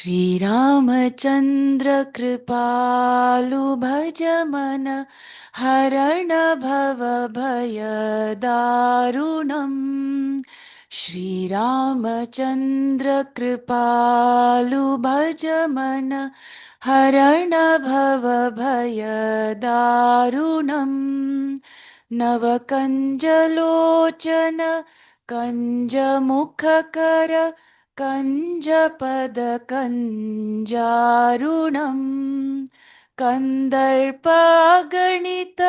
श्रीरामचन्द्र कृपालु भज मन हरण भव भय दारुणम्। श्रीरामचन्द्र कृपालु भज मन हरण भव भय दारुणम्। नवकञ्जलोचन कञ्जमुखकर कञ्जपदकञ्जारुणम्। कन्दर्पगणित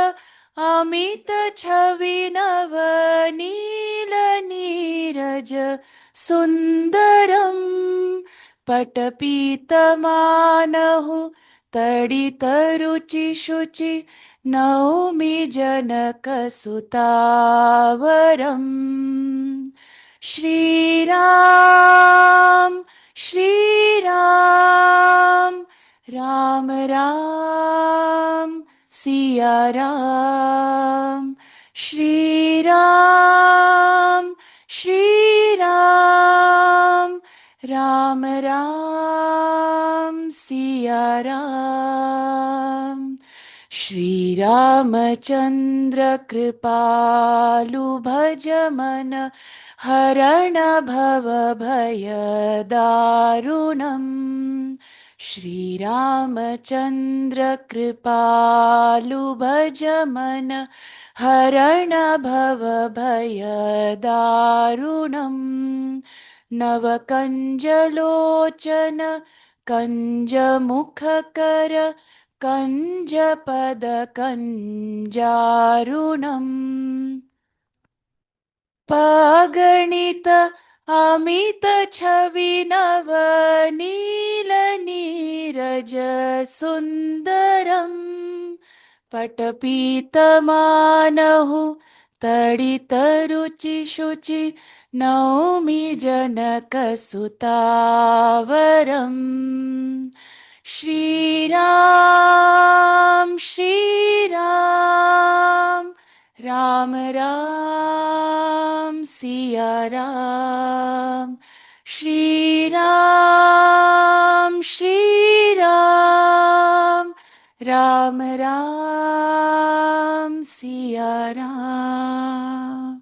अमितछविनवनीलनीरज सुन्दरम्। पटपीतमानहु तडितरुचिशुचि नौमि जनकसुतावरम्। श्रीराम श्रीराम राम राम सिया राम। श्रीराम श्रीराम राम राम सिया राम। श्रीरामचन्द्र कृपालु भज मन हरण भव भय दारुणम्। श्रीरामचन्द्र कृपालु भज मन हरण भव भय दारुणम्। नवकञ्जलोचन कञ्जमुखकर कञ्जपदकञ्जारुणम्। पगणित अमितछविनवनीलनीरज सुन्दरम्। पटपीतमानहु तडितरुचिशुचि नौमि जनकसुतावरम्। Shriram Shriram Ram Ram Siya Ram. Shriram Shriram Ram Ram Siya Ram.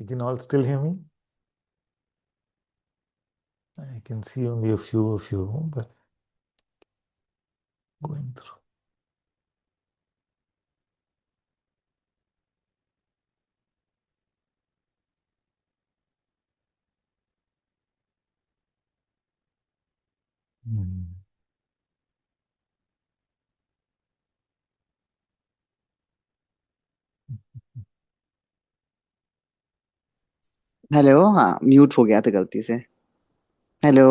You can all still hear me? I can see only a few of you, but going through. Hello. हाँ, म्यूट हो गया था गलती से। Hello.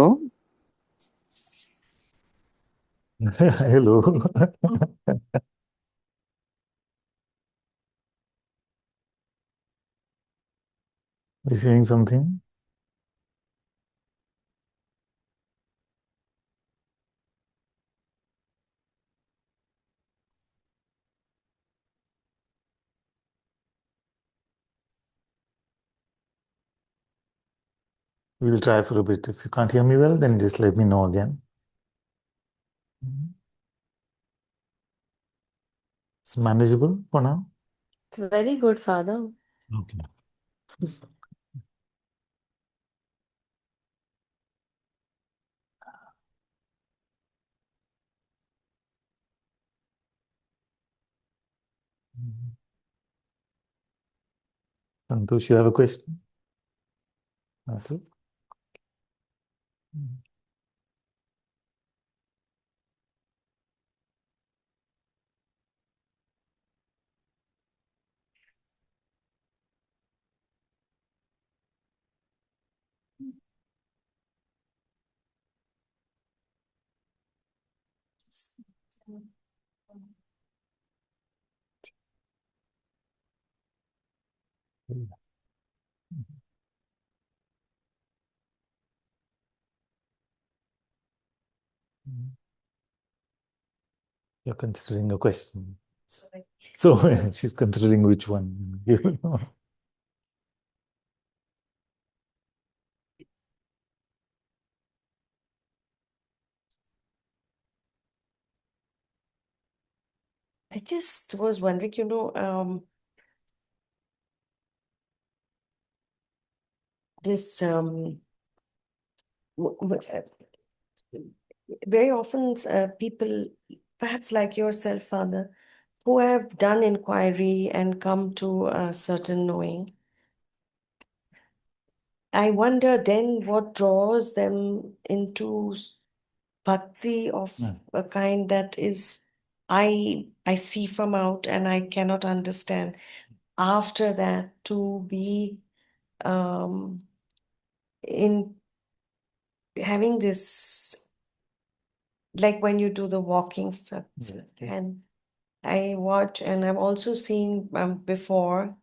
Hello. Are you saying something? We'll try for a bit. If you can't hear me well, then just let me know again. It's manageable for now. It's very good, Father. Okay. Santosh, you have a question? Okay. You're considering a question. So she's considering which one. I just was wondering, this very often people, perhaps like yourself, Father, who have done inquiry and come to a certain knowing, I wonder then what draws them into bhakti of a kind that is I see from out and I cannot understand. After that, to be in having this, like when you do the walking steps, and I watch, and I've also seen before,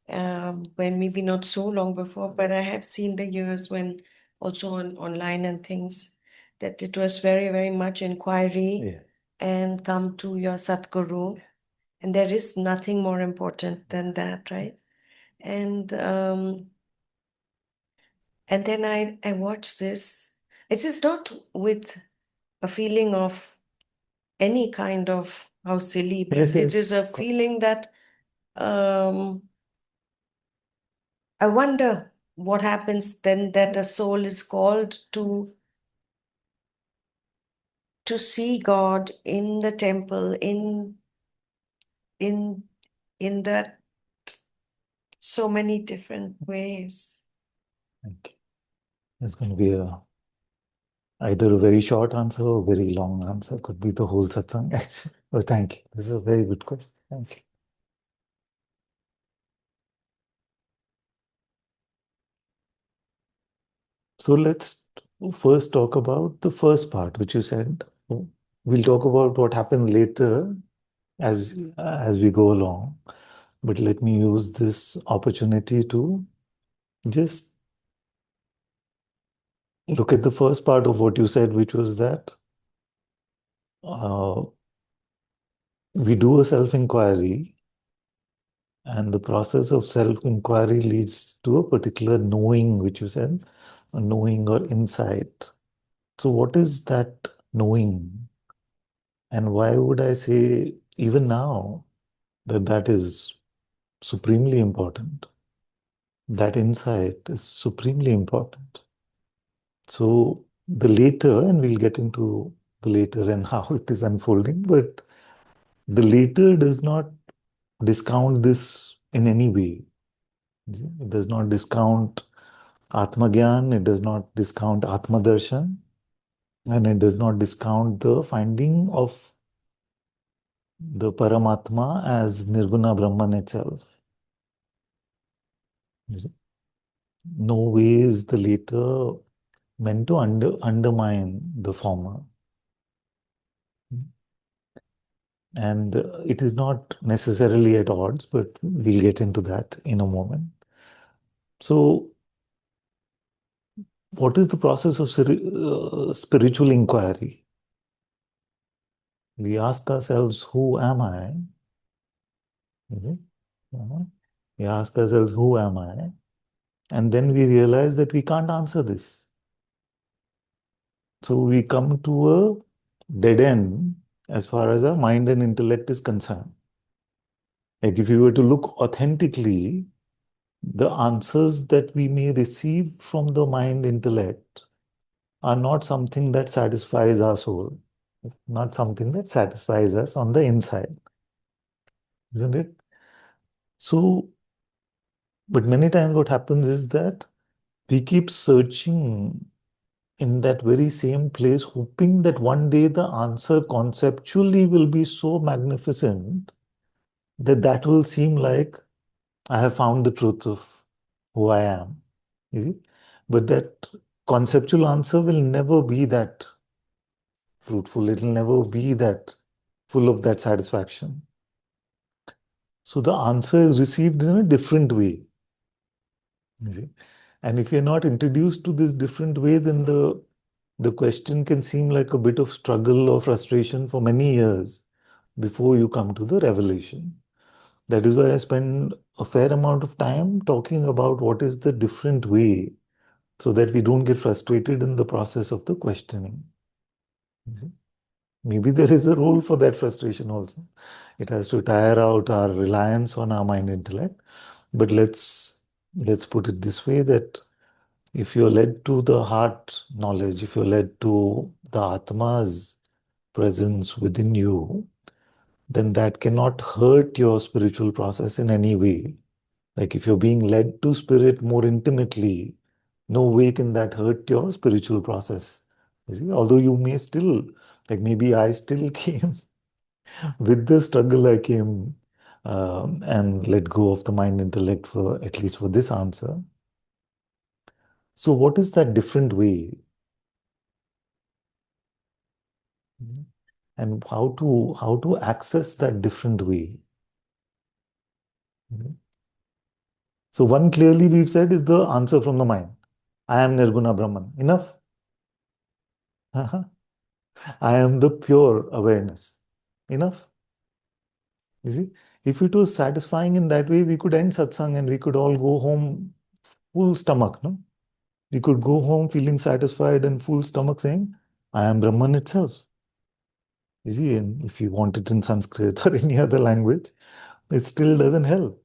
when maybe not so long before, but I have seen the years when also online and things, that it was very, very much inquiry and come to your Satguru. And there is nothing more important than that, right? And then I watch this. It is not with a feeling of any kind of how silly, but Yes, it yes, is a of course. feeling that I wonder what happens then that a soul is called to see God in the temple, in that so many different ways. Thank you. It's going to be either a very short answer or a very long answer. Could be the whole satsang, actually. But thank you. This is a very good question. Thank you. So let's first talk about the first part, which you said. We'll talk about what happened later as we go along. But let me use this opportunity to just look at the first part of what you said, which was that we do a self-inquiry, and the process of self-inquiry leads to a particular knowing, which you said, a knowing or insight. So what is that knowing? And why would I say, even now, that that is supremely important? That insight is supremely important. So the later, and we'll get into the later and how it is unfolding, but the later does not discount this in any way. It does not discount Atmagyan, it does not discount Atmadarshan, and it does not discount the finding of the Paramatma as Nirguna Brahman itself. No way is the later meant to undermine the former. And it is not necessarily at odds, but we'll get into that in a moment. So, what is the process of spiritual inquiry? We ask ourselves, who am I? Is it? We ask ourselves, who am I? And then we realize that we can't answer this. So we come to a dead end as far as our mind and intellect is concerned. Like if you were to look authentically, the answers that we may receive from the mind intellect are not something that satisfies our soul, not something that satisfies us on the inside, isn't it? So, but many times what happens is that we keep searching in that very same place, hoping that one day the answer conceptually will be so magnificent that that will seem like I have found the truth of who I am. You see? But that conceptual answer will never be that fruitful. It will never be that full of that satisfaction. So the answer is received in a different way. You see? And if you're not introduced to this different way, then the question can seem like a bit of struggle or frustration for many years before you come to the revelation. That is why I spend a fair amount of time talking about what is the different way so that we don't get frustrated in the process of the questioning. You see? Maybe there is a role for that frustration also. It has to tire out our reliance on our mind intellect. But let's put it this way, that if you're led to the heart knowledge, if you're led to the Atma's presence within you, then that cannot hurt your spiritual process in any way. Like if you're being led to spirit more intimately, no way can that hurt your spiritual process. You see, although you may still, like maybe I still came with the struggle, I came and let go of the mind intellect for at least for this answer. So, what is that different way? And how to access that different way? So, one clearly we've said is the answer from the mind. I am Nirguna Brahman. Enough? I am the pure awareness. Enough? You see, if it was satisfying in that way, we could end satsang and we could all go home full stomach, no? We could go home feeling satisfied and full stomach saying, I am Brahman itself. You see, and if you want it in Sanskrit or any other language, it still doesn't help.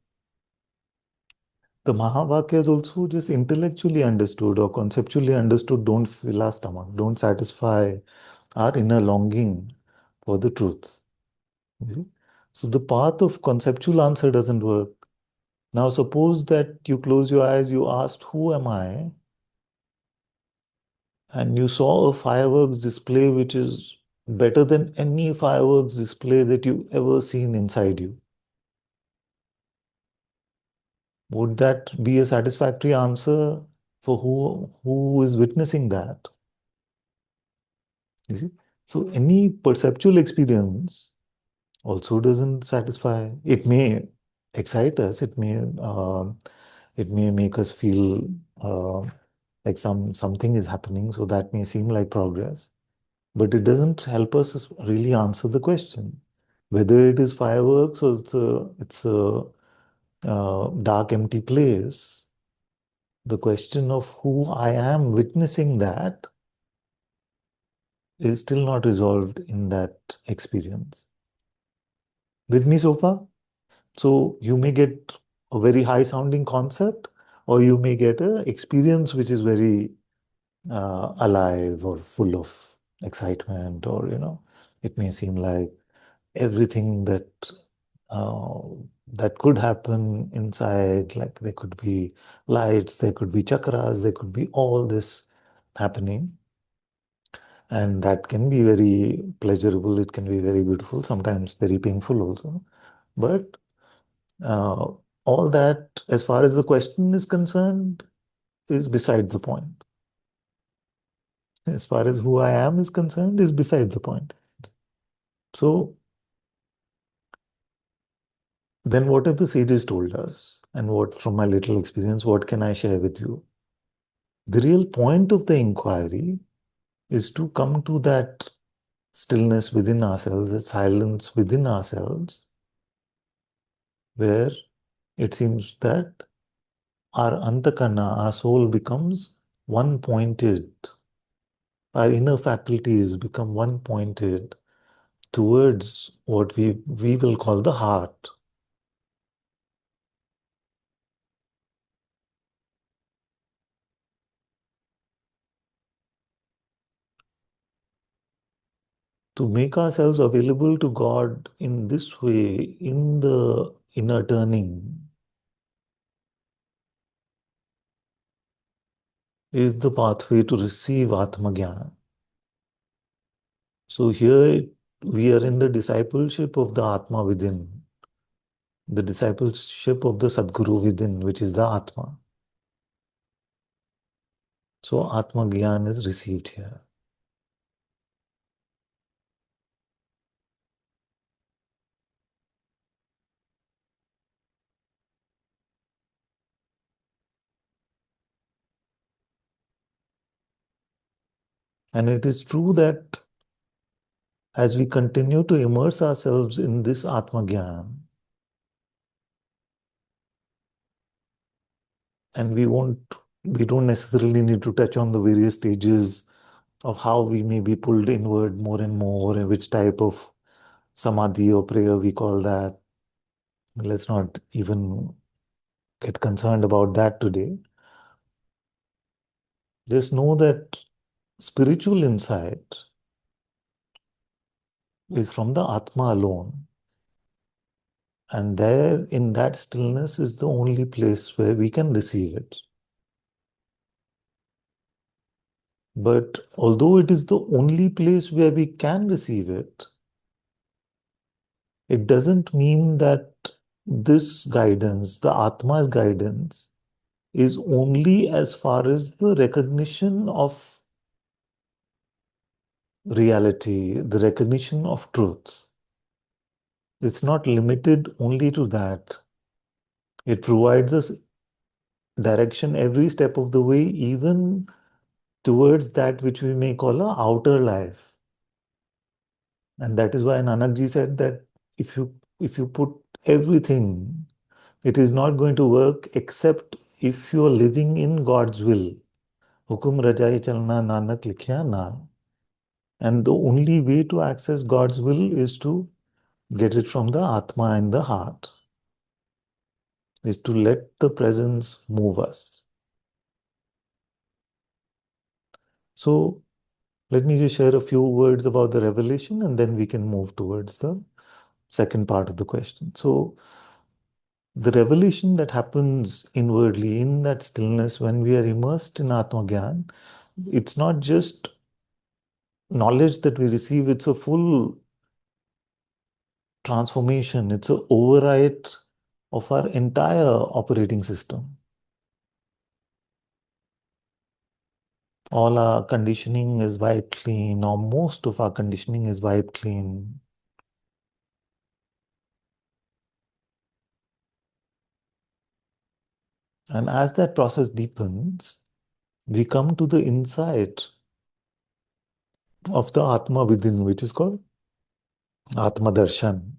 The Mahavakyas also just intellectually understood or conceptually understood don't fill our stomach, don't satisfy our inner longing for the truth. You see? So the path of conceptual answer doesn't work. Now suppose that you close your eyes, you asked, who am I? And you saw a fireworks display which is better than any fireworks display that you've ever seen inside you. Would that be a satisfactory answer for who is witnessing that? You see? So any perceptual experience also doesn't satisfy. It may excite us. It may make us feel like something is happening. So that may seem like progress, but it doesn't help us really answer the question whether it is fireworks or it's a dark, empty place. The question of who I am witnessing that is still not resolved in that experience. With me so far? So you may get a very high sounding concept, or you may get an experience which is very alive or full of excitement, or it may seem like everything uh, that could happen inside, like there could be lights, there could be chakras, there could be all this happening. And that can be very pleasurable, it can be very beautiful, sometimes very painful also. But uh, all that, as far as the question is concerned, is besides the point. As far as who I am is concerned, is besides the point. So, then what have the sages told us? And what, from my little experience, what can I share with you? The real point of the inquiry is to come to that stillness within ourselves, that silence within ourselves, where it seems that our antakana, our soul becomes one-pointed. Our inner faculties become one-pointed towards what we will call the heart. To make ourselves available to God in this way, in the inner turning, is the pathway to receive Atma-Jnana. So here we are in the discipleship of the Atma within, the discipleship of the Sadguru within, which is the Atma. So Atma-Jnana is received here. And it is true that as we continue to immerse ourselves in this Atma Gyan, and we don't necessarily need to touch on the various stages of how we may be pulled inward more and more, and which type of samadhi or prayer we call that. Let's not even get concerned about that today. Just know that spiritual insight is from the Atma alone. And there, in that stillness, is the only place where we can receive it. But although it is the only place where we can receive it, it doesn't mean that this guidance, the Atma's guidance, is only as far as the recognition of reality, the recognition of truths. It's not limited only to that. It provides us direction every step of the way, even towards that which we may call a outer life. And that is why Nanakji said that if you put everything, it is not going to work except if you are living in God's will. Hukum rajai chalna Nanak likhya naam. And the only way to access God's will is to get it from the Atma and the heart, is to let the presence move us. So let me just share a few words about the revelation, and then we can move towards the second part of the question. So the revelation that happens inwardly in that stillness when we are immersed in Atma Gyan, it's not just knowledge that we receive, it's a full transformation, it's an override of our entire operating system. All our conditioning is wiped clean, or most of our conditioning is wiped clean. And as that process deepens, we come to the insight of the Atma within, which is called Atma Darshan.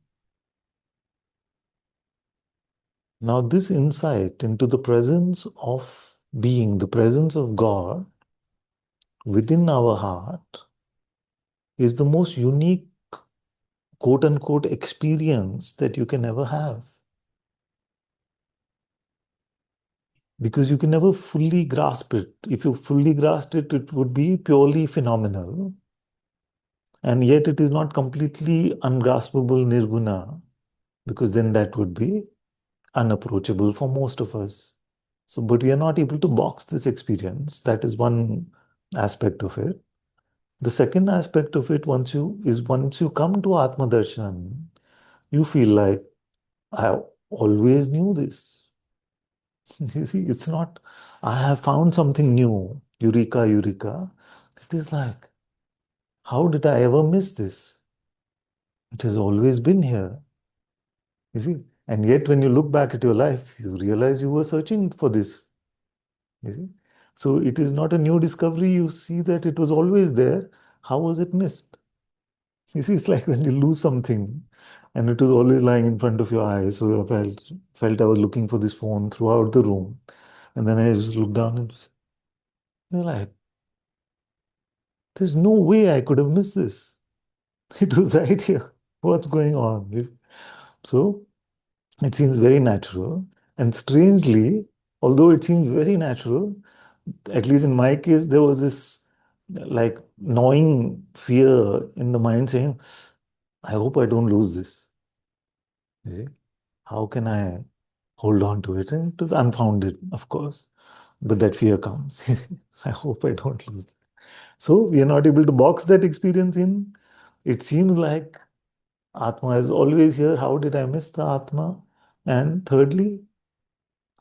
Now, this insight into the presence of being, the presence of God within our heart, is the most unique, quote unquote, experience that you can ever have. Because you can never fully grasp it. If you fully grasped it, it would be purely phenomenal. And yet it is not completely ungraspable nirguna, because then that would be unapproachable for most of us. So, but we are not able to box this experience. That is one aspect of it. The second aspect of it, once you come to Atma Darshan, you feel like, I always knew this. You see, it's not, I have found something new, eureka, eureka. It is like, how did I ever miss this? It has always been here. You see, and yet when you look back at your life, you realize you were searching for this. You see, so it is not a new discovery. You see that it was always there. How was it missed? You see, it's like when you lose something and it was always lying in front of your eyes. So I felt I was looking for this phone throughout the room. And then I just looked down and you're like, there's no way I could have missed this. It was right here. What's going on? So it seems very natural. And strangely, although it seems very natural, at least in my case, there was this like gnawing fear in the mind saying, I hope I don't lose this. You see, how can I hold on to it? And it was unfounded, of course, but that fear comes. I hope I don't lose it. So we are not able to box that experience in. It seems like Atma is always here. How did I miss the Atma? And thirdly,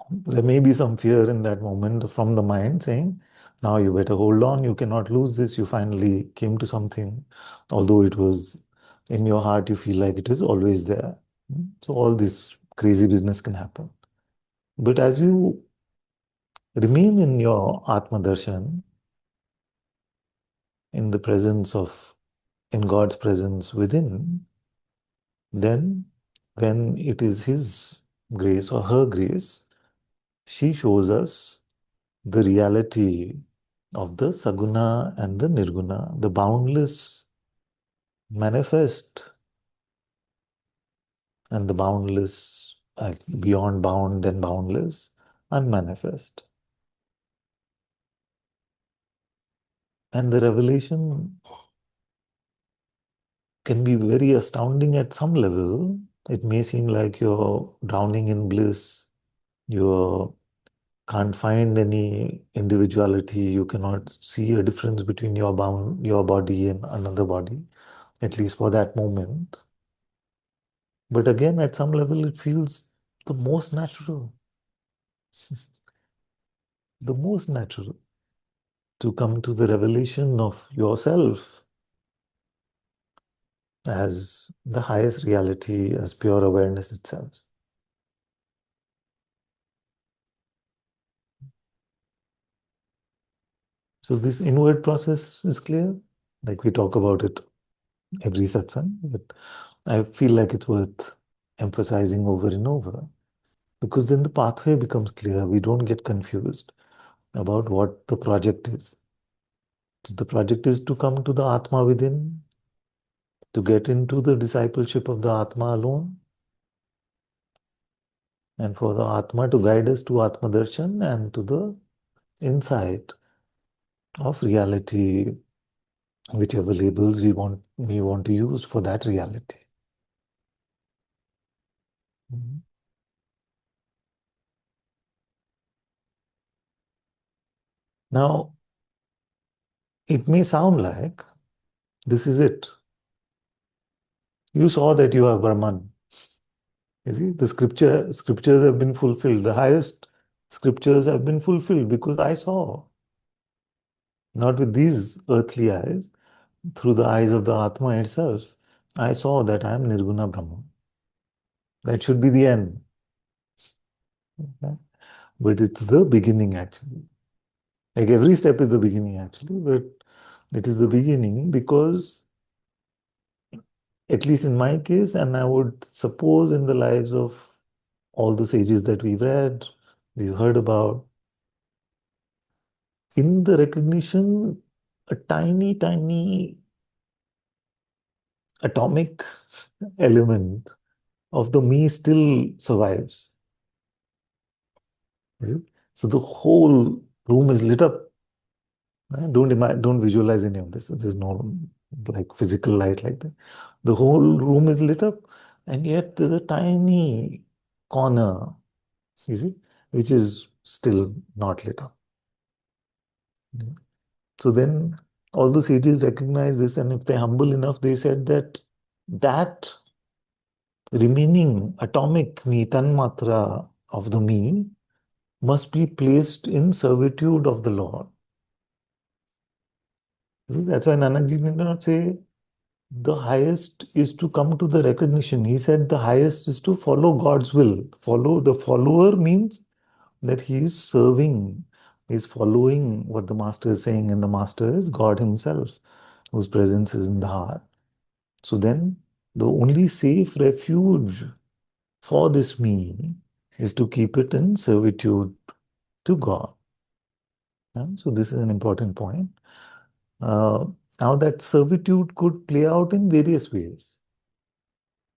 there may be some fear in that moment from the mind saying, now you better hold on, you cannot lose this. You finally came to something, although it was in your heart, you feel like it is always there. So all this crazy business can happen. But as you remain in your Atma Darshan, in the presence of, in God's presence within, then when it is His grace or her grace, she shows us the reality of the Saguna and the Nirguna, the boundless manifest and the boundless, beyond bound and boundless, unmanifest. And the revelation can be very astounding at some level. It may seem like you're drowning in bliss, you can't find any individuality, you cannot see a difference between your body and another body, at least for that moment. But again, at some level, it feels the most natural, the most natural to come to the revelation of yourself as the highest reality, as pure awareness itself. So this inward process is clear, like we talk about it every satsang, but I feel like it's worth emphasizing over and over, because then the pathway becomes clear. We don't get confused about what the project is. So the project is to come to the Atma within, to get into the discipleship of the Atma alone, and for the Atma to guide us to Atma Darshan and to the insight of reality, whichever labels we want to use for that reality. Mhm. Now, it may sound like this is it. You saw that you are Brahman. You see, the scriptures have been fulfilled. The highest scriptures have been fulfilled because I saw, not with these earthly eyes, through the eyes of the Atma itself. I saw that I am Nirguna Brahman. That should be the end. Okay? But it's the beginning actually. Like every step is the beginning actually, but it is the beginning because, at least in my case, and I would suppose in the lives of all the sages that we've read, we've heard about, in the recognition, a tiny, tiny atomic element of the me still survives. Okay? So the whole room is lit up. Don't visualize any of this. There's no like physical light like that. The whole room is lit up, and yet there's a tiny corner, you see, which is still not lit up. Okay? So then all the sages recognize this, and if they're humble enough, they said that that remaining atomic me, tanmatra of the me, must be placed in servitude of the Lord. That's why Nanakji did not say the highest is to come to the recognition. He said the highest is to follow God's will. Follow, the follower means that he is serving, is following what the master is saying, and the master is God himself, whose presence is in the heart. So then the only safe refuge for this me is to keep it in servitude to God. So this is an important point. Uh, Now that servitude could play out in various ways.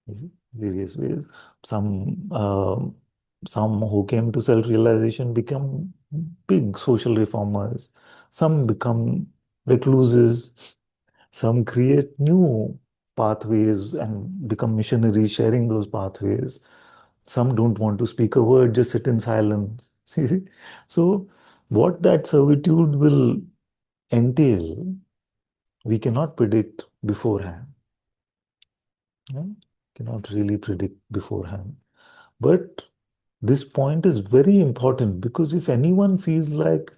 You see, various ways. Some who came to self-realization become big social reformers. Some become recluses. Some create new pathways and become missionaries sharing those pathways. Some don't want to speak a word, just sit in silence. So what that servitude will entail, we cannot predict beforehand. Yeah? Cannot really predict beforehand. But this point is very important, because if anyone feels like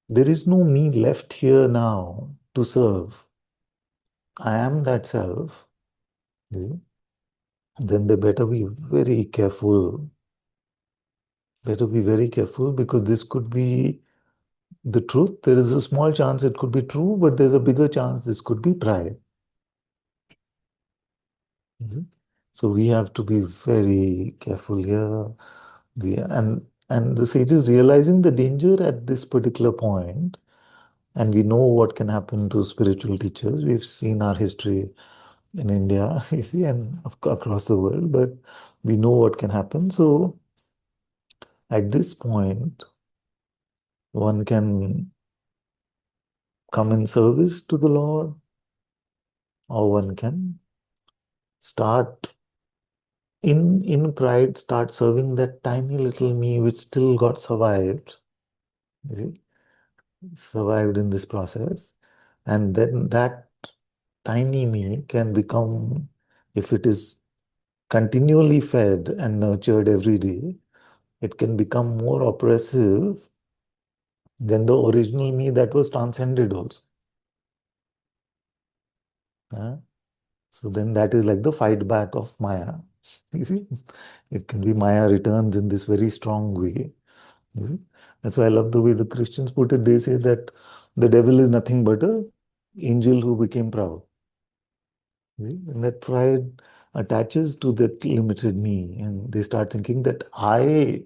there is no me left here now to serve, I am that self, you see, then they better be very careful. Better be very careful, because this could be the truth, there is a small chance it could be true, but there's a bigger chance this could be tried. So we have to be very careful here. And the sage is realizing the danger at this particular point, and we know what can happen to spiritual teachers. We've seen our history in India, you see, and across the world, but we know what can happen. So at this point, one can come in service to the Lord, or one can start in pride, start serving that tiny little me which still got survived, you see, survived in this process. And then that tiny me can become, if it is continually fed and nurtured every day, it can become more oppressive than the original me that was transcended also. So then that is like the fight back of Maya. You see, it can be Maya returns in this very strong way. You see, that's why I love the way the Christians put it. They say that the devil is nothing but a angel who became proud. You see? And that pride attaches to that limited me, and they start thinking that I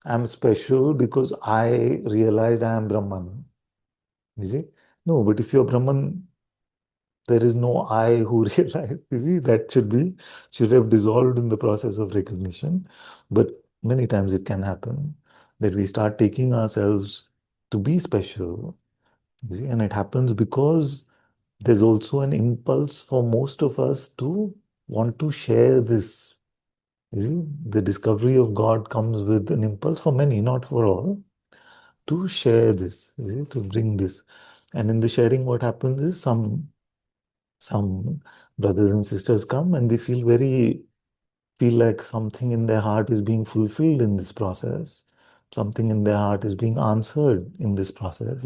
am special because I realized I am Brahman. You see, no, but if you're Brahman, there is no I who realized. You see, that should have dissolved in the process of recognition. But many times it can happen that we start taking ourselves to be special. You see, and it happens because there's also an impulse for most of us to want to share this. You see, the discovery of God comes with an impulse for many, not for all, to share this, you see, to bring this. And in the sharing, what happens is some brothers and sisters come and they feel like something in their heart is being fulfilled in this process. Something in their heart is being answered in this process.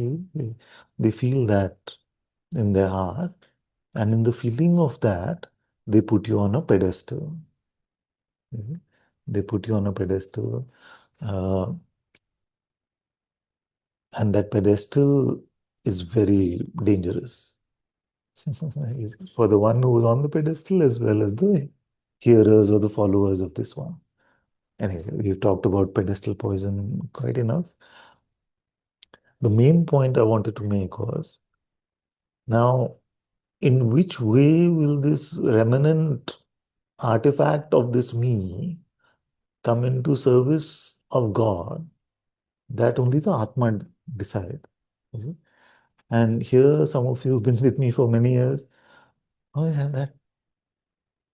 They feel that in their heart. And in the feeling of that, they put you on a pedestal. Mhm. They put you on a pedestal. Uh, and that pedestal is very dangerous for the one who is on the pedestal as well as the hearers or the followers of this one. Anyway, we've talked about pedestal poison quite enough. The main point I wanted to make was, now, in which way will this remnant artifact of this me come into service of God? That only the Atma decide. You see? And here, some of you have been with me for many years. How is that?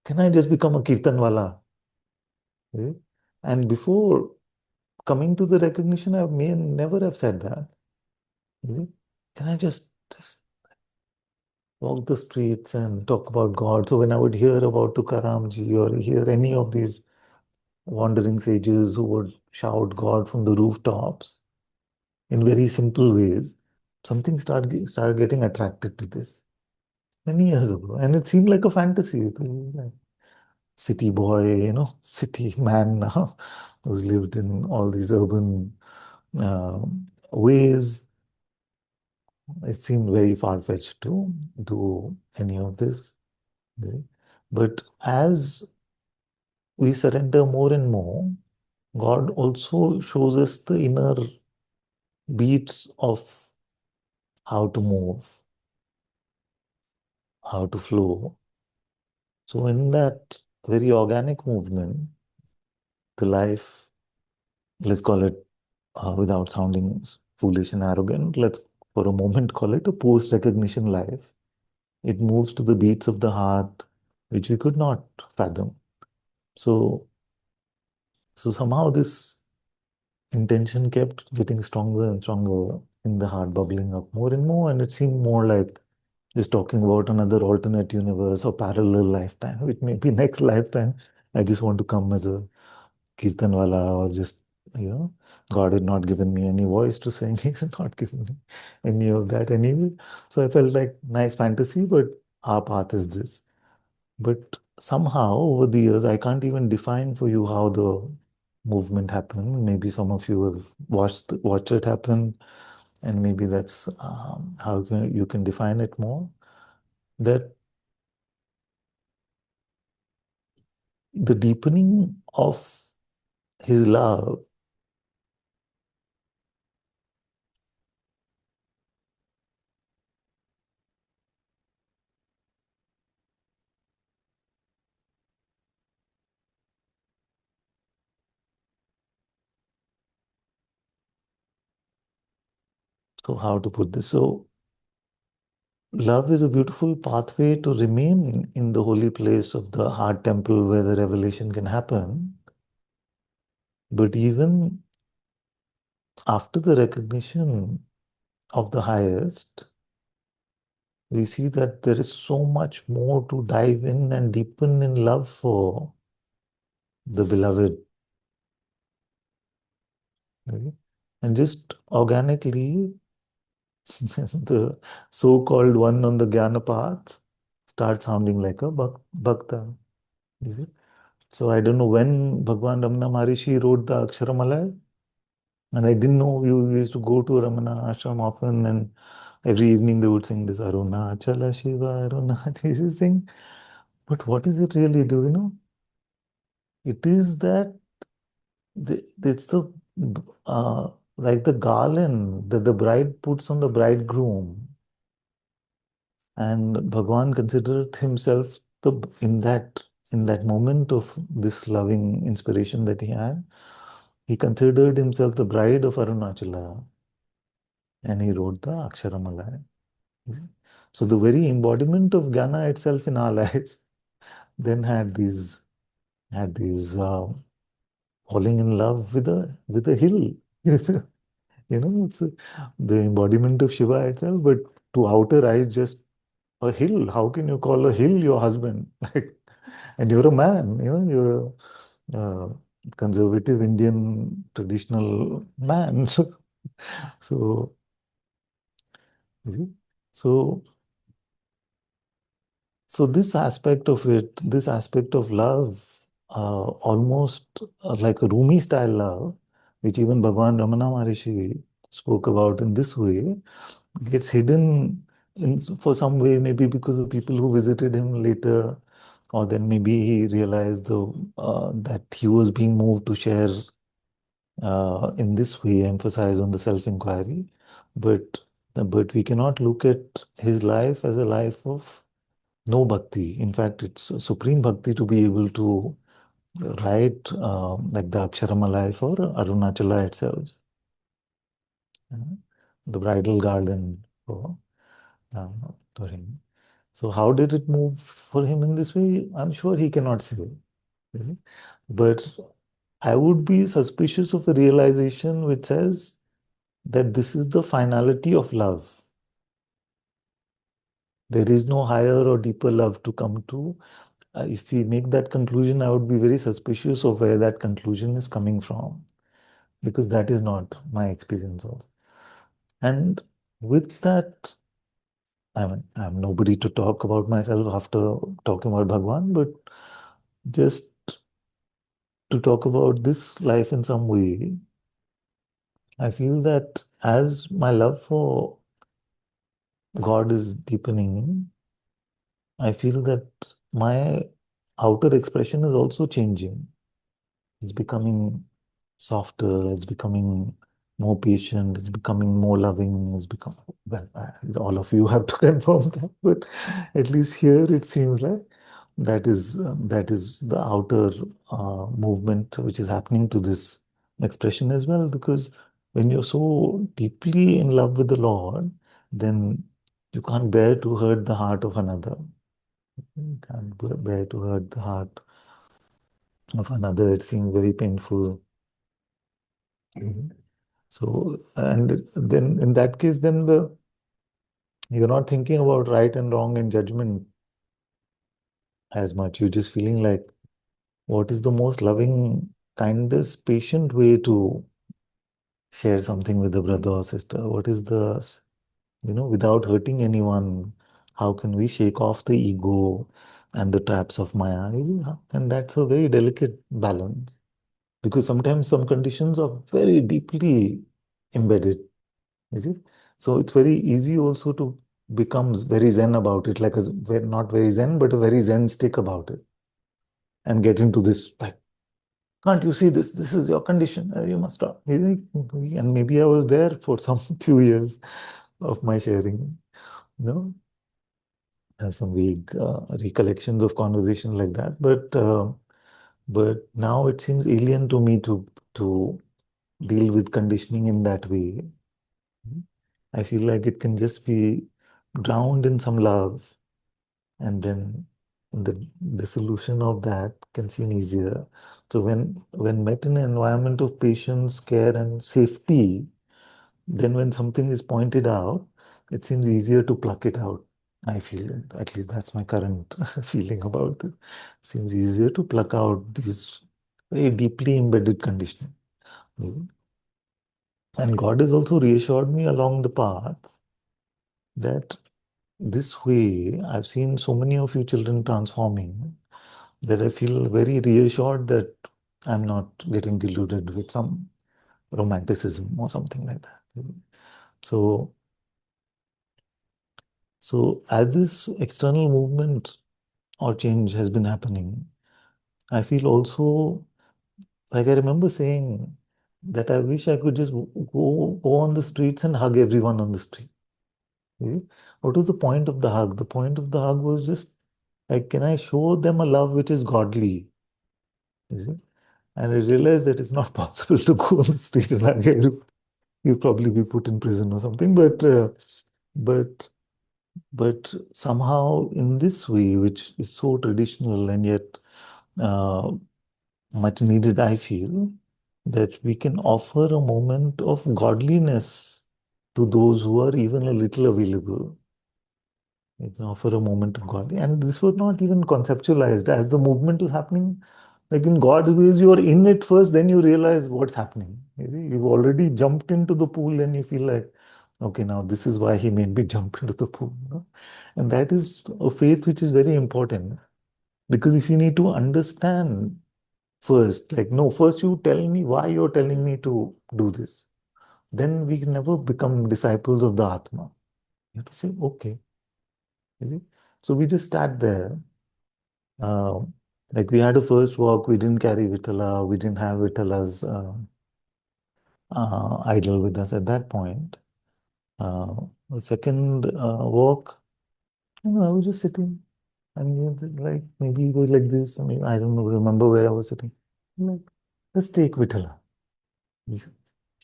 Can I just become a kirtanwala? You see? And before coming to the recognition, I may never have said that. You see? Can I just walk the streets and talk about God? So when I would hear about Tukaramji or hear any of these wandering sages who would shout God from the rooftops in very simple ways, something started getting attracted to this many years ago. And it seemed like a fantasy. Like city boy, city man now, who's lived in all these urban uh, ways. It seemed very far-fetched to do any of this. Okay? But as we surrender more and more, God also shows us the inner beats of how to move, how to flow. So in that very organic movement, the life, let's call it, without sounding foolish and arrogant, let's for a moment call it a post-recognition life. It moves to the beats of the heart, which we could not fathom. So somehow this intention kept getting stronger and stronger in the heart, bubbling up more and more, and it seemed more like just talking about another alternate universe or parallel lifetime, which may be next lifetime. I just want to come as a kirtanwala, or just, God had not given me any voice to sing. He's not given me any of that anyway. So I felt like nice fantasy, but our path is this. But somehow over the years, I can't even define for you how the movement happened. Maybe some of you have watched it happen. and maybe that's how you can define it more, that the deepening of his love so how to put this? So love is a beautiful pathway to remain in the holy place of the heart temple where the revelation can happen. But even after the recognition of the highest, we see that there is so much more to dive in and deepen in love for the beloved. Okay? And just organically, the so-called one on the Jnana path starts sounding like a bhakta. You see? So I don't know when Bhagwan Ramana Maharishi wrote the Aksharamalaya, and I didn't know we used to go to Ramana ashram often, and every evening they would sing this Arunachala Shiva, Arunachala sing. But what does it really do, you know? It is that it's the like the garland that the bride puts on the bridegroom, and Bhagwan considered himself in that moment of this loving inspiration that he had. He considered himself the bride of Arunachala, and he wrote the Aksharamalaya. So the very embodiment of Jnana itself in our lives then had these falling in love with a hill. It's the embodiment of Shiva itself, but to outer eyes, just a hill. How can you call a hill your husband? And you're a man, you're a conservative Indian traditional man. So, you see? So, so this aspect of it, this aspect of love, almost like a Rumi style love, which even Bhagwan Ramana Maharishi spoke about in this way, gets hidden for some way, maybe because of people who visited him later, or then maybe he realized that he was being moved to share in this way, emphasize on the self-inquiry. But we cannot look at his life as a life of no bhakti. In fact, it's supreme bhakti to be able to write like the Aksharamalaya for Arunachala itself, the bridal garden for him. So how did it move for him in this way? I'm sure he cannot say. But I would be suspicious of a realization which says that this is the finality of love. There is no higher or deeper love to come to. If we make that conclusion, I would be very suspicious of where that conclusion is coming from, because that is not my experience of. And with that, I'm nobody to talk about myself after talking about Bhagwan, but just to talk about this life in some way, I feel that as my love for God is deepening, I feel that my outer expression is also changing. It's becoming softer, it's becoming more patient, it's becoming more loving, well, all of you have to confirm that, but at least here it seems like that is the outer movement which is happening to this expression as well, because when you're so deeply in love with the Lord, then you can't bear to hurt the heart of another. You can't bear to hurt the heart of another. It seems very painful. Mhm. So, and then in that case, then you're not thinking about right and wrong and judgment as much. You're just feeling like, what is the most loving, kindest, patient way to share something with a brother or sister? What is without hurting anyone, how can we shake off the ego and the traps of Maya? And that's a very delicate balance, because sometimes some conditions are very deeply embedded. You see? So it's very easy also to become very zen about it, like not very zen, but a very zen stick about it, and get into this like, can't you see this? This is your condition. You must stop. And maybe I was there for some few years of my sharing. You know, I have some vague recollections of conversations like that, but now it seems alien to me to deal with conditioning in that way. I feel like it can just be drowned in some love, and then the dissolution of that can seem easier. So when met in an environment of patience, care, and safety, then when something is pointed out, it seems easier to pluck it out. I feel, at least that's my current feeling about it. Seems easier to pluck out these very deeply embedded conditioning. And God has also reassured me along the path that this way, I've seen so many of you children transforming that I feel very reassured that I'm not getting deluded with some romanticism or something like that. So, so as this external movement or change has been happening, I feel also, like I remember saying that I wish I could just go on the streets and hug everyone on the street. What was the point of the hug? The point of the hug was just like, can I show them a love which is godly? You see? And I realized that it's not possible to go on the street and hug everyone. You'll probably be put in prison or something. But but somehow in this way, which is so traditional and yet uh, much needed, I feel that we can offer a moment of godliness to those who are even a little available. You can offer a moment of God. And this was not even conceptualized. As the movement was happening, like in God's ways, you are in it first, then you realize what's happening. You see, you've already jumped into the pool and you feel like, okay, now this is why he made me jump into the pool. And that is a faith which is very important. Because if you need to understand first, like, no, first you tell me why you're telling me to do this. Then we can never become disciples of the Atma. You have to say, okay. You see? So we just start there. Uh, like we had a first walk, we didn't carry Vitala, we didn't have Vitala's idol with us at that point. The second walk, I was just sitting. And like maybe it was like this. I mean, I don't know, remember where I was sitting. Like, let's take Vitala.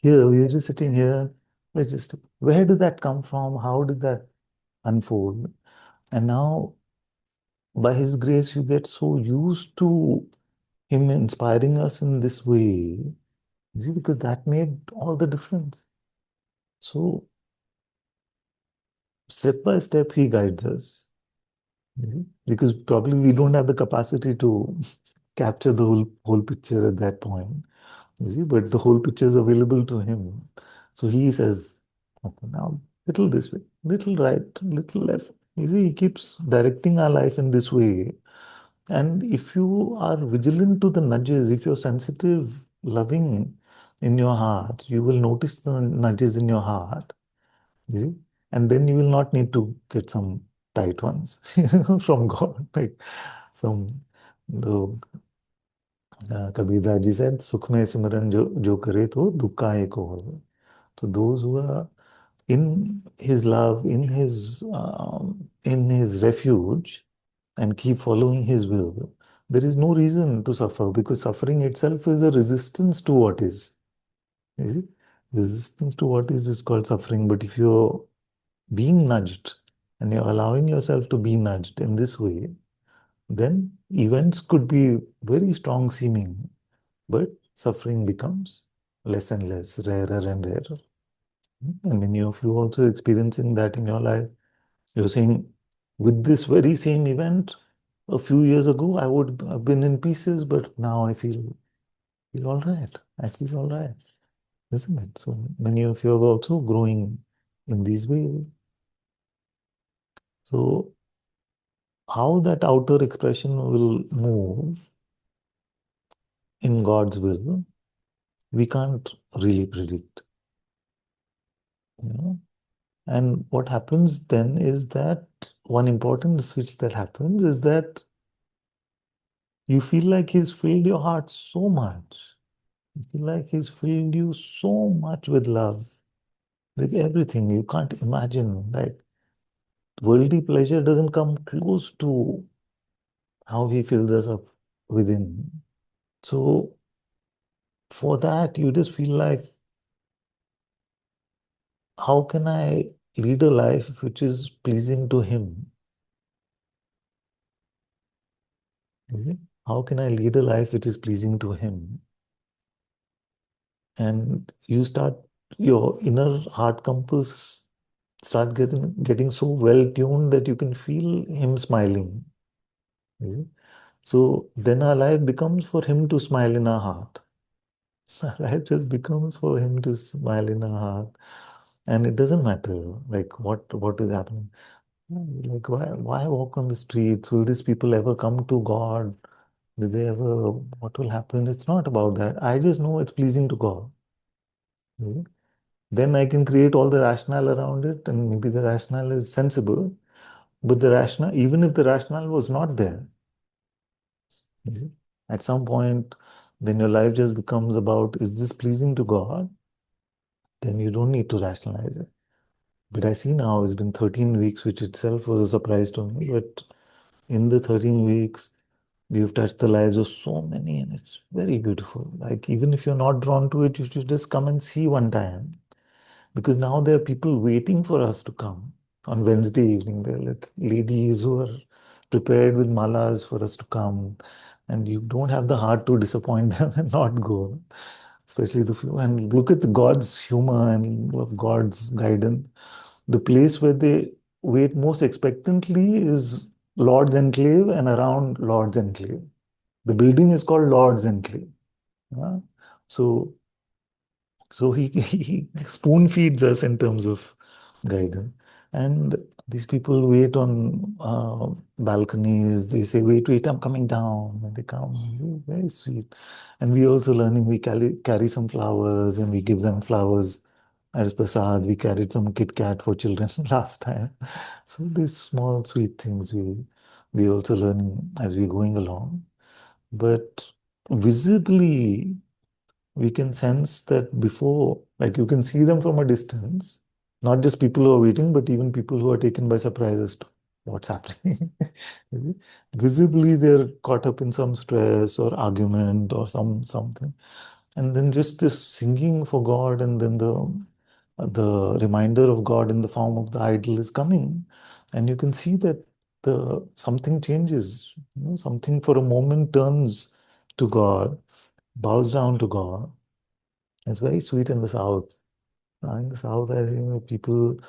Here, we are just sitting here. Let's just, where did that come from? How did that unfold? And now, by His grace, you get so used to Him inspiring us in this way. You see, because that made all the difference. So, step by step, He guides us. You see? Because probably we don't have the capacity to capture the whole picture at that point. You see, but the whole picture is available to Him. So He says, okay, now little this way, little right, little left. You see, He keeps directing our life in this way. And if you are vigilant to the nudges, if you're sensitive, loving in your heart, you will notice the nudges in your heart. You see? And then you will not need to get some tight ones from God. Like some, the Kabir ji said, Sukh mein simran jo kare to dukha ek ho. So those who are in His love, in His refuge, and keep following His will, there is no reason to suffer because suffering itself is a resistance to what is. You see? Resistance to what is called suffering. But if you're being nudged and you're allowing yourself to be nudged in this way, then events could be very strong seeming, but suffering becomes less and less, rarer and rarer. And many of you also experiencing that in your life. You're saying, with this very same event, a few years ago, I would have been in pieces, but now I feel all right. I feel all right, isn't it? So many of you are also growing in these ways. So how that outer expression will move in God's will, we can't really predict. You know? And what happens then is that one important switch that happens is that you feel like he's filled your heart so much. You feel like he's filled you so much with love, with everything. You can't imagine. Like, worldly pleasure doesn't come close to how he fills us up within. So, for that, you just feel like, how can I lead a life which is pleasing to him? How can I lead a life which is pleasing to him? And you start, your inner heart compass starts getting so well tuned that you can feel him smiling. You see? So then our life becomes for him to smile in our heart. Our life just becomes for him to smile in our heart. And it doesn't matter like what is happening. Like, why walk on the streets? Will these people ever come to God? Did they ever, what will happen? It's not about that. I just know it's pleasing to God. You see? Then I can create all the rationale around it, and maybe the rationale is sensible, but the rationale, even if the rationale was not there, you see, at some point, then your life just becomes about, is this pleasing to God? Then you don't need to rationalize it. But I see now it's been 13 weeks, which itself was a surprise to me. But in the 13 weeks, we've touched the lives of so many, and it's very beautiful. Like, even if you're not drawn to it, you should just come and see one time. Because now there are people waiting for us to come on Wednesday evening. There are like ladies who are prepared with malas for us to come, and you don't have the heart to disappoint them and not go, especially the few. And look at the God's humor and God's guidance. The place where they wait most expectantly is Lord's Enclave and around Lord's Enclave. The building is called Lord's Enclave. Yeah? So he spoon feeds us in terms of guidance. And these people wait on balconies. They say, wait, wait, I'm coming down. And they come. It's very sweet. And we also learning, we carry some flowers and we give them flowers as prasad. We carried some Kit Kat for children last time. So these small sweet things we also learning as we're going along. But visibly, we can sense that before, like you can see them from a distance, not just people who are waiting, but even people who are taken by surprise as to what's happening. Visibly, they're caught up in some stress or argument or something. And then just this singing for God, and then the reminder of God in the form of the idol is coming. And you can see that the something changes. Something for a moment turns to God, bows down to God. It's very sweet in the South. In the South, I think people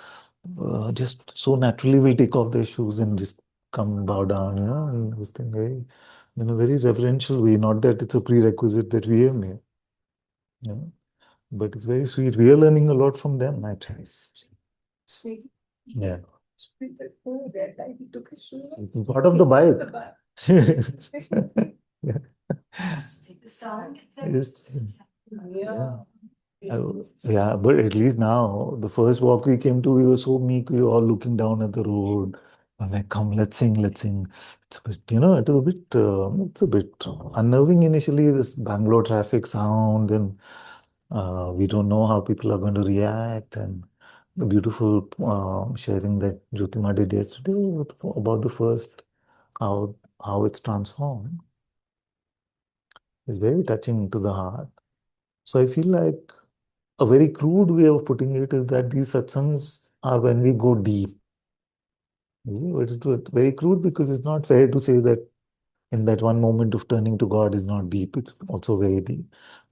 just so naturally will take off their shoes and just come and bow down, and this thing very, in a very reverential way. Not that it's a prerequisite that we have made, you know, but it's very sweet. We are learning a lot from them, actually. Sweet. Yeah. Got off the bike. Yeah. Yes. Yeah. Yeah, but at least now, the first walk we came to, we were so meek, we were all looking down at the road. I'm like, come, let's sing, let's sing. It's a bit, it's a bit unnerving initially, this Bangalore traffic sound, and we don't know how people are going to react. And the beautiful sharing that Jyotima did yesterday about the first, how, how it's transformed is very touching to the heart. So I feel like a very crude way of putting it is that these satsangs are when we go deep. It's very crude because it's not fair to say that in that one moment of turning to God is not deep. It's also very deep.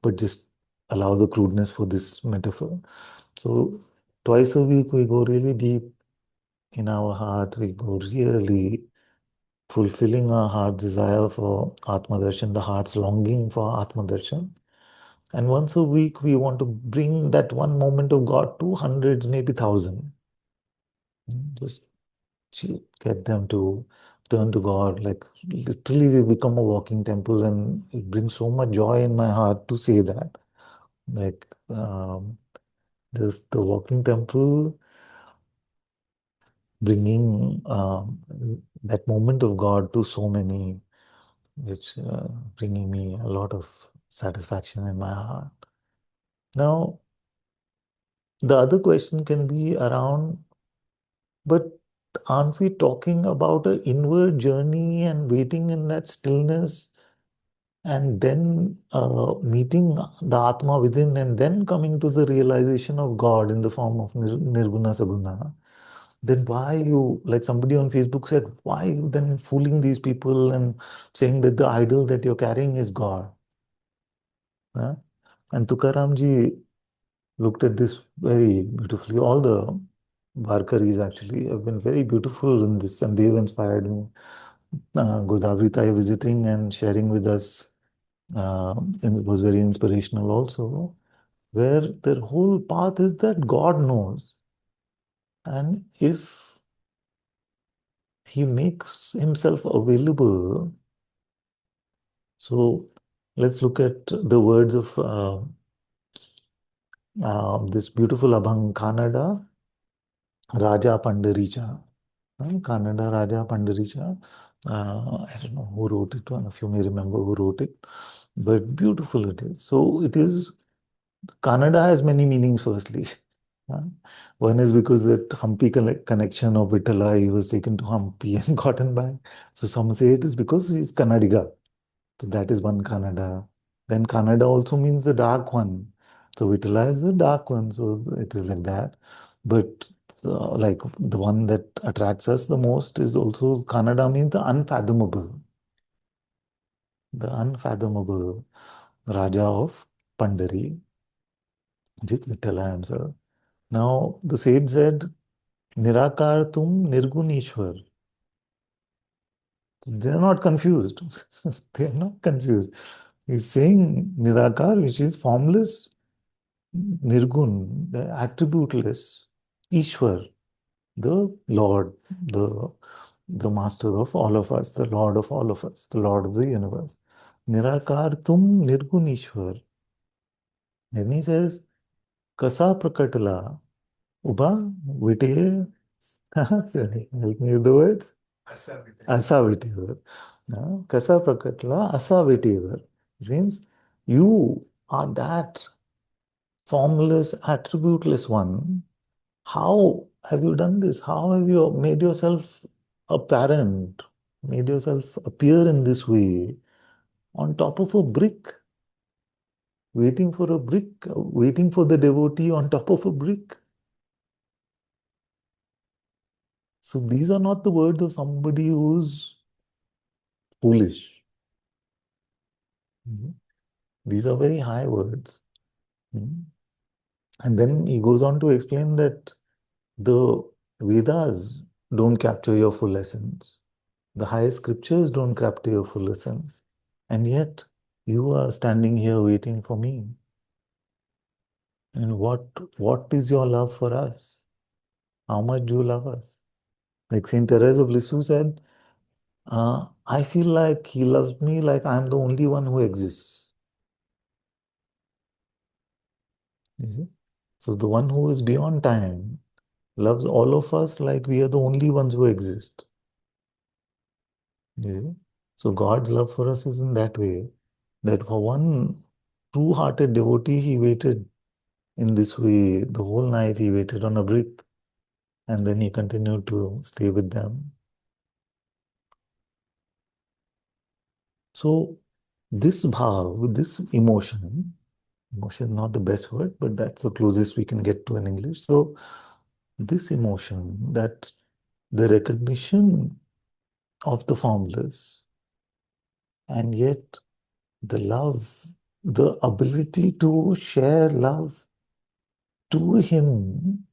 But just allow the crudeness for this metaphor. So twice a week we go really deep in our heart. We go really fulfilling our heart desire for Atma Darshan, the heart's longing for Atma Darshan. And once a week, we want to bring that one moment of God to hundreds, maybe thousand. Just get them to turn to God. Like literally, we become a walking temple, and it brings so much joy in my heart to say that. Like there's the walking temple. bringing that moment of God to so many, which bringing me a lot of satisfaction in my heart. Now, the other question can be around, but aren't we talking about an inward journey and waiting in that stillness and then meeting the Atma within and then coming to the realization of God in the form of Nirguna Saguna? Then why you, like somebody on Facebook said, why you then fooling these people and saying that the idol that you're carrying is God? Huh? And Tukaramji looked at this very beautifully. All the Varkaris actually have been very beautiful in this, and they've inspired me. Godavrita visiting and sharing with us, and it was very inspirational also, where their whole path is that God knows. And if He makes Himself available, so let's look at the words of this beautiful Abhang Kannada, Raja Pandaricha. Kannada Raja Pandaricha. I don't know who wrote it, one of you may remember who wrote it, but beautiful it is. So it is, Kannada has many meanings firstly. One is because that Hampi connection of Vitala, he was taken to Hampi and gotten back. So some say it is because he's Kannadiga. So that is one Kannada. Then Kannada also means the dark one. So Vitala is the dark one. So it is like that. But like the one that attracts us the most is also Kannada means the unfathomable. The unfathomable Raja of Pandari, which is Vitala himself. Now the sage said, Nirakar tum nirgunishwar. They are not confused. They are not confused. He's saying Nirakar, which is formless, Nirgun, the attributeless, Ishwar, the Lord, the master of all of us, the Lord of all of us, the Lord of the universe. Nirakar tum Nirgun Ishwar. Then he says, Kasa Prakatala, Uba, Vite, help me with the word. Asavitivar. Kasa Prakatala, Asavitivar. Which means you are that formless, attributeless one. How have you done this? How have you made yourself apparent, made yourself appear in this way on top of a brick, waiting for a brick, waiting for the devotee on top of a brick? So these are not the words of somebody who's foolish. These are very high words. And then he goes on to explain that the Vedas don't capture your full essence. The highest scriptures don't capture your full essence. And yet, you are standing here waiting for me. And what is your love for us? How much do you love us? Like Saint Therese of Lisieux said, I feel like he loves me like I'm the only one who exists. You see? So the one who is beyond time loves all of us like we are the only ones who exist. You see? So God's love for us is in that way, that for one true-hearted devotee, he waited in this way. The whole night he waited on a brick, and then he continued to stay with them. So this bhav, this emotion is not the best word, but that's the closest we can get to in English. So this emotion, that the recognition of the formless, and yet the love, the ability to share love to him,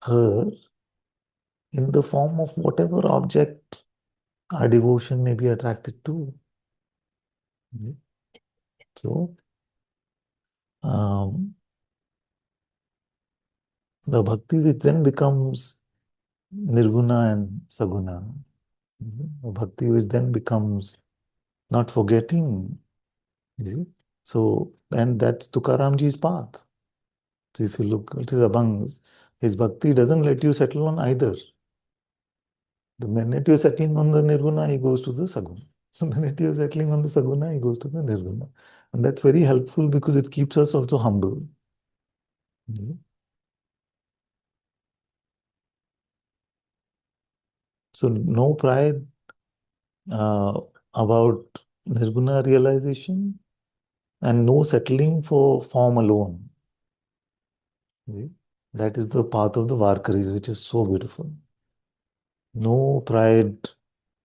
her, in the form of whatever object our devotion may be attracted to. So, the bhakti which then becomes nirguna and saguna, bhakti which then becomes not forgetting, you see. So, and that's Tukaramji's path. So if you look, it is Abhang's. His bhakti doesn't let you settle on either. The minute you're settling on the nirguna, he goes to the saguna. The minute you're settling on the saguna, he goes to the nirguna. And that's very helpful because it keeps us also humble. So no pride about nirguna realization and no settling for form alone. That is the path of the Varkaris, which is so beautiful. No pride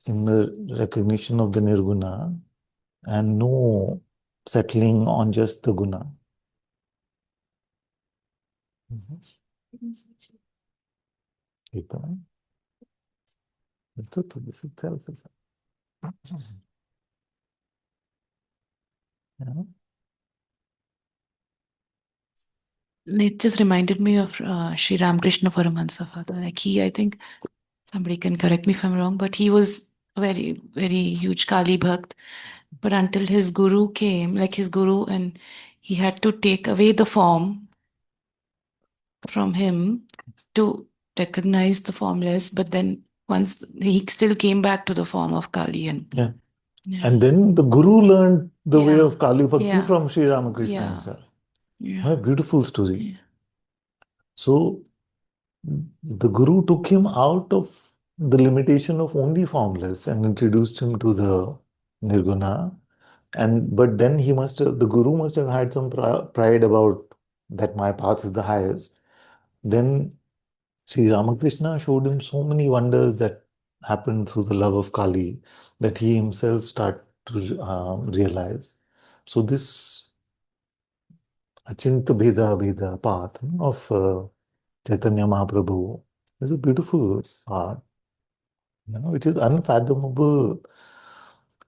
in the recognition of the nirguna and no settling on just the guna. It's okay, this itself is. Yeah. It just reminded me of Sri Ramakrishna Paramahansa, Father. Like I think somebody can correct me if I'm wrong, but he was very, very huge Kali Bhakt. But until his guru came, like his guru, and he had to take away the form from him to recognize the formless. But then once he still came back to the form of Kali. And then the guru learned the way Yeah. of Kali Bhakti Yeah. from Sri Ramakrishna Yeah. himself. Yeah. A beautiful story. Yeah. So the guru took him out of the limitation of only formless and introduced him to the nirguna. But then the guru must have had some pride about that my path is the highest. Then Sri Ramakrishna showed him so many wonders that happened through the love of Kali that he himself started to realize. So this Achinta Bheda Bheda path of Chaitanya Mahaprabhu is a beautiful path, which is unfathomable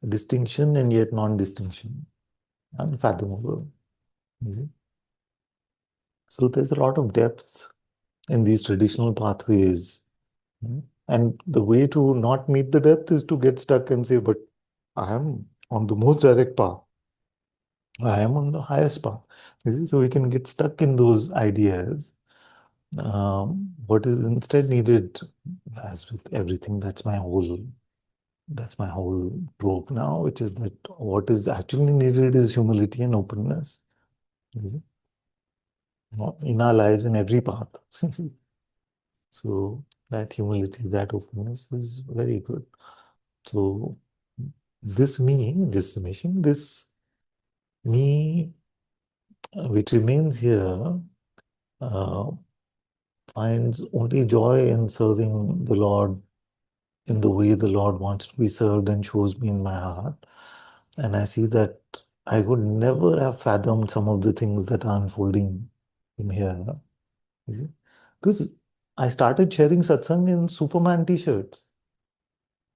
distinction and yet non-distinction. Unfathomable. You see? So there's a lot of depth in these traditional pathways. And the way to not meet the depth is to get stuck and say, but I am on the most direct path. I am on the highest path. So we can get stuck in those ideas. What is instead needed, as with everything, that's my whole trope now, which is that what is actually needed is humility and openness. In our lives, in every path. So that humility, that openness is very good. So this me, just finishing, this me which remains here finds only joy in serving the Lord in the way the Lord wants to be served and shows me in my heart. And I see that I would never have fathomed some of the things that are unfolding in here. You see? Because I started sharing satsang in Superman t-shirts.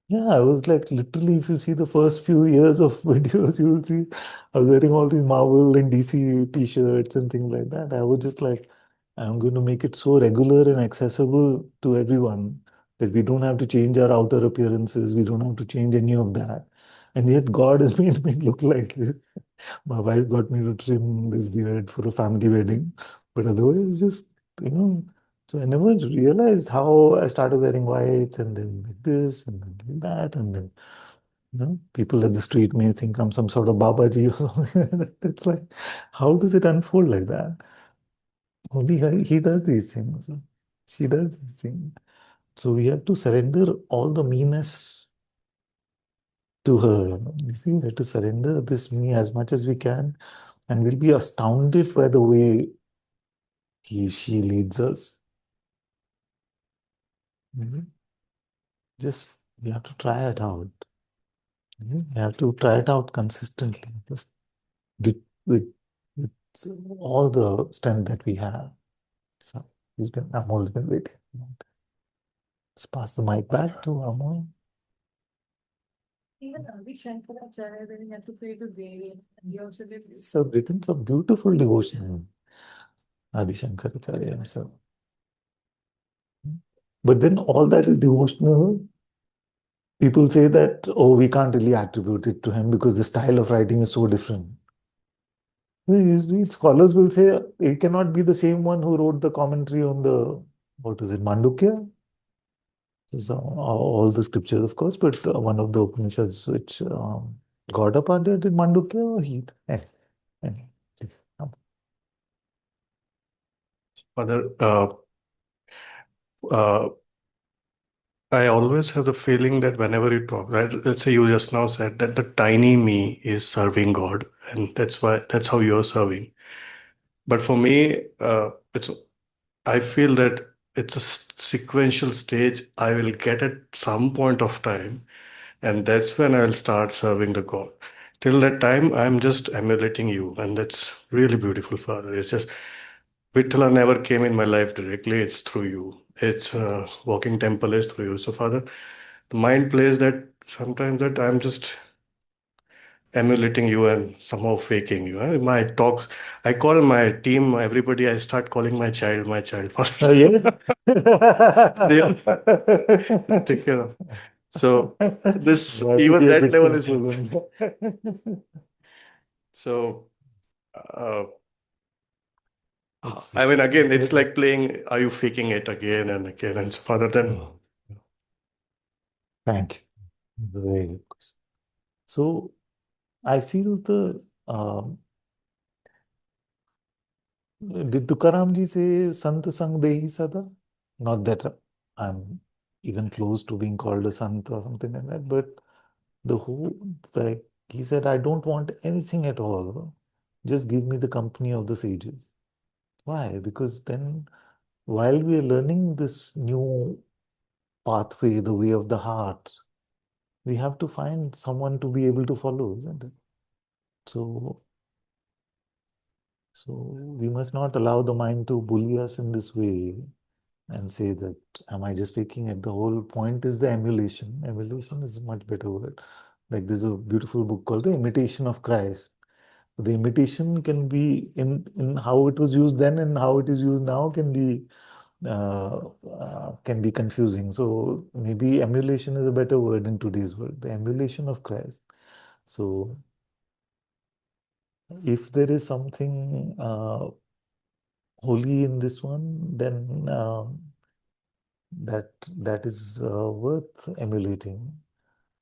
Yeah, I was like, literally, if you see the first few years of videos, you will see I was wearing all these Marvel and DC t-shirts and things like that. I was just like, I'm going to make it so regular and accessible to everyone that we don't have to change our outer appearances. We don't have to change any of that. And yet God has made me look like this. My wife got me to trim this beard for a family wedding. But otherwise, just, so I never realized how I started wearing white and then like this and then like that. And then, people at the street may think I'm some sort of Babaji or something. It's like, how does it unfold like that? Only he does these things. She does these things. So we have to surrender all the meanness to her. You see, we have to surrender this me as much as we can, and we'll be astounded by the way she leads us. Just we have to try it out. We have to try it out consistently, just with all the strength that we have. So I'm always been waiting. Let's pass the mic back to Amol. Even Adi Shankaracharya, when he had to pray to Devi, and he also did this. So written some beautiful devotion, Adi Shankaracharya himself. But then all that is devotional. People say that, oh, we can't really attribute it to him because the style of writing is so different. Scholars will say it cannot be the same one who wrote the commentary on the what is it, Mandukya? So all the scriptures, of course, but one of the Upanishads which Gaudapadya did Mandukya or he? Anyway, yes. Father, uh, I always have the feeling that whenever you talk, right, let's say you just now said that the tiny me is serving God, and that's how you're serving. But for me, I feel that it's a sequential stage I will get at some point of time, and that's when I'll start serving the God. Till that time, I'm just emulating you, and that's really beautiful, Father. It's just Vitala never came in my life directly, it's through you. It's walking temple is through you. So, Father, the mind plays that sometimes that I'm just emulating you and somehow faking you. My talks, I call my team, everybody, I start calling my child, my child. Oh, yeah. They all take care of. So this, That would even be a that bit level is. simple. So, uh, It's I mean, again, it's good. like playing, are you faking it again and again? And so, Father, then Thank you. It's a very good question. So I feel did Tukaram ji say Sant Sang Dehi Sada? Not that I'm even close to being called a sant or something like that, but the whole, like, he said, I don't want anything at all. Just give me the company of the sages. Why? Because then, while we are learning this new pathway, the way of the heart, we have to find someone to be able to follow, isn't it? So we must not allow the mind to bully us in this way and say that, am I just faking it? The whole point is the emulation. Emulation is a much better word. Like there's a beautiful book called The Imitation of Christ. The imitation can be in how it was used then and how it is used now can be confusing. So maybe emulation is a better word in today's world. The emulation of Christ. So if there is something holy in this one, then that is worth emulating.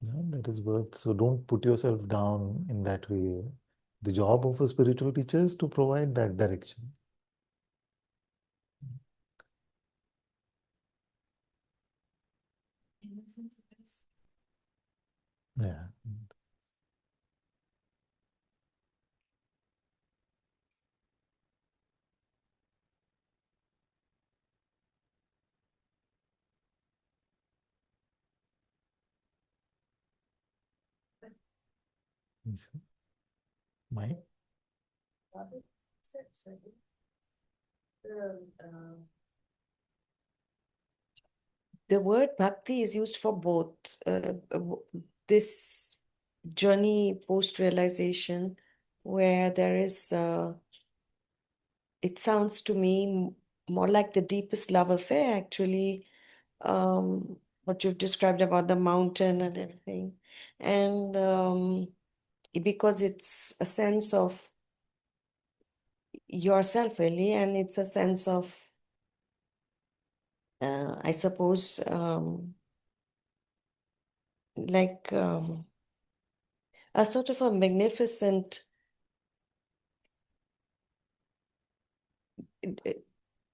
Yeah, that is worth. So don't put yourself down in that way. The job of a spiritual teacher is to provide that direction. Yeah. Yes. My The word bhakti is used for both this journey post realization, where there is, it sounds to me more like the deepest love affair, actually, what you've described about the mountain and everything. And because it's a sense of yourself, really, and it's a sense of, I suppose, like a sort of a magnificent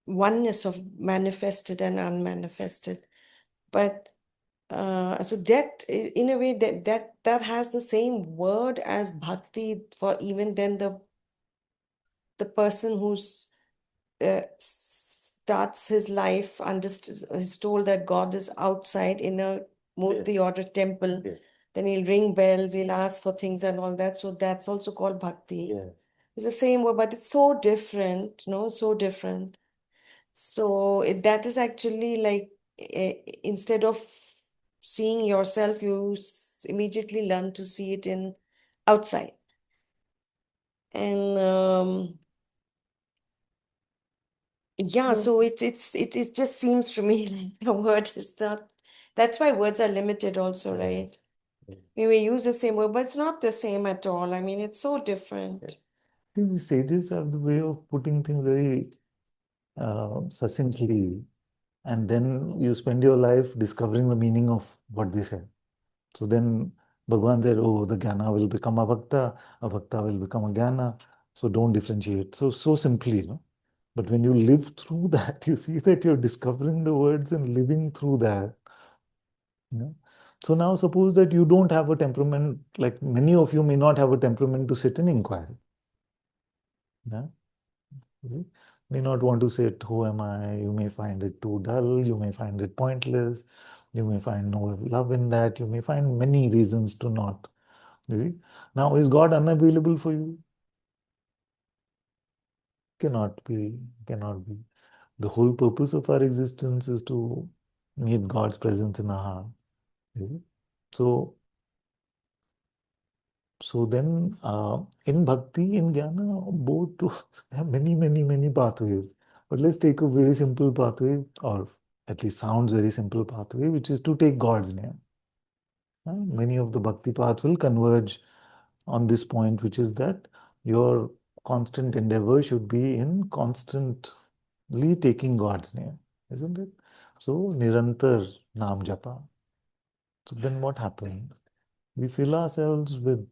oneness of manifested and unmanifested. But so that in a way that has the same word as bhakti, for even then the person who's starts his life is told that God is outside in a murti or a temple. Yes. Then he'll ring bells, he'll ask for things and all that. So that's also called bhakti. Yes. It's the same word, but it's so different, no, so different. So that is actually like, instead of seeing yourself, you immediately learn to see it in outside. And yeah, so it just seems to me like the word is not. That's why words are limited, also, right? We may use the same word, but it's not the same at all. I mean, it's so different. The sages have the way of putting things very succinctly. and then you spend your life discovering the meaning of what they said. So then Bhagwan said, oh, the Jnana will become a Bhakta will become a Jnana. So don't differentiate. So simply, no? But when you live through that, you see that you're discovering the words and living through that. You know? So now suppose that you don't have a temperament, like many of you may not have a temperament to sit in inquiry. Yeah? You may not want to sit, who am I? You may find it too dull, you may find it pointless, you may find no love in that, you may find many reasons to not. You see? Now, is God unavailable for you? Cannot be, cannot be. The whole purpose of our existence is to meet God's presence in our heart. You see? So, so then in bhakti, in jnana, both have many, many, many pathways. But let's take a very simple pathway, or at least sounds very simple pathway, which is to take God's name. Many of the bhakti paths will converge on this point, which is that your constant endeavor should be in constantly taking God's name, isn't it? So, Nirantar Naam Japa. So then what happens? We fill ourselves with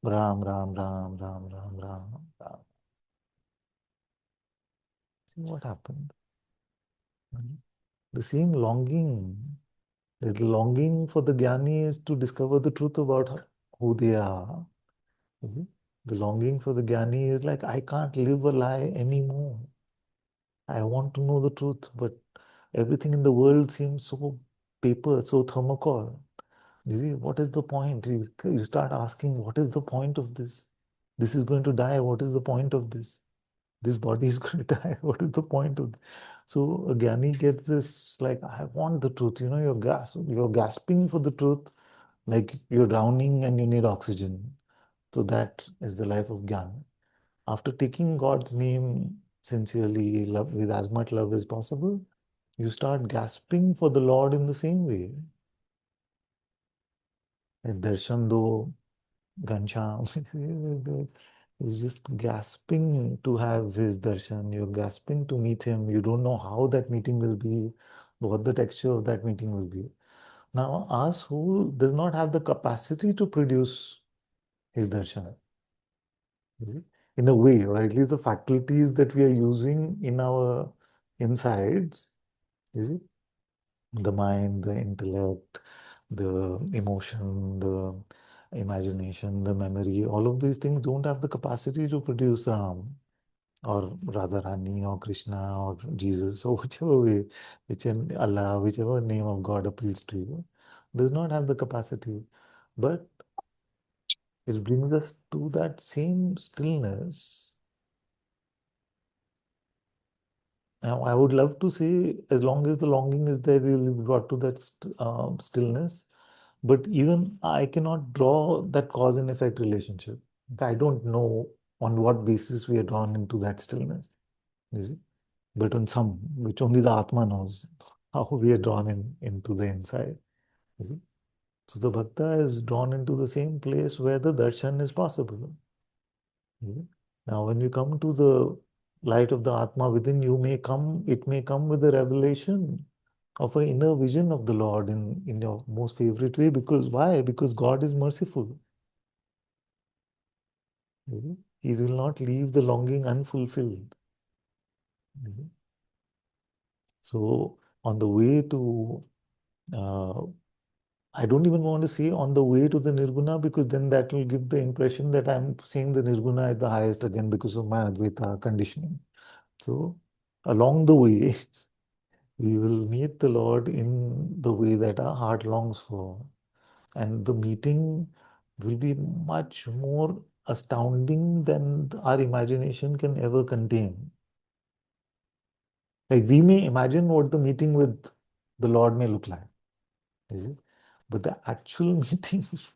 Ram, Ram, Ram, Ram, Ram, Ram, Ram. See what happened? The same longing, the longing for the jnani is to discover the truth about who they are. The longing for the jnani is like, I can't live a lie anymore. I want to know the truth, but everything in the world seems so paper, so thermocol. You see, what is the point? You start asking, what is the point of this? This is going to die. What is the point of this? This body is going to die. What is the point of this? So a jnani gets this, like, I want the truth. You know, you're gasping for the truth, like you're drowning and you need oxygen. So that is the life of jnana. After taking God's name sincerely, love, with as much love as possible, you start gasping for the Lord in the same way. And darshan do, Ghanshyam is just gasping to have his darshan. You're gasping to meet him. You don't know how that meeting will be, what the texture of that meeting will be. Now, us who does not have the capacity to produce his darshan, in a way, or at least the faculties that we are using in our insides, you see, the mind, the intellect, the emotion, the imagination, the memory, all of these things don't have the capacity to produce or Radharani or Krishna or Jesus or whichever way, Allah, whichever name of God appeals to you, does not have the capacity. But it brings us to that same stillness. Now, I would love to say, as long as the longing is there, we will be brought to that stillness. But even I cannot draw that cause and effect relationship. I don't know on what basis we are drawn into that stillness. You see? But on some, which only the Atma knows, how we are drawn into the inside. You see? So the Bhakta is drawn into the same place where the darshan is possible. You see? Now, when you come to the light of the Atma within you, it may come with a revelation of an inner vision of the Lord in your most favorite way. Because why? Because God is merciful. He will not leave the longing unfulfilled. So, on the way to, uh, I don't even want to say on the way to the Nirguna, because then that will give the impression that I'm saying the Nirguna is the highest again because of my Advaita conditioning. So, along the way, we will meet the Lord in the way that our heart longs for. And the meeting will be much more astounding than our imagination can ever contain. Like we may imagine what the meeting with the Lord may look like, is it? But the actual meeting is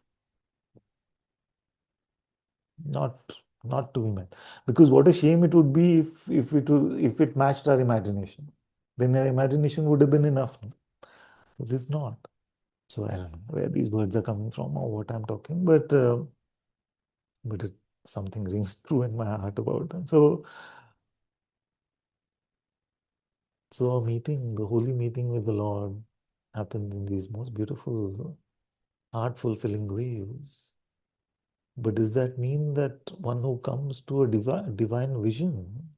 not not to be met. Because what a shame it would be if it matched our imagination. Then our imagination would have been enough. No? But it's not. So I don't know where these words are coming from or what I'm talking, but something rings true in my heart about them. So So a meeting, the holy meeting with the Lord, happens in these most beautiful, heart-fulfilling ways. But does that mean that one who comes to a divine vision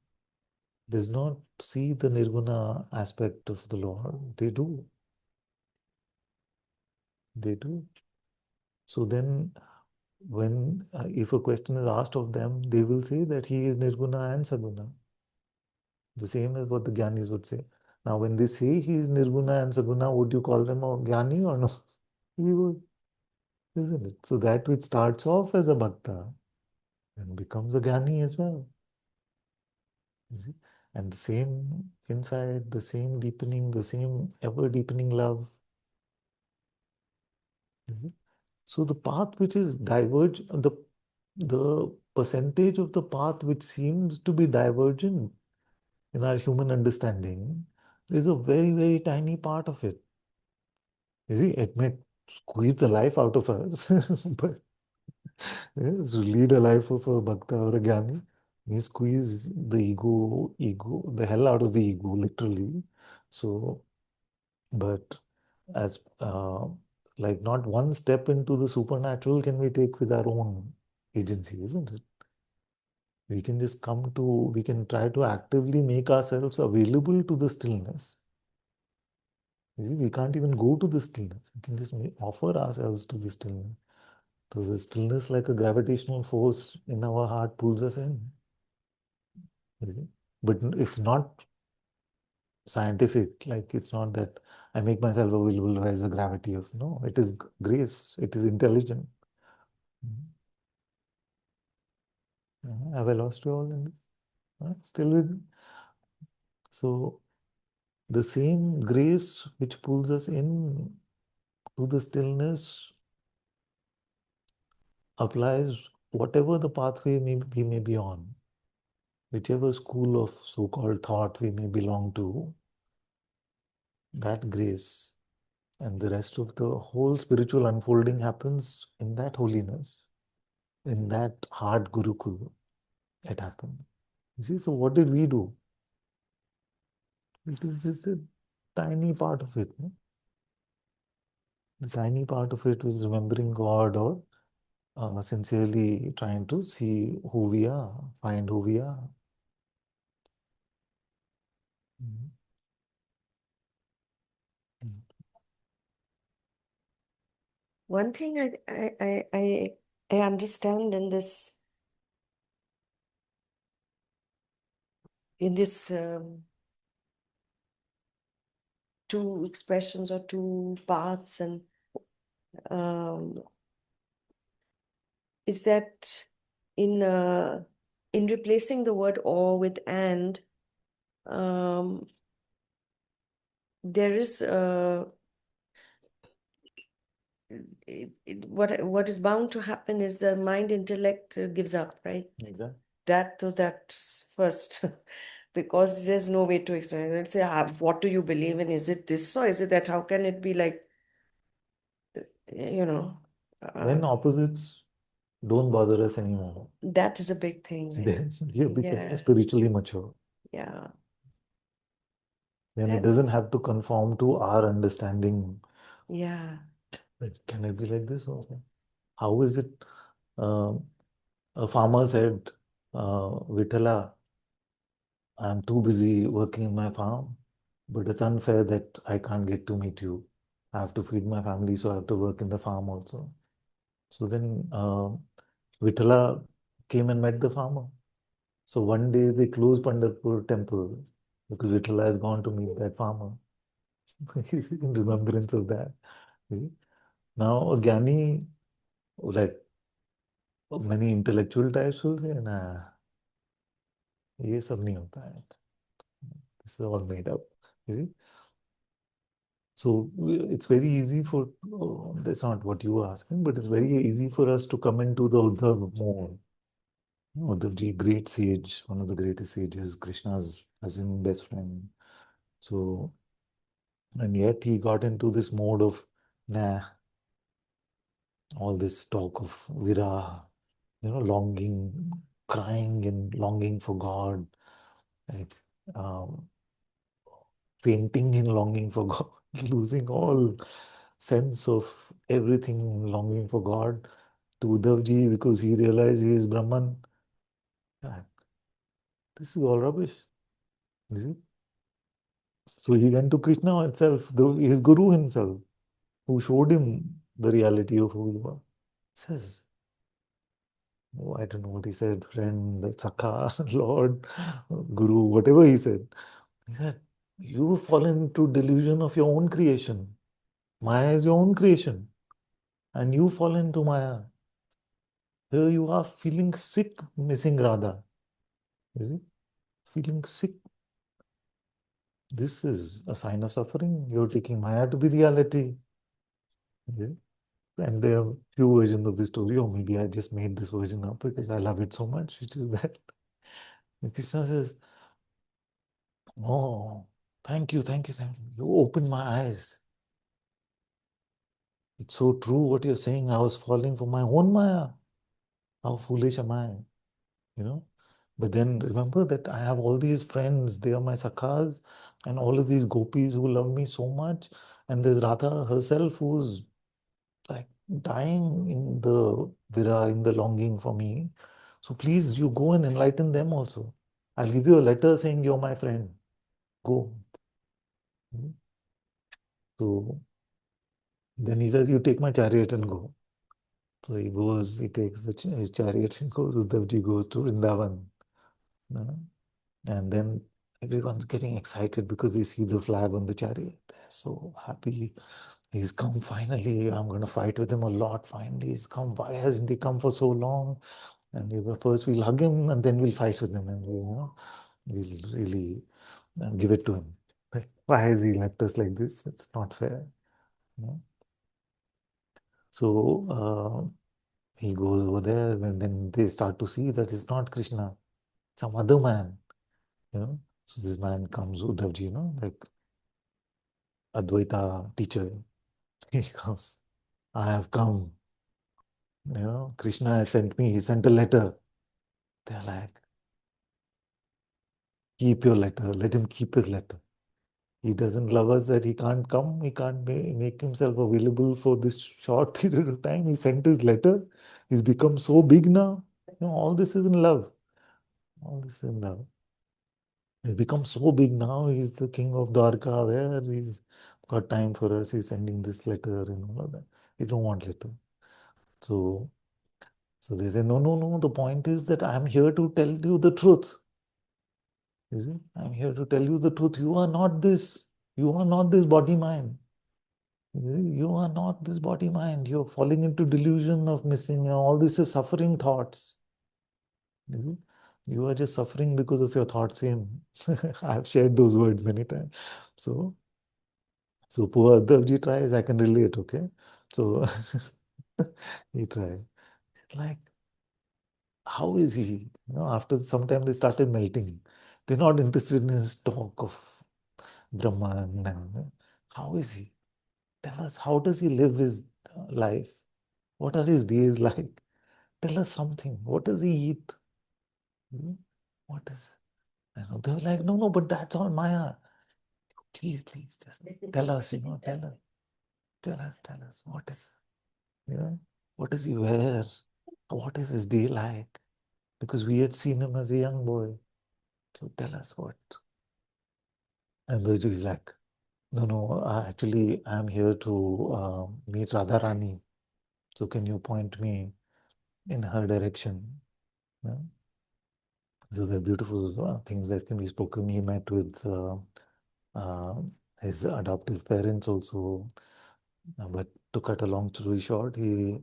does not see the nirguna aspect of the Lord? They do. They do. So then, when if a question is asked of them, they will say that he is nirguna and saguna. The same as what the Gyanis would say. Now, when they say he is nirguna and saguna, would you call them a Gyani or no? We would, isn't it? So that which starts off as a bhakta then becomes a Gyani as well. You see? And the same insight, the same deepening, the same ever deepening love. You see? So the path which is the percentage of the path which seems to be divergent in our human understanding is a very, very tiny part of it. You see, it may squeeze the life out of us, but to lead a life of a bhakta or a jnani, may squeeze the the hell out of the ego, literally. So, but as like not one step into the supernatural can we take with our own agency, isn't it? We can just we can try to actively make ourselves available to the stillness. You see, we can't even go to the stillness. We can just offer ourselves to the stillness. So the stillness, like a gravitational force in our heart, pulls us in. You see? But it's not scientific. Like it's not that I make myself available as the gravity of. No, it is grace. It is intelligent. Have I lost you all in this? Still with me? So the same grace which pulls us in to the stillness applies whatever the pathway we may be on, whichever school of so-called thought we may belong to, that grace and the rest of the whole spiritual unfolding happens in that holiness, in that hard Gurukul. It happened. You see, so what did we do? It is just a tiny part of it. No? The tiny part of it was remembering God or sincerely trying to see who we are, find who we are. Mhm. One thing I understand in this two expressions or two paths, and um, is that in replacing the word or with and, um, there is what is bound to happen is the mind intellect gives up, right? Exactly. That's first. Because there's no way to explain it. Let's say, what do you believe in? Is it this or is it that? How can it be like, you know, When opposites don't bother us anymore, that is a big thing, right? then we are becoming Yeah, spiritually mature. yeah. Then it That, doesn't have to conform to our understanding. yeah. Like, can it be like this also? How is it? Um a farmer said, Vitala, I'm too busy working in my farm, but it's unfair that I can't get to meet you. I have to feed my family, so I have to work in the farm also. So then Vitala came and met the farmer. So one day they closed Pandharpur temple because Vitala has gone to meet that farmer in remembrance of that. See? Now, a Gyani, like many intellectual types will say, nah, ये सब नहीं होता है. This is all made up. You see? So it's very easy for, that's not what you were asking, but it's very easy for us to come into the Uddhav mode. The great sage, one of the greatest sages, Krishna's cousin, best friend. So, and yet he got into this mode of, nah, all this talk of viraha, longing, crying and longing for God. Like, um, fainting in longing for God, losing all sense of everything, longing for God, to Uddhavji because he realized he is Brahman. This is all rubbish. You see? So he went to Krishna itself, his guru himself, who showed him the reality of who he was. Says, oh, I don't know what he said, friend, Sakha, Lord, Guru, whatever he said. He said, you've fallen into delusion of your own creation. Maya is your own creation. And you fall into Maya. Here you are feeling sick, missing Radha. You see? Feeling sick. This is a sign of suffering. You're taking Maya to be reality. Okay? And there are few versions of the story, or maybe I just made this version up because I love it so much, which is that Krishna says, oh, thank you, thank you, thank you. You opened my eyes. It's so true what you're saying. I was falling for my own Maya. How foolish am I? You know? But then remember that I have all these friends, they are my sakhas, and all of these gopis who love me so much. And there's Radha herself who's like dying in the vira, in the longing for me. So please, you go and enlighten them also. I'll give you a letter saying you're my friend. Go. So then he says, you take my chariot and go. So he goes, he takes his chariot and goes, Uddhavji goes to Vrindavan. And then everyone's getting excited because they see the flag on the chariot. They're so happy. He's come finally. I'm going to fight with him a lot. Finally, he's come. Why hasn't he come for so long? And first we'll hug him and then we'll fight with him and we'll really give it to him. Why has he left us like this? It's not fair. So he goes over there and then they start to see that it's not Krishna, some other man. So this man comes, Uddhavji, like Advaita teacher. He comes, I have come. Krishna has sent me. He sent a letter. They're like, keep your letter. Let him keep his letter. He doesn't love us that he can't come. He can't make himself available for this short period of time. He sent his letter. He's become so big now. All this is in love. All this is in love. He's become so big now. He's the king of Dwarka, where he's got time for us. He's sending this letter and all of that. He don't want letter. So they say, no, no, no. The point is that I'm here to tell you the truth. You see, I'm here to tell you the truth. You are not this. You are not this body mind. You are not this body mind. You're falling into delusion of missing. All this is suffering thoughts. You see? You are just suffering because of your thought same. I've shared those words many times. So poor Adhavji tries, I can relate, okay? So he tried. Like, how is he? After some time they started melting. They're not interested in his talk of Brahman. And how is he? Tell us, how does he live his life? What are his days like? Tell us something. What does he eat? What is? They were like, no, no, but that's all Maya. Please, please, just tell us, tell us, what is, what does he wear? What is his day like? Because we had seen him as a young boy. So tell us what. And the Jew is like, no, no, actually, I'm here to meet Radharani. So can you point me in her direction? So there are beautiful things that can be spoken. He met with uh, his adoptive parents also. But to cut a long story short, he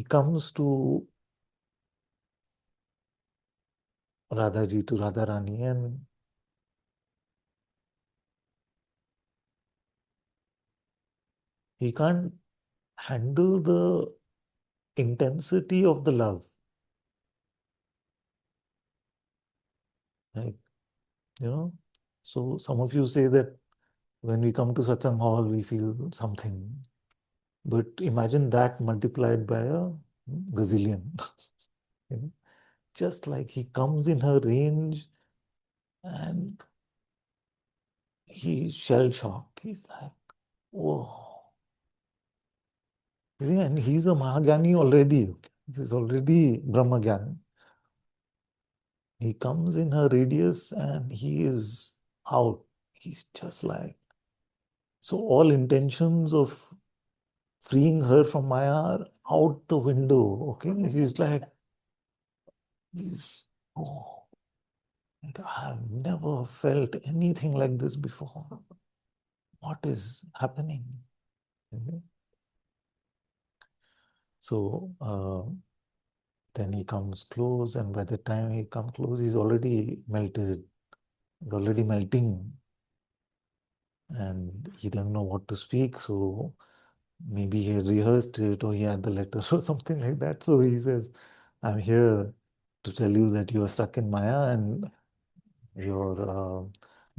comes to Radhaji, to Radharani, and he can't handle the intensity of the love. Like, so some of you say that when we come to Satsang hall, we feel something. But imagine that multiplied by a gazillion. you know, just like he comes in her range and he's shell shocked. He's like, whoa. And he's a Mahagani already. This is already Brahmagyan. He comes in her radius and he is out. He's just like, so all intentions of freeing her from Maya are out the window. Okay. He's like, he's, oh, I've never felt anything like this before. What is happening? Okay. So then he comes close, and by the time he comes close, he's already melted. He's already melting. And he doesn't know what to speak. So maybe he had rehearsed it or he had the letter or something like that. So he says, I'm here to tell you that you are stuck in Maya and your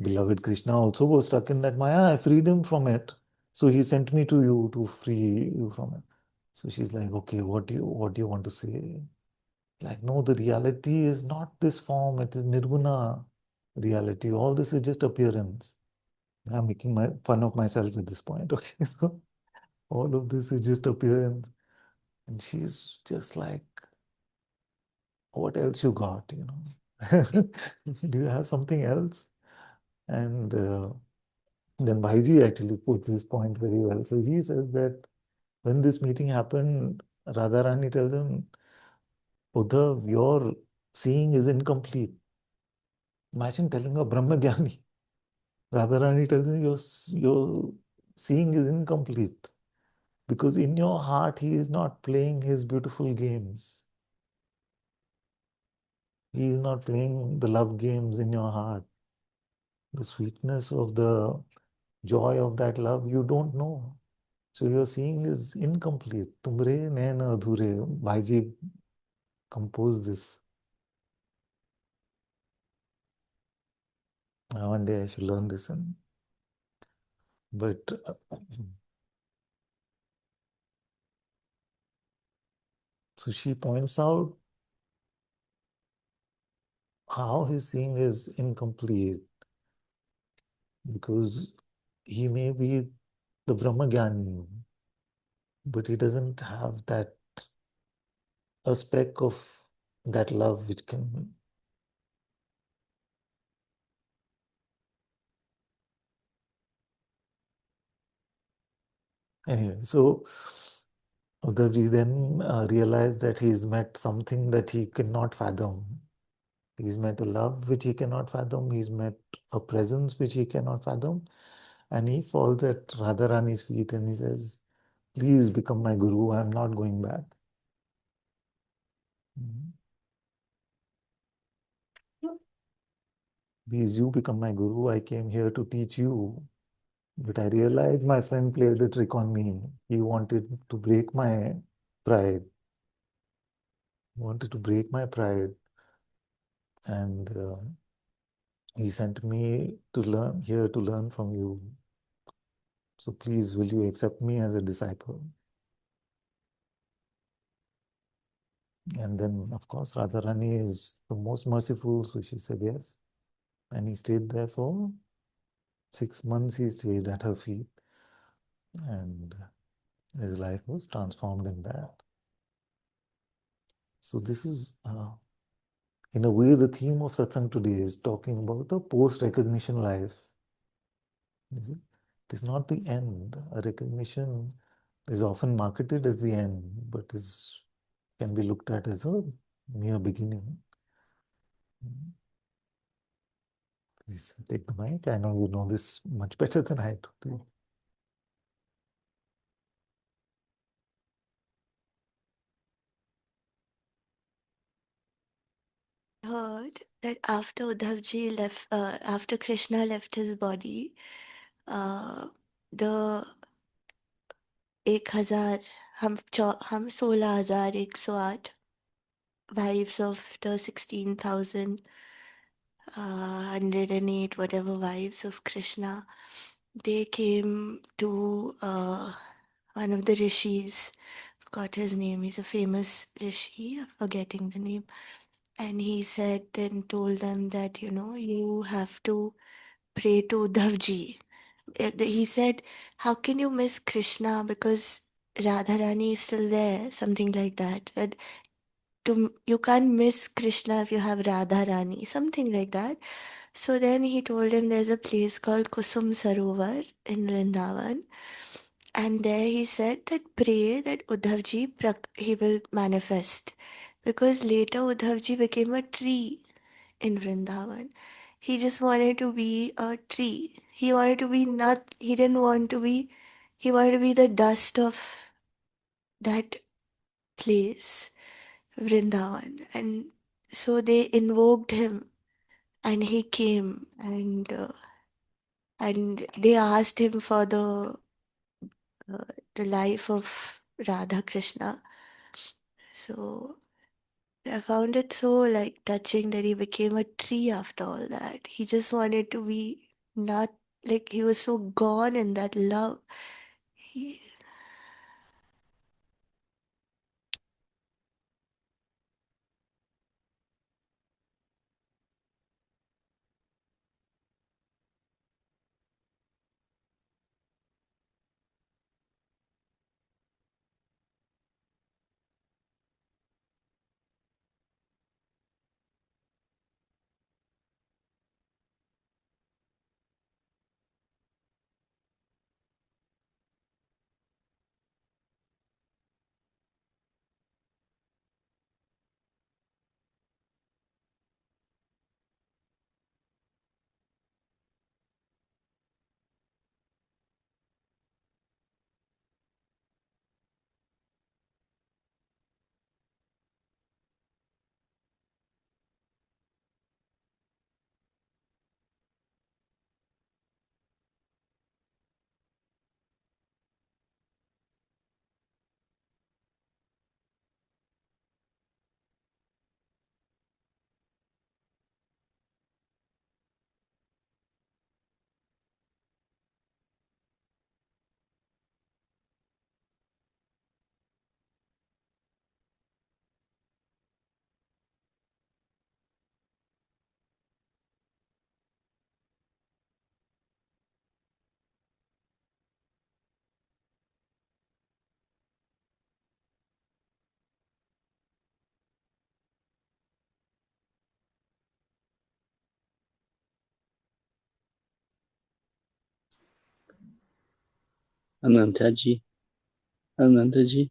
beloved Krishna also was stuck in that Maya. I freed him from it. So he sent me to you to free you from it. So she's like, okay, what do you want to say? Like, no, the reality is not this form, it is nirguna reality. All this is just appearance. I'm making fun of myself at this point. Okay, so all of this is just appearance. And she's just like, what else you got, you know? Do you have something else? And then Bhaiji actually puts this point very well. So he says that when this meeting happened, Radharani tells him, Uddhav, your seeing is incomplete. Imagine telling a Brahmagyani. Radharani tells him, your seeing is incomplete. Because in your heart, he is not playing his beautiful games. He is not playing the love games in your heart. The sweetness of the joy of that love, you don't know. So your seeing is incomplete. Tumre naina adhure. Bhaiji composed this. One day I should learn this. But so she points out how his seeing is incomplete because he may be the Brahmagyani, but he doesn't have that a speck of that love which can. Anyway, so Uddhavji then realized that he's met something that he cannot fathom. He's met a love which he cannot fathom. He's met a presence which he cannot fathom. And he falls at Radharani's feet and he says, please become my guru. I'm not going back. Please, you become my guru. I came here to teach you. But I realized my friend played a trick on me. He wanted to break my pride. He wanted to break my pride. And he sent me to learn here to learn from you. So please, will you accept me as a disciple? And then, of course, Radharani is the most merciful. So she said yes. And he stayed there for 6 months. He stayed at her feet. And his life was transformed in that. So this is, in a way, the theme of Satsang today is talking about a post-recognition life. Is it? It is not the end. A recognition is often marketed as the end, but can be looked at as a mere beginning. Please take the mic. I know you know this much better than I do. Heard that after Uddhavji left, after Krishna left his body, the 1000 हम 16,108 wives of the 16,108 whatever wives of Krishna, they came to one of the rishis forgot his name. He's a famous rishi. I'm forgetting the name. And he said, then told them that, you have to pray to Uddhavji. He said, how can you miss Krishna because Radharani is still there? Something like that. And you can't miss Krishna if you have Radharani. Something like that. So then he told him there's a place called Kusum Sarovar in Vrindavan. And there he said that pray that Uddhavji he will manifest. Because later Uddhavji became a tree in Vrindavan. He just wanted to be a tree. He wanted to be not, he didn't want to be, he wanted to be the dust of that place, Vrindavan. And so they invoked him and he came and they asked him for the life of Radha Krishna. So I found it so like touching that he became a tree after all that. He just wanted to be not like he was so gone in that love. He, Anantaji, Anantaji,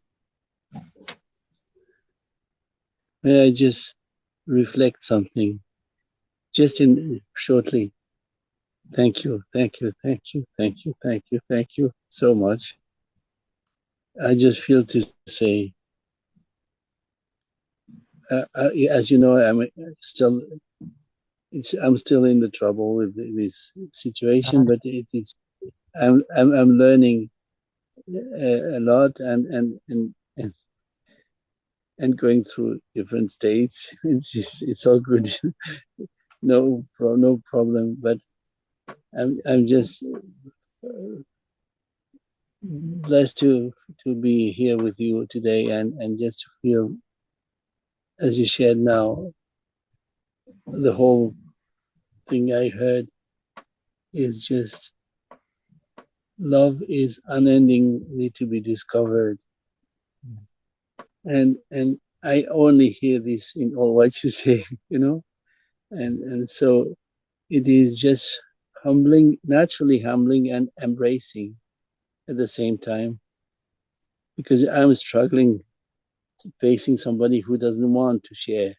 may I just reflect something, just in shortly. Thank you, thank you, thank you, thank you, thank you, thank you so much. I just feel to say, as you know, still, I'm still in the trouble with this situation, but it is, I'm learning a lot and going through different states. It's all good. No problem. But I'm just blessed to be here with you today and just to feel, as you shared now, the whole thing I heard is just love is unendingly to be discovered. And I only hear this in all what you say, and so it is just humbling, naturally humbling and embracing at the same time, because I'm struggling facing somebody who doesn't want to share,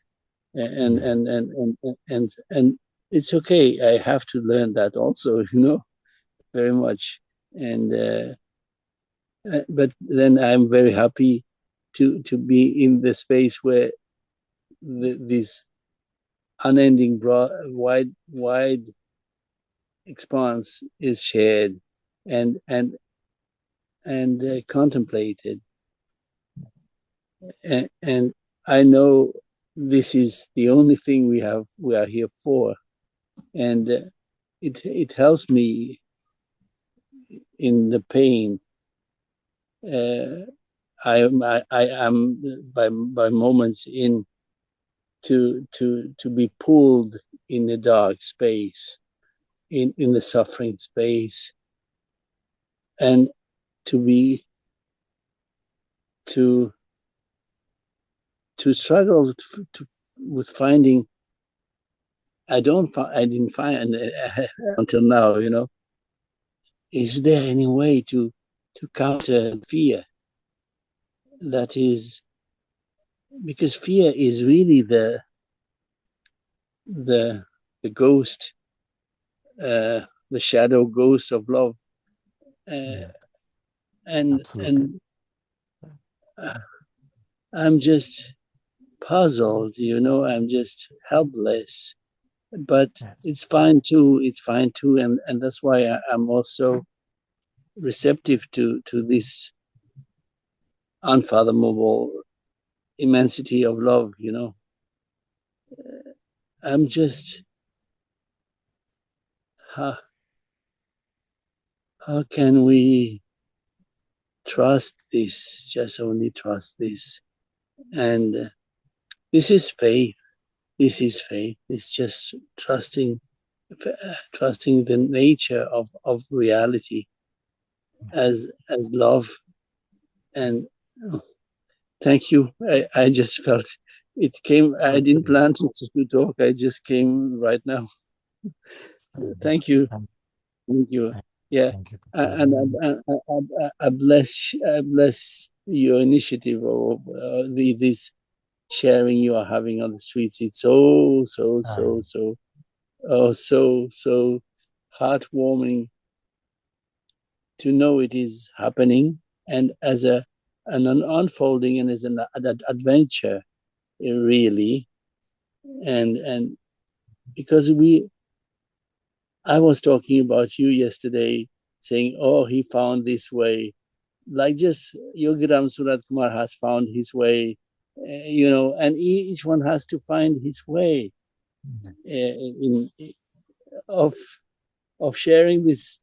and it's okay. I have to learn that also, very much. And but then I'm very happy to be in the space where this unending broad, wide expanse is shared and contemplated, and I know this is the only thing we are here for, and it helps me in the pain. I am by moments in to be pulled in the dark space, in the suffering space, and to be to struggle with finding. I didn't find until now. Is there any way to counter fear? That is, because fear is really the ghost, the shadow ghost of love, Yeah, and absolutely. uh, I'm just puzzled. I'm just helpless. But Yes. it's fine too. It's fine too, and that's why I'm also receptive to this unfathomable immensity of love. I'm just how can we trust this? Just only trust this, and this is faith. This is faith. It's just trusting the nature of reality as love. And thank you. I just felt it came. I didn't Okay. plan to talk. I just came right now. Thank you. Thank you. Yeah. Thank you. And I bless your initiative of this sharing you are having on the streets. It's so so heartwarming to know it is happening, and as an unfolding and as an adventure, really. And because I was talking about you yesterday, saying, oh, he found this way, like just Yogiram Surat Kumar has found his way, and each one has to find his way in of sharing this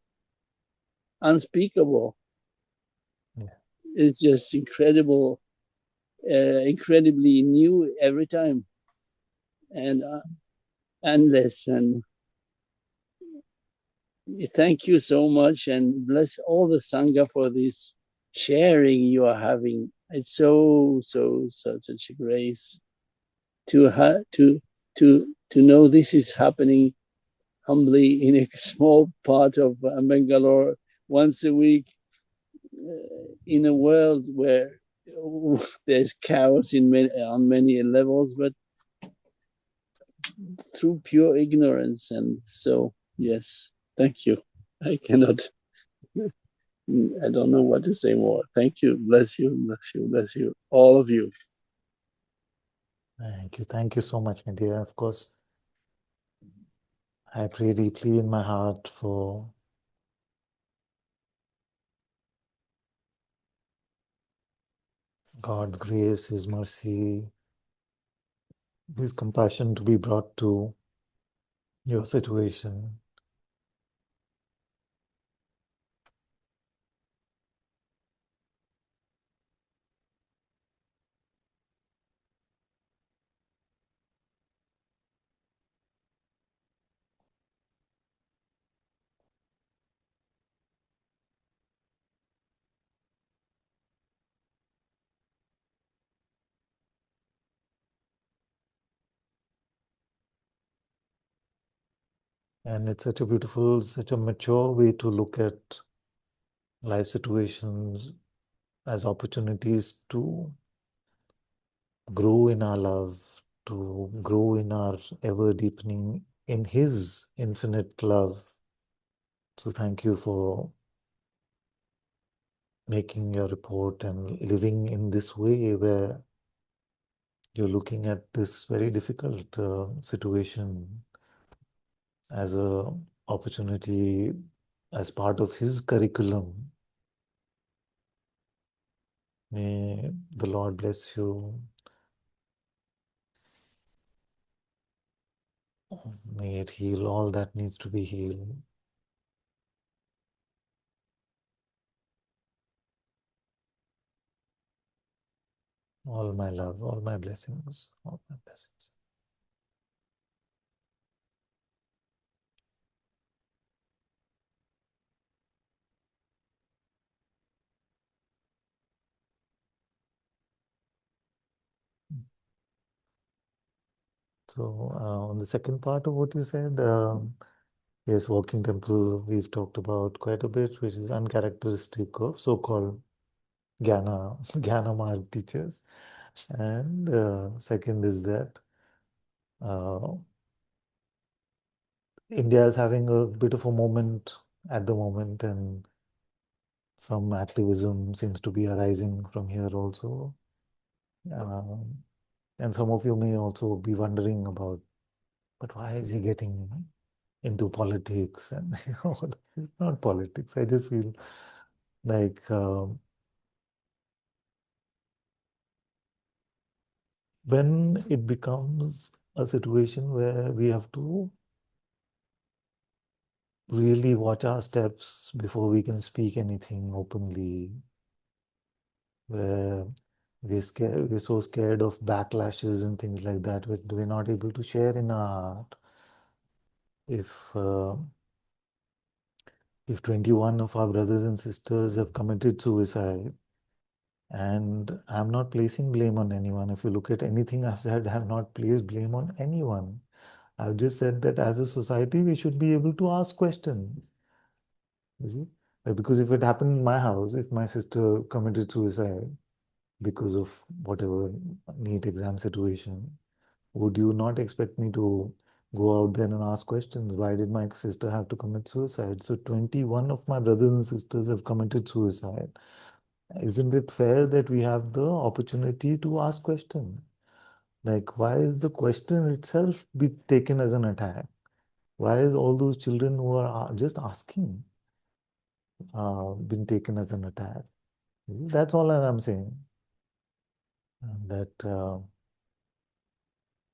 unspeakable. Yeah. It's just incredible, incredibly new every time, and endless. And thank you so much, and bless all the Sangha for this sharing you are having. It's such a grace to know this is happening humbly in a small part of Bangalore once a week, in a world where there's chaos on many levels, but through pure ignorance. And so, yes, thank you. I cannot, I don't know what to say more. Thank you. Bless you, bless you, bless you, all of you. Thank you. Thank you so much, my dear. Of course, I pray deeply in my heart for God's grace, His mercy, His compassion to be brought to your situation. And it's such a beautiful, such a mature way to look at life situations as opportunities to grow in our love, to grow in our ever deepening in His infinite love. So thank you for making your report and living in this way where you're looking at this very difficult situation as a opportunity as part of His curriculum. May the Lord bless you. May it heal all that needs to be healed. All my love, all my blessings, all my blessings. So on the second part of what you said, yes, walking temple, we've talked about quite a bit, which is uncharacteristic of so-called Jnana Marg teachers. And second is that India is having a bit of a moment at the moment, and some activism seems to be arising from here also. And some of you may also be wondering about, but why is he getting into politics? And it's not politics. I just feel like when it becomes a situation where we have to really watch our steps before we can speak anything openly, where we're so scared of backlashes and things like that, we're not able to share in our heart. If 21 of our brothers and sisters have committed suicide, and I'm not placing blame on anyone. If you look at anything I've said, I have not placed blame on anyone. I've just said that as a society, we should be able to ask questions. You see? Because if it happened in my house, if my sister committed suicide because of whatever NEET exam situation, would you not expect me to go out there and ask questions? Why did my sister have to commit suicide? So 21 of my brothers and sisters have committed suicide. Isn't it fair that we have the opportunity to ask questions? Like, why is the question itself be taken as an attack? Why is all those children who are just asking been taken as an attack? That's all I'm saying. That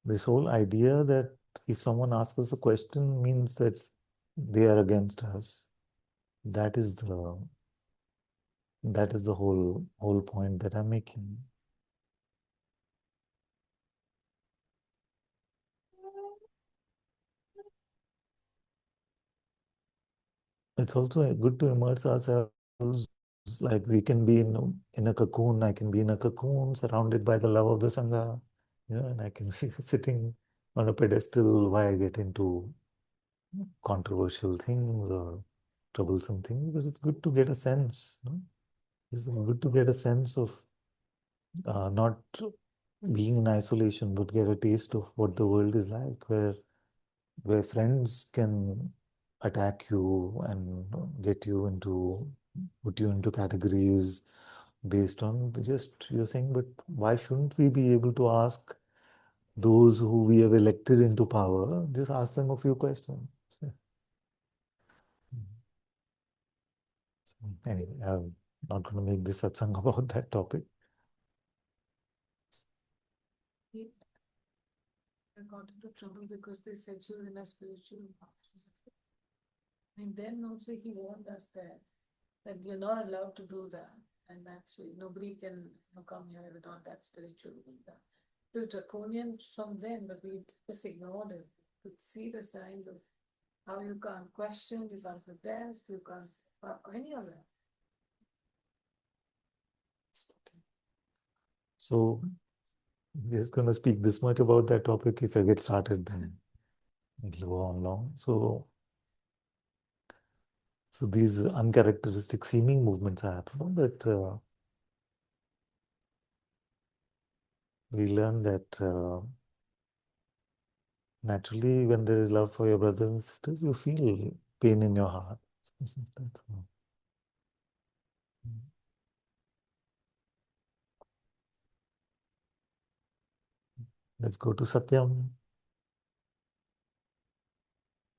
this whole idea that if someone asks us a question means that they are against us. That is the whole point that I'm making. It's also good to immerse ourselves. Like we can be in a cocoon. I can be in a cocoon surrounded by the love of the Sangha. And I can be sitting on a pedestal while I get into controversial things or troublesome things. But it's good to get a sense. It's good to get a sense of not being in isolation, but get a taste of what the world is like, where friends can attack you and put you into categories based on just you're saying, but why shouldn't we be able to ask those who we have elected into power, just ask them a few questions? Anyway, I'm not going to make this satsang about that topic. I got into trouble because they said she was in a spiritual path. And then also he warned us that you're not allowed to do that. And actually nobody can come here without that spiritual leader. It was draconian from then, but we just ignored it. We could see the signs of how you can't question, you can't protest, you can't any of that. So we're just going to speak this much about that topic. If I get started, then it'll go on long. So these uncharacteristic seeming movements are happening, but we learn that naturally, when there is love for your brothers and sisters, you feel pain in your heart. That's all. Let's go to Satyam.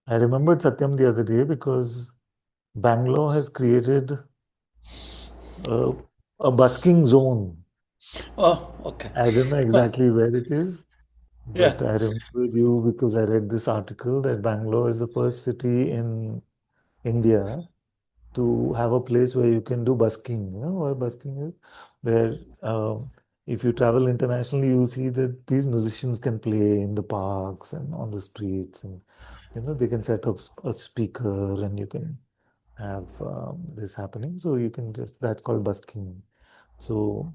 I remembered Satyam the other day because Bangalore has created a busking zone. Oh, okay. I don't know exactly where it is, but Yeah. I remember you because I read this article that Bangalore is the first city in India to have a place where you can do busking. You know what busking is? Where if you travel internationally, you see that these musicians can play in the parks and on the streets, and they can set up a speaker, and you can have this happening. So you can that's called busking. So,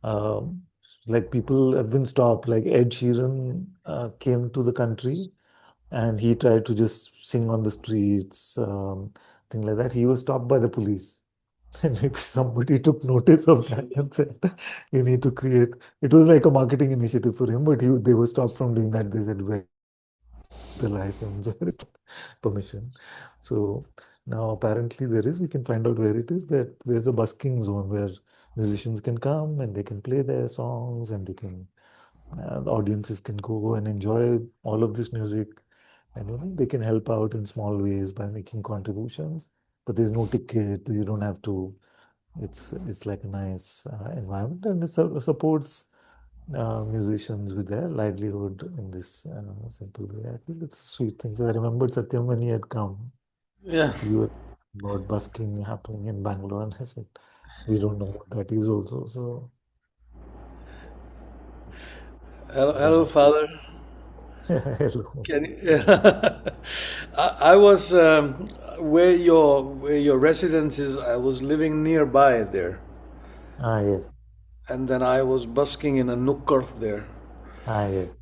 um, like people have been stopped. Like Ed Sheeran came to the country and he tried to just sing on the streets, thing like that. He was stopped by the police. And maybe somebody took notice of that and said, you need to create. It was like a marketing initiative for him, but they were stopped from doing that. They said, where the license or permission. So now apparently we can find out where it is, that there's a busking zone where musicians can come and they can play their songs, and the audiences can go and enjoy all of this music, and they can help out in small ways by making contributions. But there's no ticket. You don't have to. It's like a nice environment, and supports musicians with their livelihood in this simple way. I feel it's a sweet thing. So I remembered Satyam when he had come. Yeah. You were about busking happening in Bangalore, and I said, we don't know what that is also. So Hello, very hello, nice. Father. Hello. Can you, I was where your residence is. I was living nearby there, Yes. and then I was busking in a nukkar there, Yes.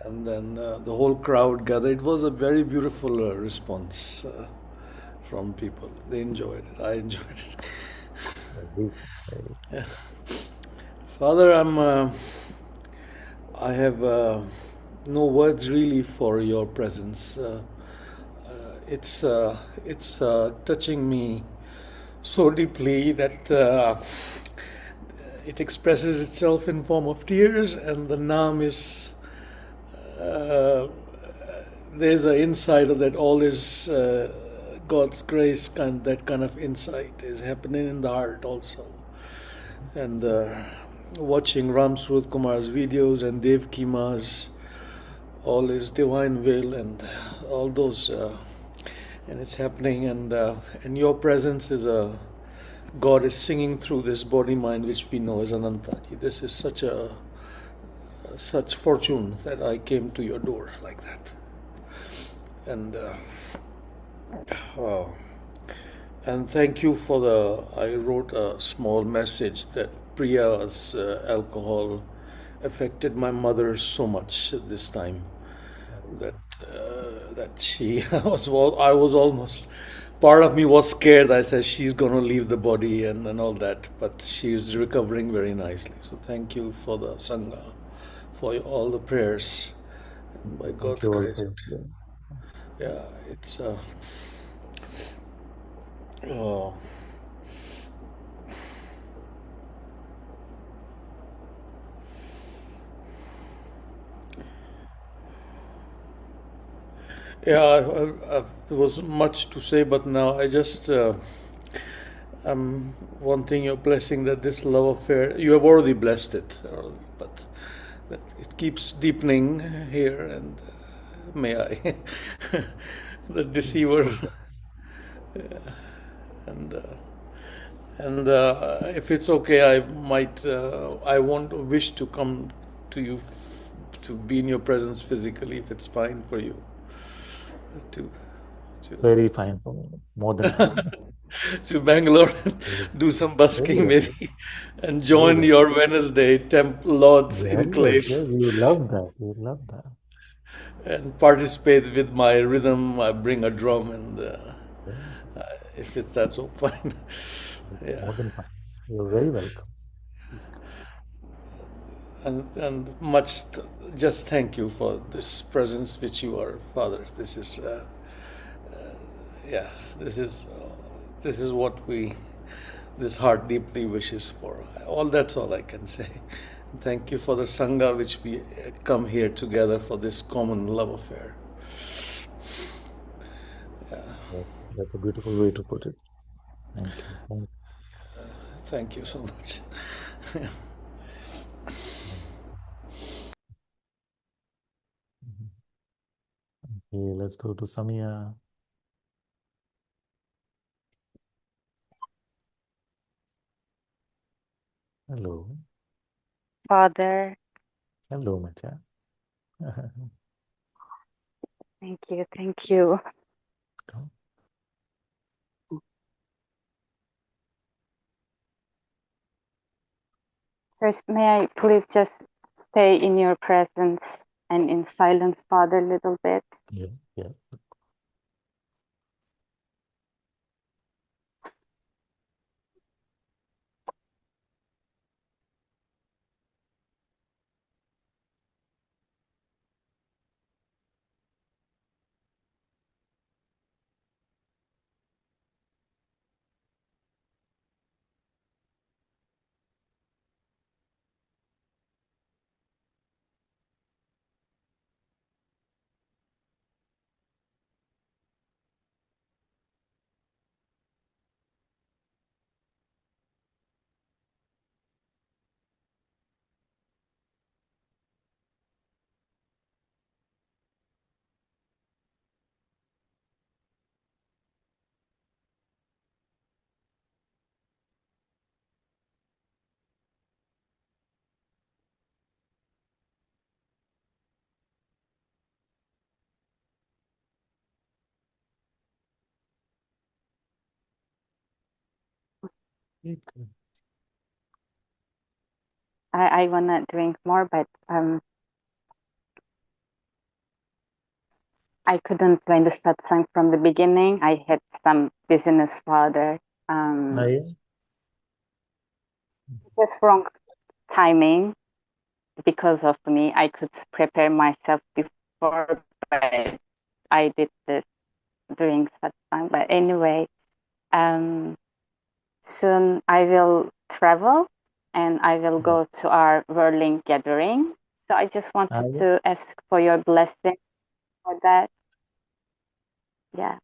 and then the whole crowd gathered. It was a very beautiful response from people. They enjoyed it. I enjoyed it. Very, very. Yeah. Father, I have no words really for your presence. It's touching me so deeply that it expresses itself in form of tears, and the Nam is uh, there's an insight of that all is God's grace, that kind of insight is happening in the heart also. And watching Ram Surut Kumar's videos and Dev Kima's all his divine will and all those, and it's happening, and your presence is a God is singing through this body mind which we know as Ananta-Part. This is such fortune that I came to your door like that, and oh, and thank you for the. I wrote a small message that Priya's alcohol affected my mother so much at this time that she I was almost, part of me was scared. I said she's gonna leave the body and all that, but she's recovering very nicely. So thank you for the sangha, for all the prayers, and by Thank God's you grace. also. Yeah, it's oh, yeah. There was much to say, but now I just. I'm wanting your blessing that this love affair, you have already blessed it, but that it keeps deepening here, and may I, the deceiver, and if it's okay, I might, I want wish to come to you, to be in your presence physically, if it's fine for you, to to Very fine for me. More than fine. to Bangalore and Very, do some very busking well. maybe, and Very join well. your Wednesday Lord's Yes, yes, Enclave we would love that. We would love that. and participate with my rhythm. I bring a drum, and Yeah, if it's that, so fine. Yeah, more than fine. You're very welcome. Please come. and much just thank you for this presence which you are, Father. This is yeah, this is what we this heart deeply wishes for. All that's all I can say. Thank you for the sangha which we come here together for this common love affair. That's a beautiful way to put it. Thank you. Thank you so much. Okay, let's go to Samia. Hello. Father. Hello, Macha. Thank you. Thank you. Come. First, may I please just stay in your presence and in silence, Father, a little bit? Yeah, yeah. I want to drink more, but I couldn't join the satsang from the beginning. I had some business, Father. Yeah. Just wrong timing because of me. I could prepare myself before, but I did this during satsang. But anyway, soon I will travel and I will go to our whirling gathering. So I just wanted Yeah. to ask for your blessing for that. Yeah.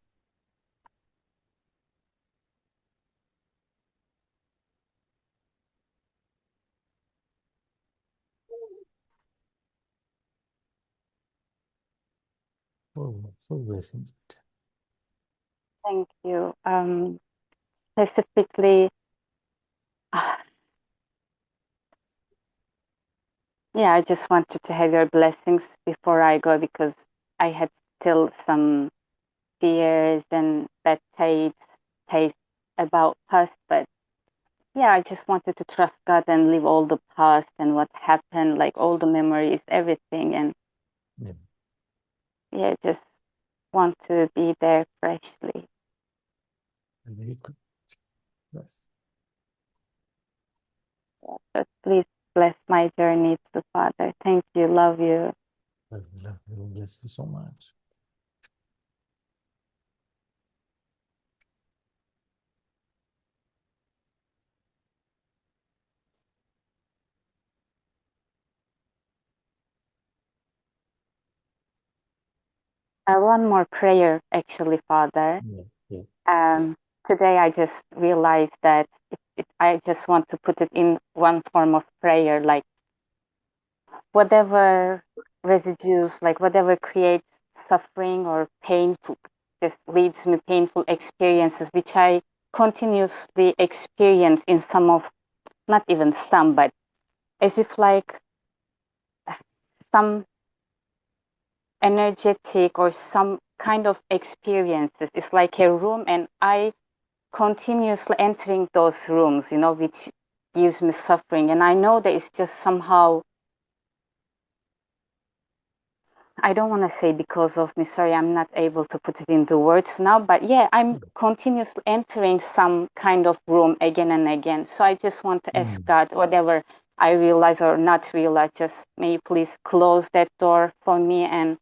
Oh, full blessings. Thank you. Specifically, yeah, I just wanted to have your blessings before I go because I had still some fears and bad taste about past, but yeah, I just wanted to trust God and leave all the past and what happened, like all the memories, everything, and yeah, just want to be there freshly. Very good. Yes. Yeah, but please bless my journey to Father. Thank you. Love you. I love you. Bless you so much. One more prayer, actually, Father. Today I just realized that I just want to put it in one form of prayer, like whatever residues, like whatever creates suffering or painful, just leads me painful experiences, which I continuously experience in some of, not even some, but as if like some energetic or some kind of experiences. It's like a room and I continuously entering those rooms, which gives me suffering. And I know that it's just somehow, I don't want to say because of me, sorry, I'm not able to put it into words now, but yeah, I'm continuously entering some kind of room again and again. So I just want to ask God, whatever I realize or not realize, just may you please close that door for me and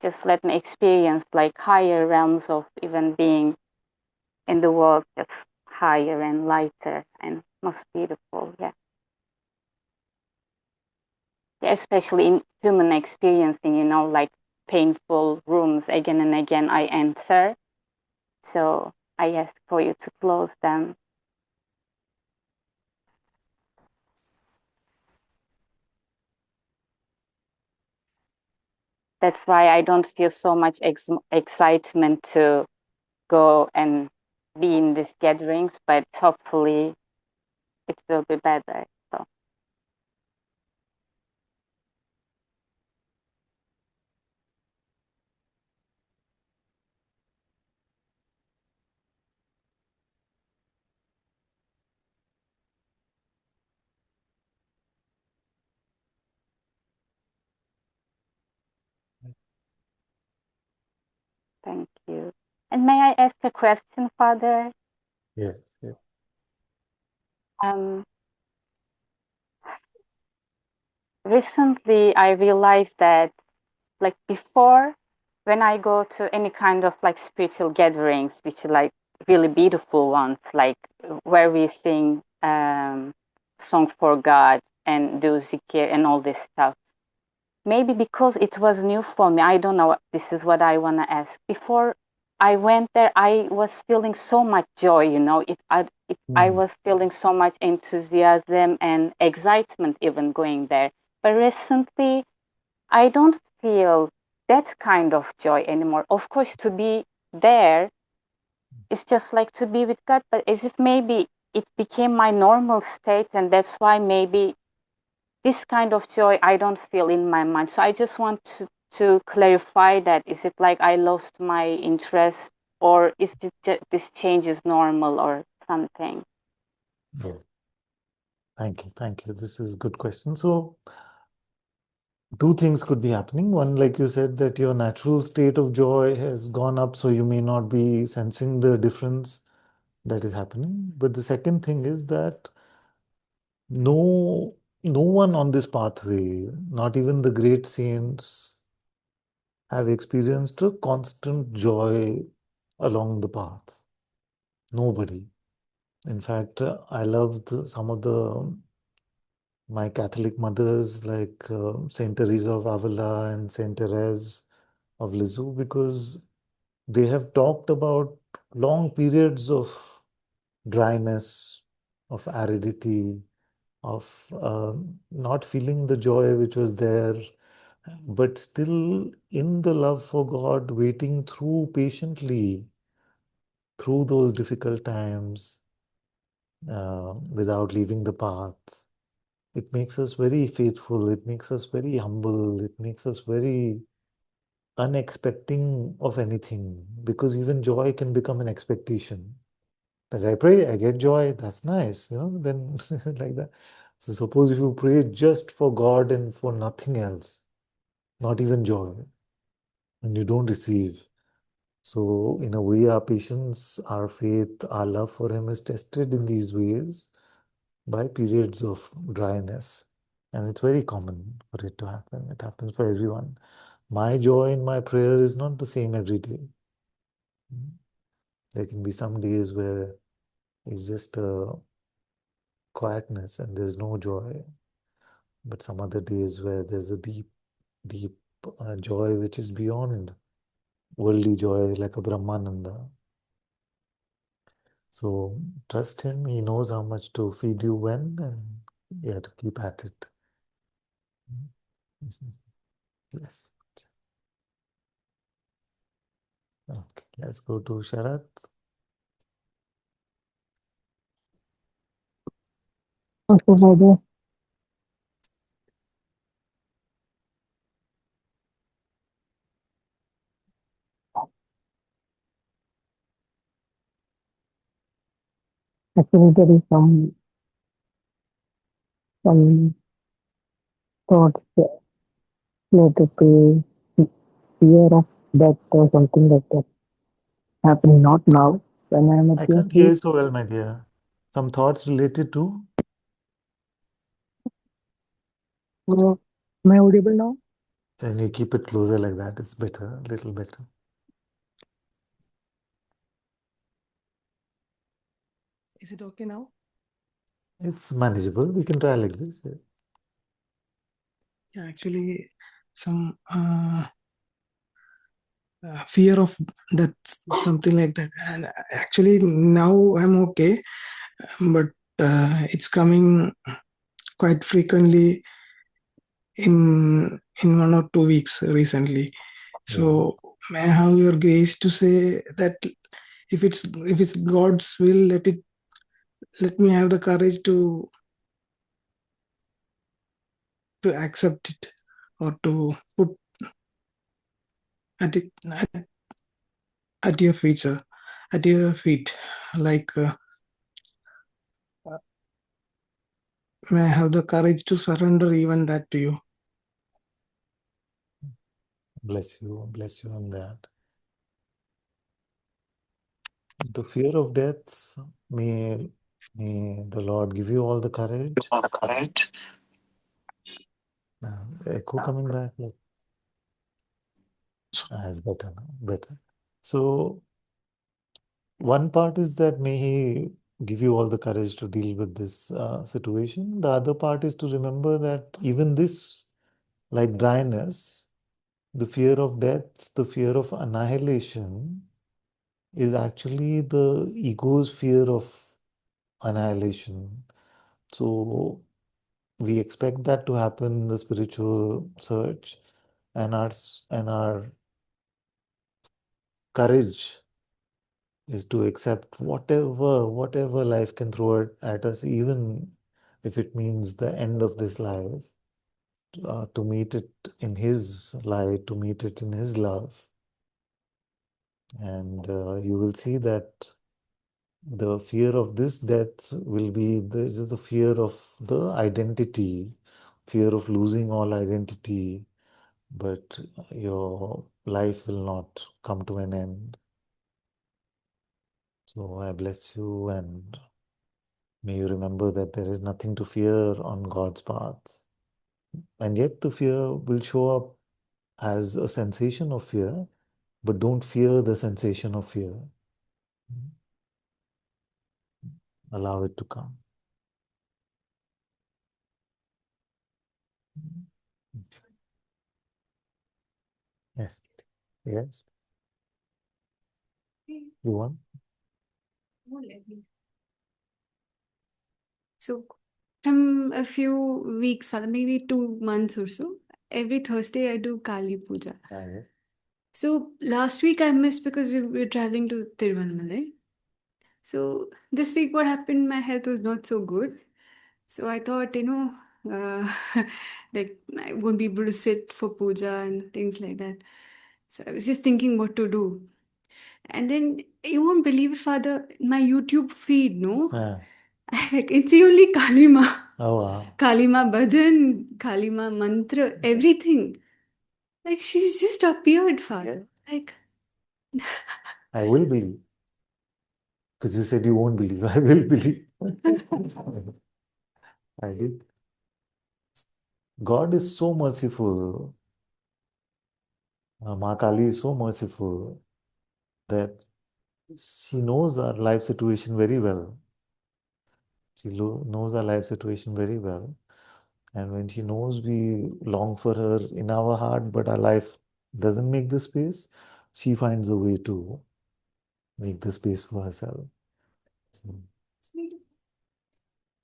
just let me experience like higher realms of even being in the world, just higher and lighter and most beautiful. Yeah. Yeah, especially in human experiencing, like painful rooms again and again I enter. So I ask for you to close them. That's why I don't feel so much excitement to go and be in these gatherings, but hopefully it will be better. So Thank you. And may I ask a question, Father? Yes, yes. Recently, I realized that, like before, when I go to any kind of like spiritual gatherings, which are like really beautiful ones, like where we sing song for God and do zikir and all this stuff. Maybe because it was new for me, I don't know. This is what I want to ask. Before I went there, I was feeling so much joy, you know. I was feeling so much enthusiasm and excitement even going there. But recently, I don't feel that kind of joy anymore. Of course, to be there is just like to be with God, but as if maybe it became my normal state, and that's why maybe this kind of joy I don't feel in my mind. So I just want to clarify that. Is it like I lost my interest, or is it this change is normal or something? Yeah. Thank you. Thank you. This is a good question. So, two things could be happening. One, like you said, that your natural state of joy has gone up, so you may not be sensing the difference that is happening. But the second thing is that no one on this pathway, not even the great saints, have experienced a constant joy along the path. Nobody. In fact, I loved some of my Catholic mothers, like Saint Teresa of Avila and Saint Therese of Lisieux, because they have talked about long periods of dryness, of aridity, of not feeling the joy which was there, but still in the love for God, waiting through patiently through those difficult times without leaving the path. It makes us very faithful. It makes us very humble. It makes us very unexpecting of anything, because even joy can become an expectation. That I pray, I get joy. That's nice, then like that. So suppose if you pray just for God and for nothing else, not even joy, and you don't receive. So in a way, our patience, our faith, our love for Him is tested in these ways by periods of dryness. And it's very common for it to happen. It happens for everyone. My joy in my prayer is not the same every day. There can be some days where it's just a quietness and there's no joy. But some other days where there's a deep, deep joy which is beyond worldly joy, like a Brahmananda. So trust Him. He knows how much to feed you when, and you have to keep at it. Yes. Okay, let's go to Sharat. Okay, Father. Actually, there is some thoughts related to fear of death or something like that happening. Not now, when I am at I your can't hear place. you so well, my dear. Some thoughts related to? Am I audible now? When you keep it closer like that, it's better, a little better. Is it okay now? It's manageable. We can try like this. Yeah, actually, some fear of death, something like that. And actually, now I'm okay, but it's coming quite frequently in 1 or 2 weeks recently. So may I have your grace to say that if it's God's will, let me have the courage to accept it, or to put at it at your feet, sir, at your feet. Like, may I have the courage to surrender even that to you. Bless you on that. The fear of death, may the Lord give you all the courage. Echo coming back. It's better now, better. So one part is that may He give you all the courage to deal with this situation. The other part is to remember that even this, like dryness, the fear of death, the fear of annihilation, is actually the ego's fear of annihilation. So we expect that to happen in the spiritual search, and our courage is to accept whatever life can throw at us, even if it means the end of this life, to meet it in His light, to meet it in His love. And you will see that the fear of this death will be the fear of the identity, fear of losing all identity, but your life will not come to an end. So I bless you, and may you remember that there is nothing to fear on God's path. And yet the fear will show up as a sensation of fear, but don't fear the sensation of fear. Allow it to come. Yes. Yes. You want? So, from a few weeks, Father, maybe 2 months or so, every Thursday I do Kali Puja. Yes. So, last week I missed because we were traveling to Tiruvannamalai. So, this week what happened, my health was not so good. So, I thought, uh, like I won't be able to sit for puja and things like that. So, I was just thinking what to do. And then you won't believe it, Father, my YouTube feed, no? Like, it's only Kalima. Oh, wow. Kalima bhajan, Kalima mantra, everything. Like she's just appeared, Father. Like I will believe. Because you said you won't believe. I will believe. I did. God is so merciful. Ma Kali is so merciful that she knows our life situation very well. She knows our life situation very well. And when she knows we long for her in our heart, but our life doesn't make the space, she finds a way to make the space for herself. So,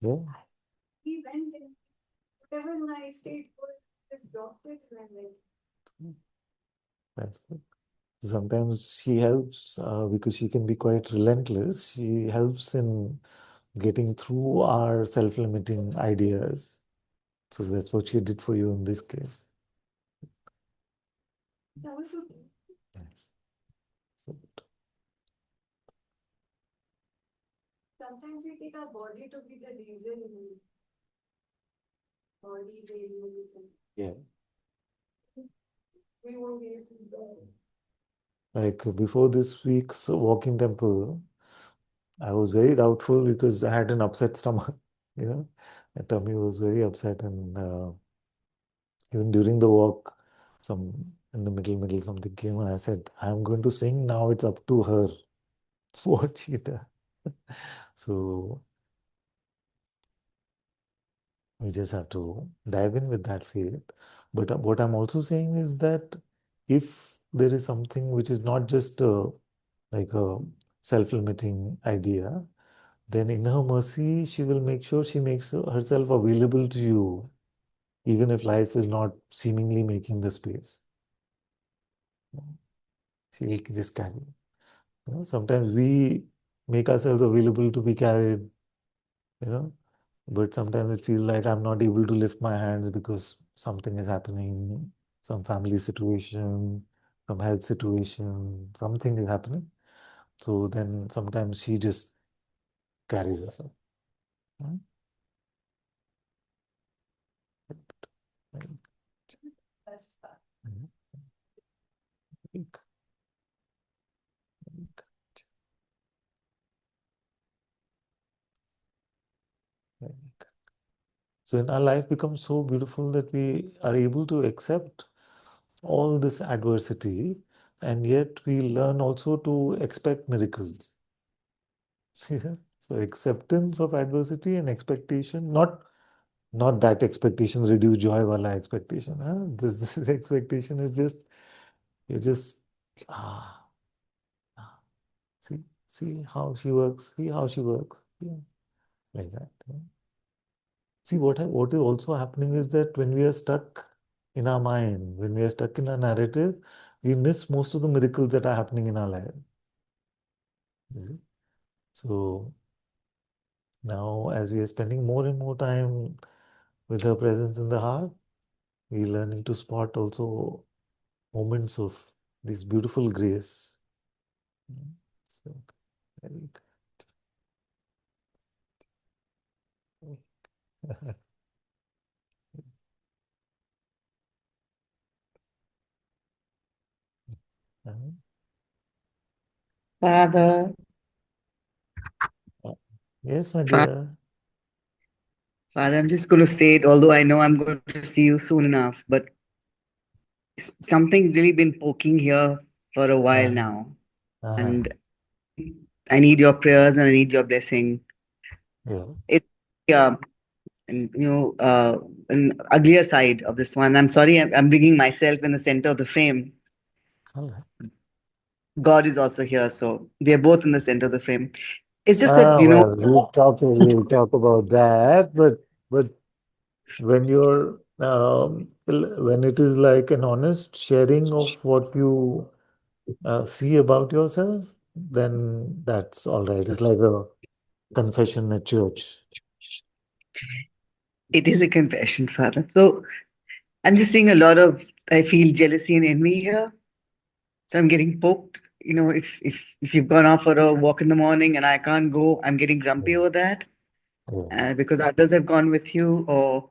yeah. he went in. Whatever my state was, just dropped it and I went. That's good. Sometimes she helps because she can be quite relentless. She helps in getting through our self-limiting ideas. So that's what she did for you in this case. That was so Yes. So, sometimes we take our body to be the reason body is a reason. yeah. We won't be able to go. Like before this week's walking temple, I was very doubtful because I had an upset stomach. My tummy was very upset, and even during the walk, some in the middle, something came, and I said, "I'm going to sing now. It's up to her what she does." So we just have to dive in with that faith. But what I'm also saying is that if there is something which is not just like a self-limiting idea, then in her mercy, she will make sure she makes herself available to you, even if life is not seemingly making the space. She will just carry. Sometimes we make ourselves available to be carried, but sometimes it feels like I'm not able to lift my hands because something is happening, some family situation, some health situation, something is happening. So then sometimes she just carries us up. Hmm? So in our life becomes so beautiful that we are able to accept all this adversity, and yet we learn also to expect miracles. So acceptance of adversity and expectation, not that expectation reduce joy wala expectation. Huh? This expectation is just you just ah, ah, see how she works, see how she works. Yeah, like that. Yeah. See what is also happening is that when we are stuck in our mind, when we are stuck in a narrative, we miss most of the miracles that are happening in our life. You see? So now, as we are spending more and more time with her presence in the heart, we learning to spot also moments of this beautiful grace. So, very good. Father, Yes, my Fa- dear. Father, I'm just going to say it, although I know I'm going to see you soon enough, but something's really been poking here for a while Uh, now. uh, And I need your prayers and I need your blessing. yeah, It's and an uglier side of this one. I'm sorry, I'm bringing myself in the center of the frame. it's all right. God is also here, so we are both in the center of the frame. It's just that, Well, we'll talk about that, but when when it is like an honest sharing of what you see about yourself, then that's all right. It's like a confession at church. it is a confession, Father. So I'm just seeing a lot of, I feel jealousy and envy here. So I'm getting poked. If you've gone out for a walk in the morning and I can't go, I'm getting grumpy over that Yeah, because others have gone with you, or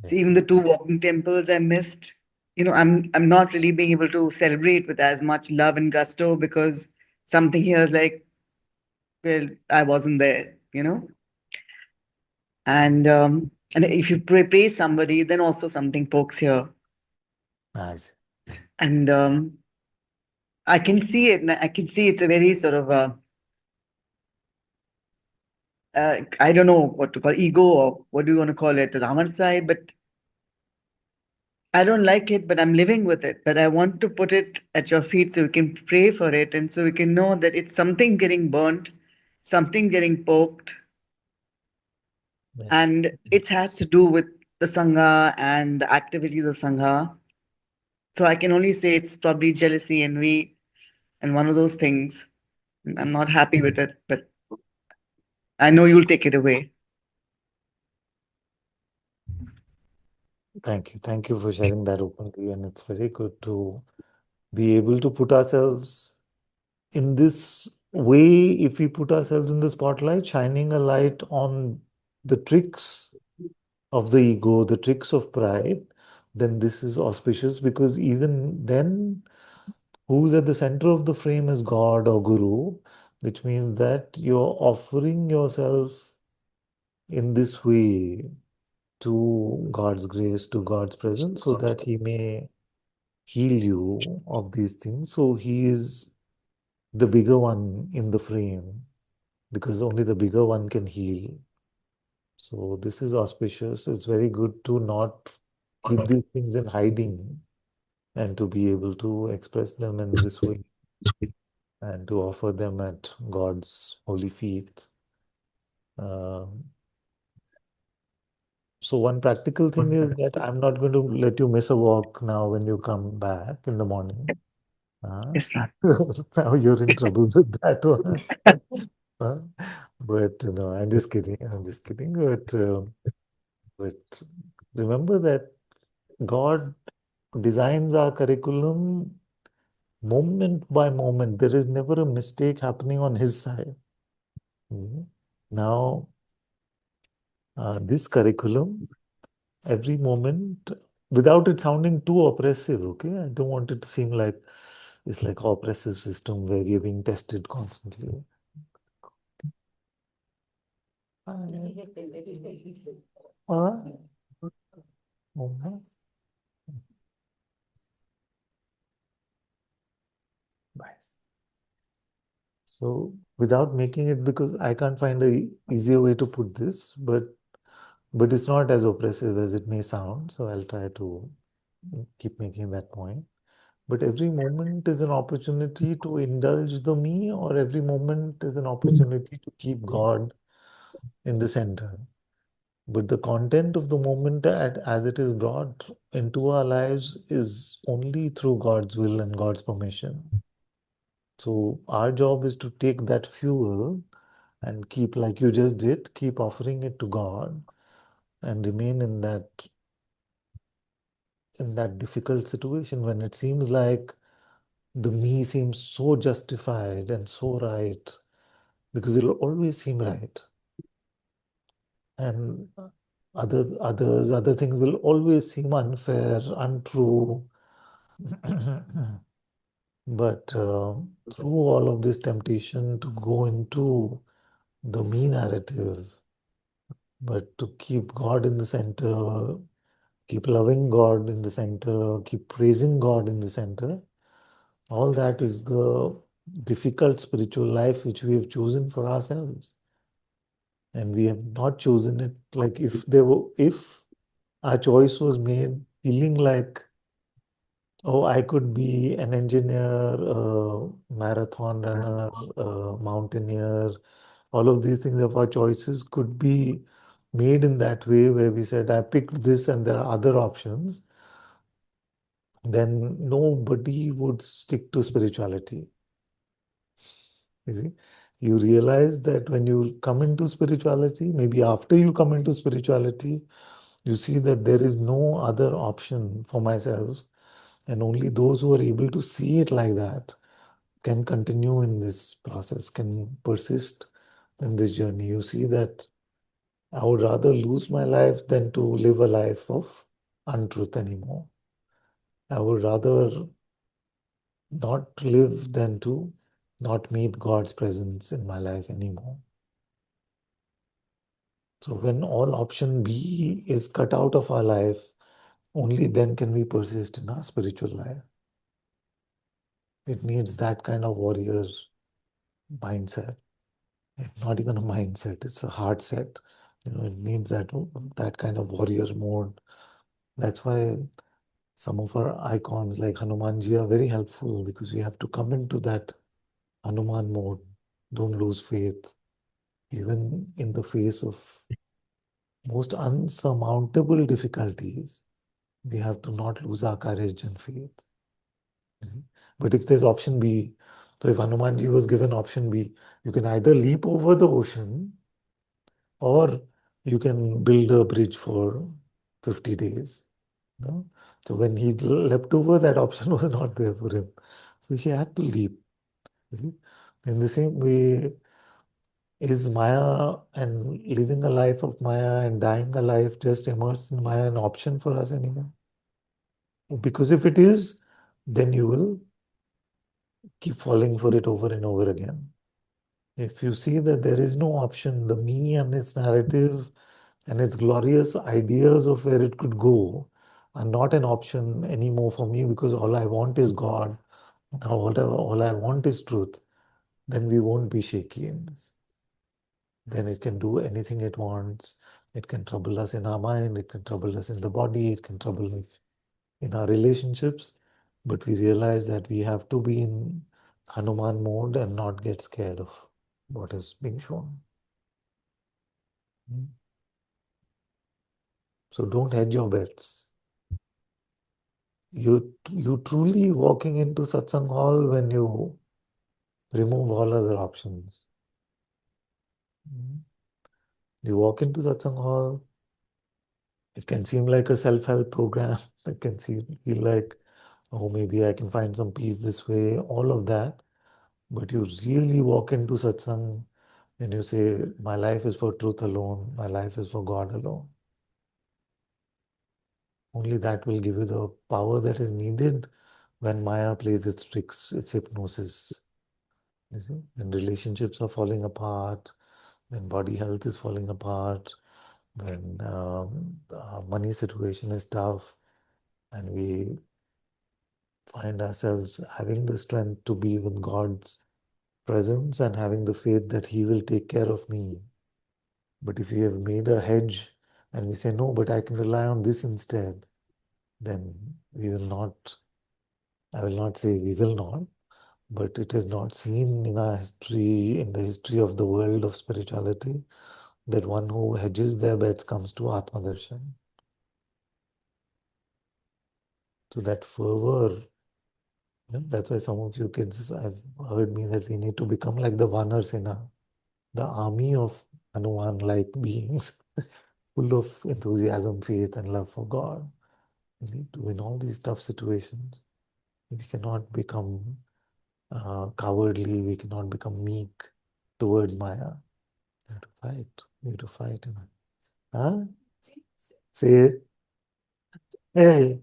yeah, see, even the two walking temples I missed. I'm not really being able to celebrate with as much love and gusto because something here is like, well, I wasn't there, and if you praise somebody, then also something pokes here, nice. and I can see it. And I can see it's a very sort of I don't know what to call ego or what do you want to call it, the Raman side, but I don't like it, but I'm living with it. But I want to put it at your feet so we can pray for it and so we can know that it's something getting burnt, something getting poked, Yes. and it has to do with the Sangha and the activities of Sangha. So I can only say it's probably jealousy, envy, and one of those things. I'm not happy with it, but I know you'll take it away. Thank you. Thank you for sharing that openly. And it's very good to be able to put ourselves in this way. If we put ourselves in the spotlight, shining a light on the tricks of the ego, the tricks of pride, then this is auspicious, because even then, who's at the center of the frame is God or Guru, which means that you're offering yourself in this way to God's grace, to God's presence, so that He may heal you of these things. So He is the bigger one in the frame, because only the bigger one can heal. So this is auspicious. It's very good to not keep these things in hiding and to be able to express them in this way and to offer them at God's holy feet. Um, so one practical thing is that I'm not going to let you miss a walk now when you come back in the morning. Yes, Lord. Now you're in trouble with that one. Uh, but I'm just kidding. I'm just kidding. But remember that God designs our curriculum moment by moment. There is never a mistake happening on His side. Mhm. Now, this curriculum, every moment, without it sounding too oppressive, okay? I don't want it to seem like it's like oppressive system where we are being tested constantly. Huh? Okay. Bye. So without making it, because I can't find a easier way to put this, but it's not as oppressive as it may sound. So I'll try to keep making that point. But every moment is an opportunity to indulge the me, or every moment is an opportunity to keep God in the center. But the content of the moment as it is brought into our lives is only through God's will and God's permission. So our job is to take that fuel and keep, like you just did, keep offering it to God and remain in that difficult situation when it seems like the me seems so justified and so right, because it'll always seem right. And other things will always seem unfair, untrue. But through all of this temptation to go into the me narrative, but to keep God in the center, keep loving God in the center, keep praising God in the center, all that is the difficult spiritual life which we have chosen for ourselves. And we have not chosen it like if our choice was made feeling like, oh, I could be an engineer, a marathon runner, a mountaineer. All of these things of our choices could be made in that way where we said, I picked this and there are other options. Then nobody would stick to spirituality. You see, you realize that when you come into spirituality, maybe after you come into spirituality, you see that there is no other option for myself. And only those who are able to see it like that can continue in this process, can persist in this journey. You see that I would rather lose my life than to live a life of untruth anymore. I would rather not live than to not meet God's presence in my life anymore. So when all option B is cut out of our life, only then can we persist in our spiritual life. It needs that kind of warrior mindset. It's not even a mindset, it's a heart set. It needs that kind of warrior mode. That's why some of our icons like Hanumanji are very helpful, because we have to come into that Hanuman mode. Don't lose faith. Even in the face of most unsurmountable difficulties, we have to not lose our courage and faith. But if there's option B, so if Hanumanji was given option B, you can either leap over the ocean or you can build a bridge for 50 days. No? So when he leapt over, that option was not there for him. So he had to leap. You see? In the same way, is Maya and living a life of Maya and dying a life just immersed in Maya an option for us anymore? Because if it is, then you will keep falling for it over and over again. If you see that there is no option, the me and its narrative and its glorious ideas of where it could go are not an option anymore for me, because all I want is God, or whatever, all I want is truth, then we won't be shaky in this. Then it can do anything it wants. It can trouble us in our mind, it can trouble us in the body, it can trouble us in our relationships. But we realize that we have to be in Hanuman mode and not get scared of what is being shown. So don't hedge your bets. You truly walking into satsang hall when you remove all other options. You walk into satsang hall, it can seem like a self-help program. It can feel like, oh, maybe I can find some peace this way, all of that. But you really walk into satsang and you say, my life is for truth alone, my life is for God alone. Only that will give you the power that is needed when Maya plays its tricks, its hypnosis. You see, when relationships are falling apart, when body health is falling apart, when the money situation is tough and we find ourselves having the strength to be with God's presence and having the faith that He will take care of me. But if we have made a hedge and we say, no, but I can rely on this instead, then we will not, I will not say we will not, but it is not seen in our history, in the history of the world of spirituality, that one who hedges their bets comes to Atmadarshan. So that fervor, that's why some of you kids have heard me that we need to become like the Vanar Sena, the army of Hanuman-like beings, full of enthusiasm, faith, and love for God. We need to, in all these tough situations, we cannot become cowardly, we cannot become meek towards Maya. We have to fight. We have to fight. Huh? Say it. Hey,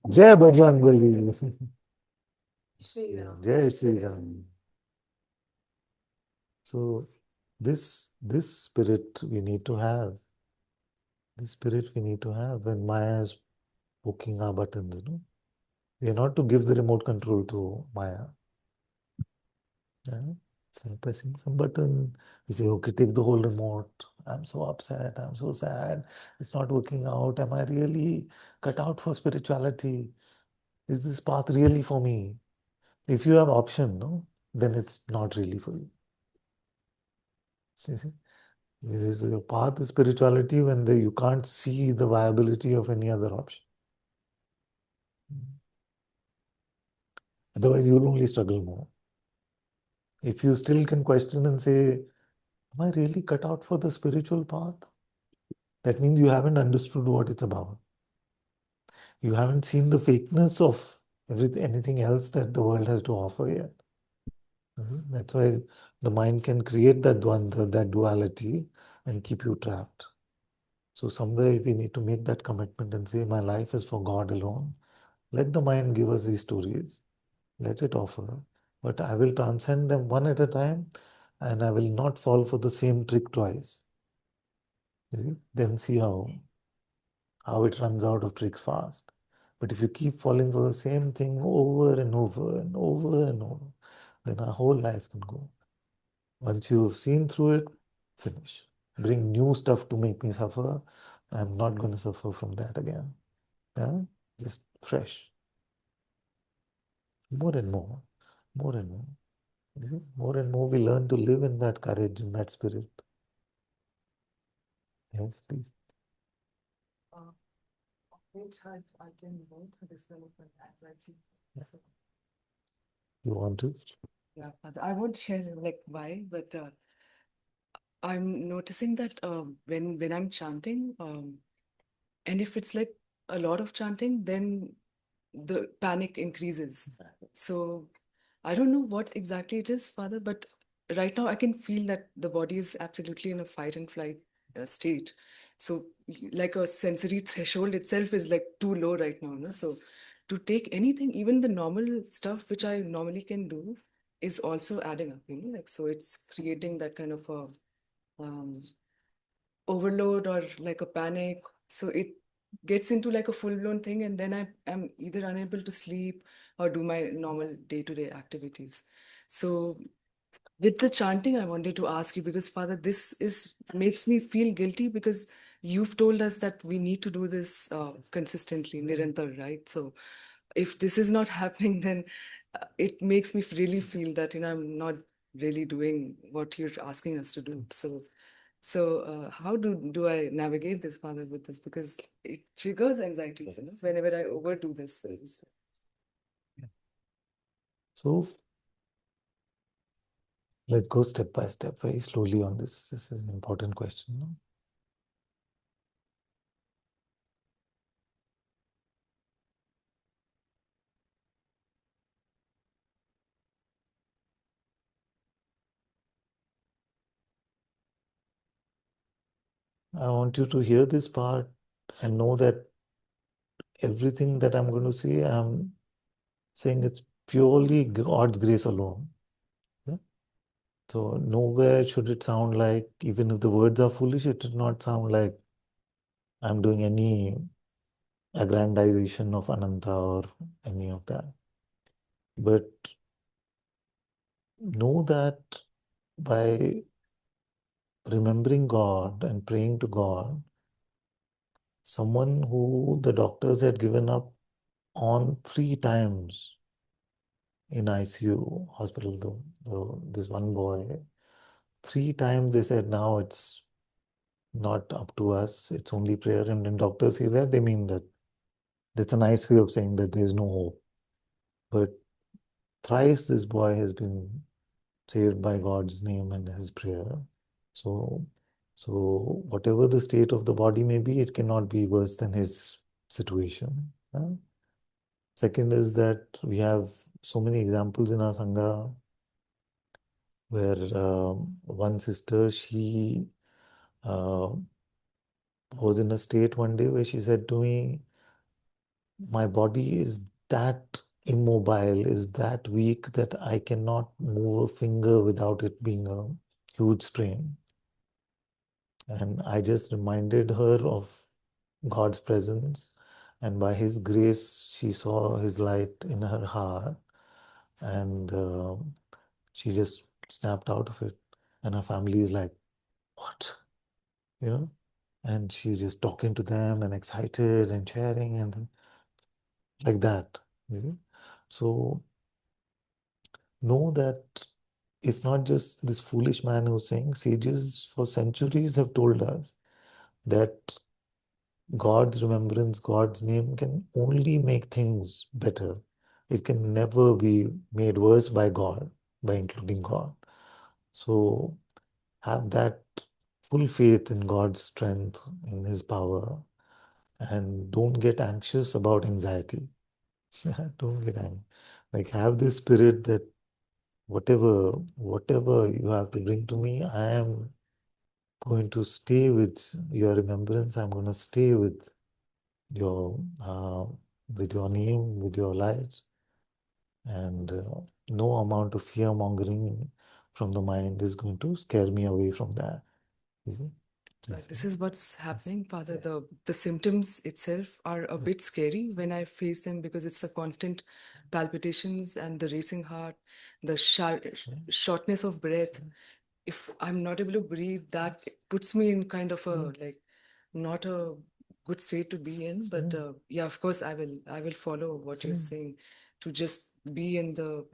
Jai Bajrang. Jai Shri Ram. So this spirit we need to have. This spirit we need to have when Maya is poking our buttons. We are not to give the remote control to Maya. Yeah? So pressing some button, we say, okay, take the whole remote. I'm so upset. I'm so sad. It's not working out. Am I really cut out for spirituality? Is this path really for me? If you have option, then it's not really for you. You see? Your path is spirituality when you can't see the viability of any other option. Otherwise, you'll only struggle more. If you still can question and say, am I really cut out for the spiritual path? That means you haven't understood what it's about. You haven't seen the fakeness of anything else that the world has to offer yet. That's why the mind can create that dvandva, that duality, and keep you trapped. So somewhere we need to make that commitment and say, my life is for God alone. Let the mind give us these stories. Let it offer. But I will transcend them one at a time, and I will not fall for the same trick twice. You see? Then see how it runs out of tricks fast. But if you keep falling for the same thing over and over and over and over, then our whole life can go. Once you've seen through it, finish. Bring new stuff to make me suffer. I'm not going to suffer from that again. Yeah? Just fresh. More and more. More and more. You see? More and more we learn to live in that courage, in that spirit. Yes, please. Which I can both develop anxiety. Yeah. So, You want to? Yeah, I won't share like why, but I'm noticing that when I'm chanting, and if it's like a lot of chanting, then the panic increases. So I don't know what exactly it is, Father, but right now I can feel that the body is absolutely in a fight and flight state. So like a sensory threshold itself is like too low right now. No? So to take anything, even the normal stuff which I normally can do, is also adding up. Like so it's creating that kind of a overload or like a panic. So it gets into like a full-blown thing, and then I am either unable to sleep or do my normal day-to-day activities. So with the chanting, I wanted to ask you, because Father, this is makes me feel guilty, because you've told us that we need to do this consistently, nirantar, right? So if this is not happening, then it makes me really feel that I'm not really doing what you're asking us to do. So how do I navigate this, Father, with this? Because it triggers anxiety, whenever I overdo this. So let's go step by step, very slowly on this. This is an important question. No? I want you to hear this part and know that everything that I'm going to say, I'm saying it's purely God's grace alone. Yeah? So nowhere should it sound like, even if the words are foolish, it should not sound like I'm doing any aggrandization of Ananta or any of that. But know that by remembering God and praying to God, someone who the doctors had given up on 3 times in ICU hospital, this one boy, 3 times they said, now it's not up to us, it's only prayer. And when doctors say that, they mean that. That's a nice way of saying that there's no hope. But thrice this boy has been saved by God's name and his prayer. So whatever the state of the body may be, it cannot be worse than his situation. Second is that we have so many examples in our Sangha where one sister, she uh, was in a state one day where she said to me, my body is that immobile, is that weak that I cannot move a finger without it being a huge strain. And I just reminded her of God's presence. And by His grace, she saw His light in her heart. And she just snapped out of it. And her family is like, what? You know? And she's just talking to them and excited and sharing and like that. You see? So know that it's not just this foolish man who's saying. Sages for centuries have told us that God's remembrance, God's name can only make things better. It can never be made worse by God, by including God. So have that full faith in God's strength, in His power, and don't get anxious about anxiety. Don't get angry. Like have this spirit that whatever you have to bring to me, I am going to stay with your remembrance. I'm going to stay your uh, with your name, with your light, and no amount of fear mongering from the mind is going to scare me away from that. You see? This is what's happening, Father. The symptoms itself are a bit scary when I face them because it's the constant palpitations and the racing heart, the shortness of breath. If I'm not able to breathe, that puts me in kind of a like not a good state to be in. But yeah, of course, I will follow what you're saying to just be in the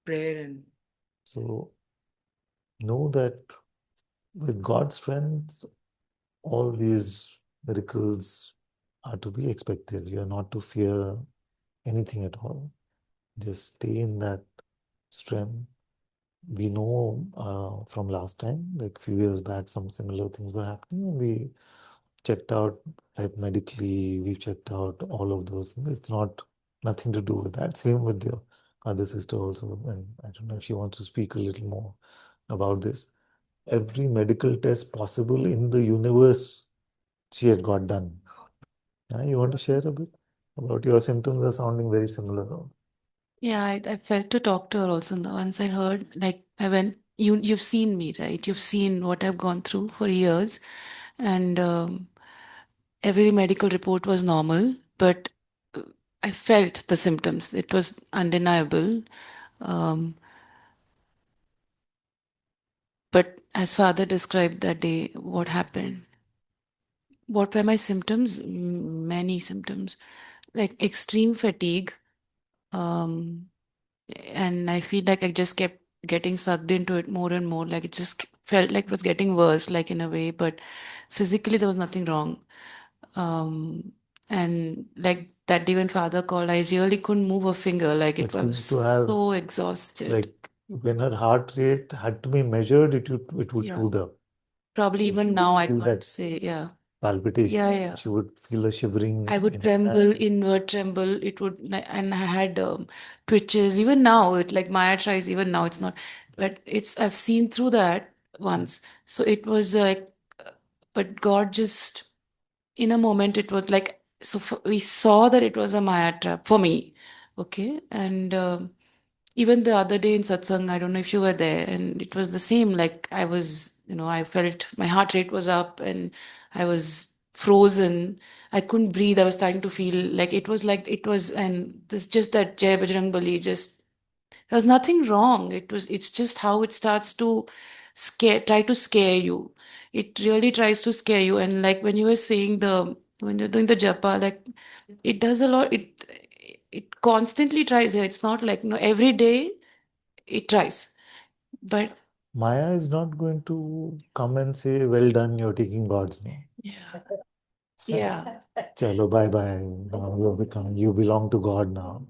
prayer and. So know that with God's strength, all these miracles are to be expected. You are not to fear anything at all. Just stay in that strength. We know from last time, like few years back, some similar things were happening, and we checked out, like medically, we've checked out all of those things. It's nothing to do with that. Same with your other sister also, and I don't know if she wants to speak a little more about this. Every medical test possible in the universe she had got done. You want to share a bit about your symptoms are sounding very similar. Yeah, I felt to talk to her also. And once I heard, like I went, you've seen me, right? You've seen what I've gone through for years, and every medical report was normal, but I felt the symptoms. It was undeniable. Um, but as father described that day, what happened? What were my symptoms? Many symptoms, like extreme fatigue. Um, and I feel like I just kept getting sucked into it more and more. Like it just felt like it was getting worse, like in a way, but physically there was nothing wrong. Um, and like that day when father called, I really couldn't move a finger. Like But it she was used to have, so exhausted. like, when her heart rate had to be measured, it would Yeah. shoot up. Probably So she even would now I feel can't that say, yeah. palpitation. Yeah, yeah. She would feel a shivering I would in her tremble, hand. inward tremble. It would, and I had twitches. Even now, it like Maya tries. Even now, it's not. But it's I've seen through that once. So it was like, but God just in a moment it was like. So we saw that it was a Maya trap for me, okay. And even the other day in satsang, I don't know if you were there, and it was the same. Like I was, I felt my heart rate was up, and I was frozen. I couldn't breathe. I was starting to feel like it was, and this just that Jai Bajrang Bali just, there was nothing wrong. It's just how it starts to try to scare you. It really tries to scare you. And like when you were saying when you're doing the japa, like it does a lot. It constantly tries. Yeah, it's not like, every day it tries. But Maya is not going to come and say, well done, you're taking God's name. yeah, yeah. Chalo, bye bye. You belong to God now.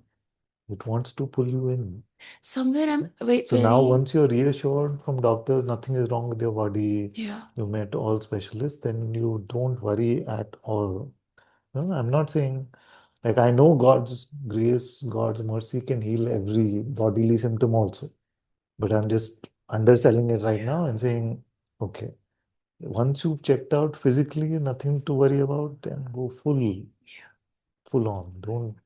It wants to pull you in. Somewhere So now once you're reassured from doctors, nothing is wrong with your body, yeah. you met all specialists, then you don't worry at all. No, I'm not saying, like, I know God's grace, God's mercy can heal every bodily symptom also. But I'm just underselling it right now and saying, okay, once you've checked out physically, nothing to worry about, then go full on. Don't.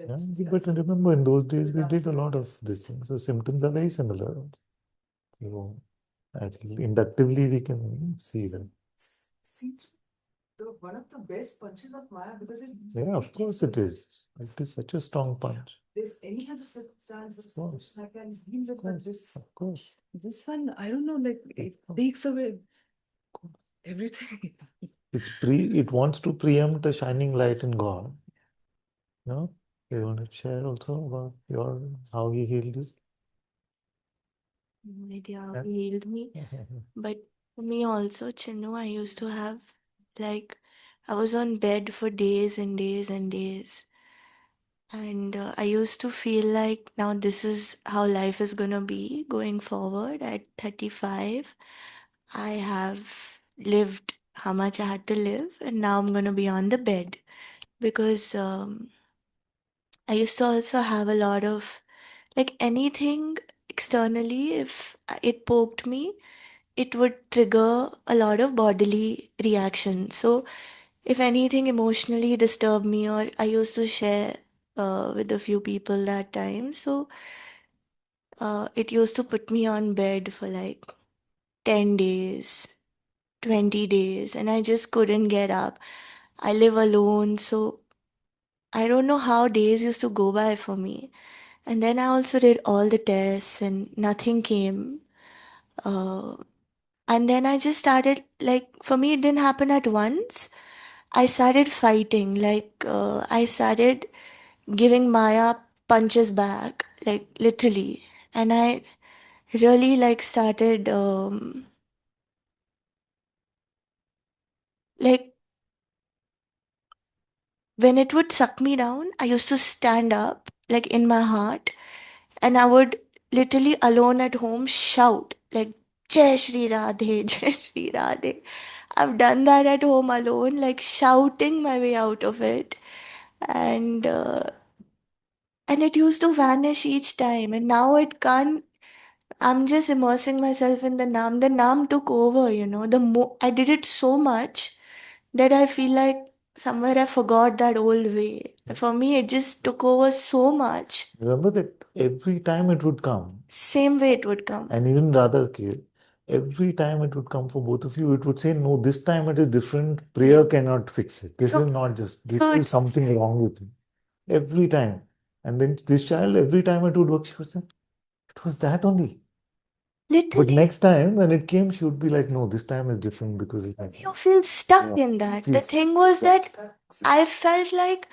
Yeah, but remember, in those days, we did a lot of these things. So symptoms are very similar. So I think inductively we can see that. Seems one of the best punches of Maya because it. Yeah, of course it is. It is such a strong punch. There's any other circumstances Of course. I can deal with, but Of course. this one, I don't know, like it takes away everything. It wants to preempt a shining light in God. No? You want to share also about how he healed you? No idea how Yeah. he healed me. But for me also, Chinnu, I used to have, like, I was on bed for days and days and days. And I used to feel like now this is how life is going to be going forward at 35. I have lived how much I had to live, and now I'm going to be on the bed. Because I used to also have a lot of, like, anything externally, if it poked me, it would trigger a lot of bodily reactions. So, if anything emotionally disturbed me, or I used to share with a few people that time, so it used to put me on bed for like 10 days, 20 days, and I just couldn't get up. I live alone, so I don't know how days used to go by for me. And then I also did all the tests, and nothing came. Uh, and then I just started, like, for me, it didn't happen at once. I started fighting, like, I started giving Maya punches back, like, literally. And I really, like, started, like, when it would suck me down, I used to stand up, like, in my heart, and I would literally alone at home shout, like, Jai Shri Radhe, Jai Shri Radhe. I've done that at home alone, like shouting my way out of it. And it used to vanish each time. And now it can't. I'm just immersing myself in the Nam. The Nam took over, I did it so much that I feel like somewhere I forgot that old way. For me, it just took over so much. Remember that every time it would come, Same way it would come. and even rather, every time it would come for both of you, it would say, no, this time it is different. Prayer cannot fix it. This is not just, this is something wrong with you. Every time. And then this child, every time it would work, she would say, it was that only. Literally. But next time when it came, she would be like, no, this time is different because it's You feel stuck in that. The thing was that I felt like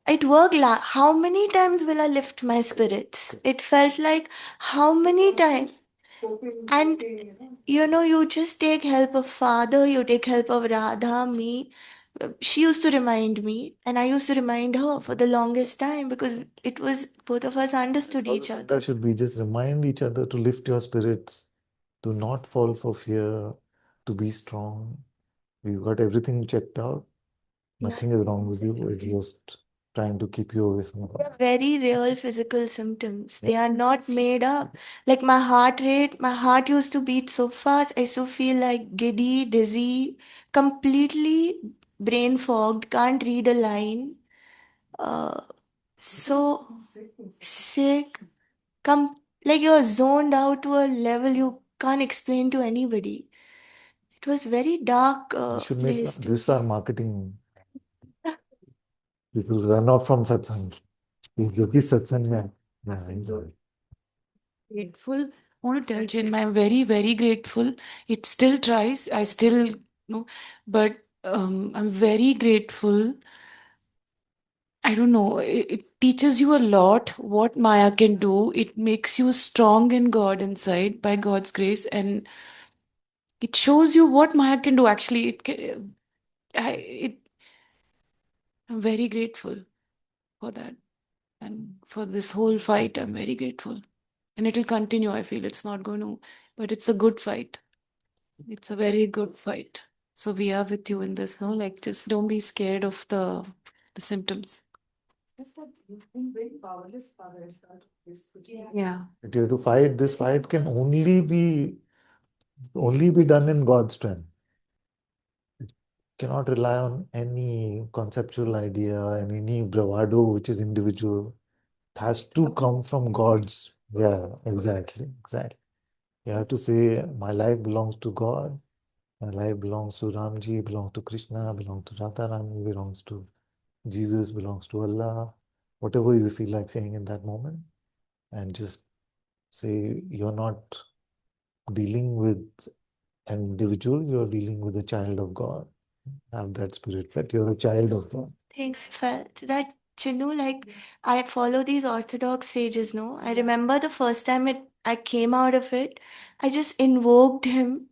it worked. How many times will I lift my spirits? It felt like how many times. And you just take help of Father, you take help of Radha, me. She used to remind me, and I used to remind her for the longest time because it was both of us understood each other. That should be just remind each other to lift your spirits, to not fall for fear, to be strong. We've got everything checked out. Nothing is wrong with you. It's just trying to keep you away from God. Very real physical symptoms. They are not made up. Like my heart rate, my heart used to beat so fast. I used to feel like giddy, dizzy, completely brain fogged, can't read a line. So sick. Like you're zoned out to a level you can't explain to anybody. It was very dark We should make place to this our marketing. People run off from satsang. जो कि सत्संग में yeah, enjoy. Grateful. I want to tell Jin, I'm very, very grateful. It still tries. I still know, but I'm very grateful. I don't know. It teaches you a lot what Maya can do. It makes you strong in God inside by God's grace, and it shows you what Maya can do. Actually, I'm very grateful for that, and for this whole fight. I'm very grateful, and it'll continue. I feel it's not going to, but it's a good fight. It's a very good fight. So we are with you in this, no? Like, just don't be scared of the symptoms. Just that you've been very powerless, Father. Yeah. But you have to fight. This fight can only be done in God's strength. It cannot rely on any conceptual idea and any bravado which is individual. It has to come from God's. Yeah, exactly. You have to say, my life belongs to God. My life belongs to Ramji, belongs to Krishna, belongs to Radharani, belongs to Jesus, belongs to Allah. Whatever you feel like saying in that moment. And just say, you're not dealing with an individual, you're dealing with a child of God. Have that spirit that you're a child of God. I felt that, like I follow these Orthodox sages, no? I remember the first time I came out of it, I just invoked him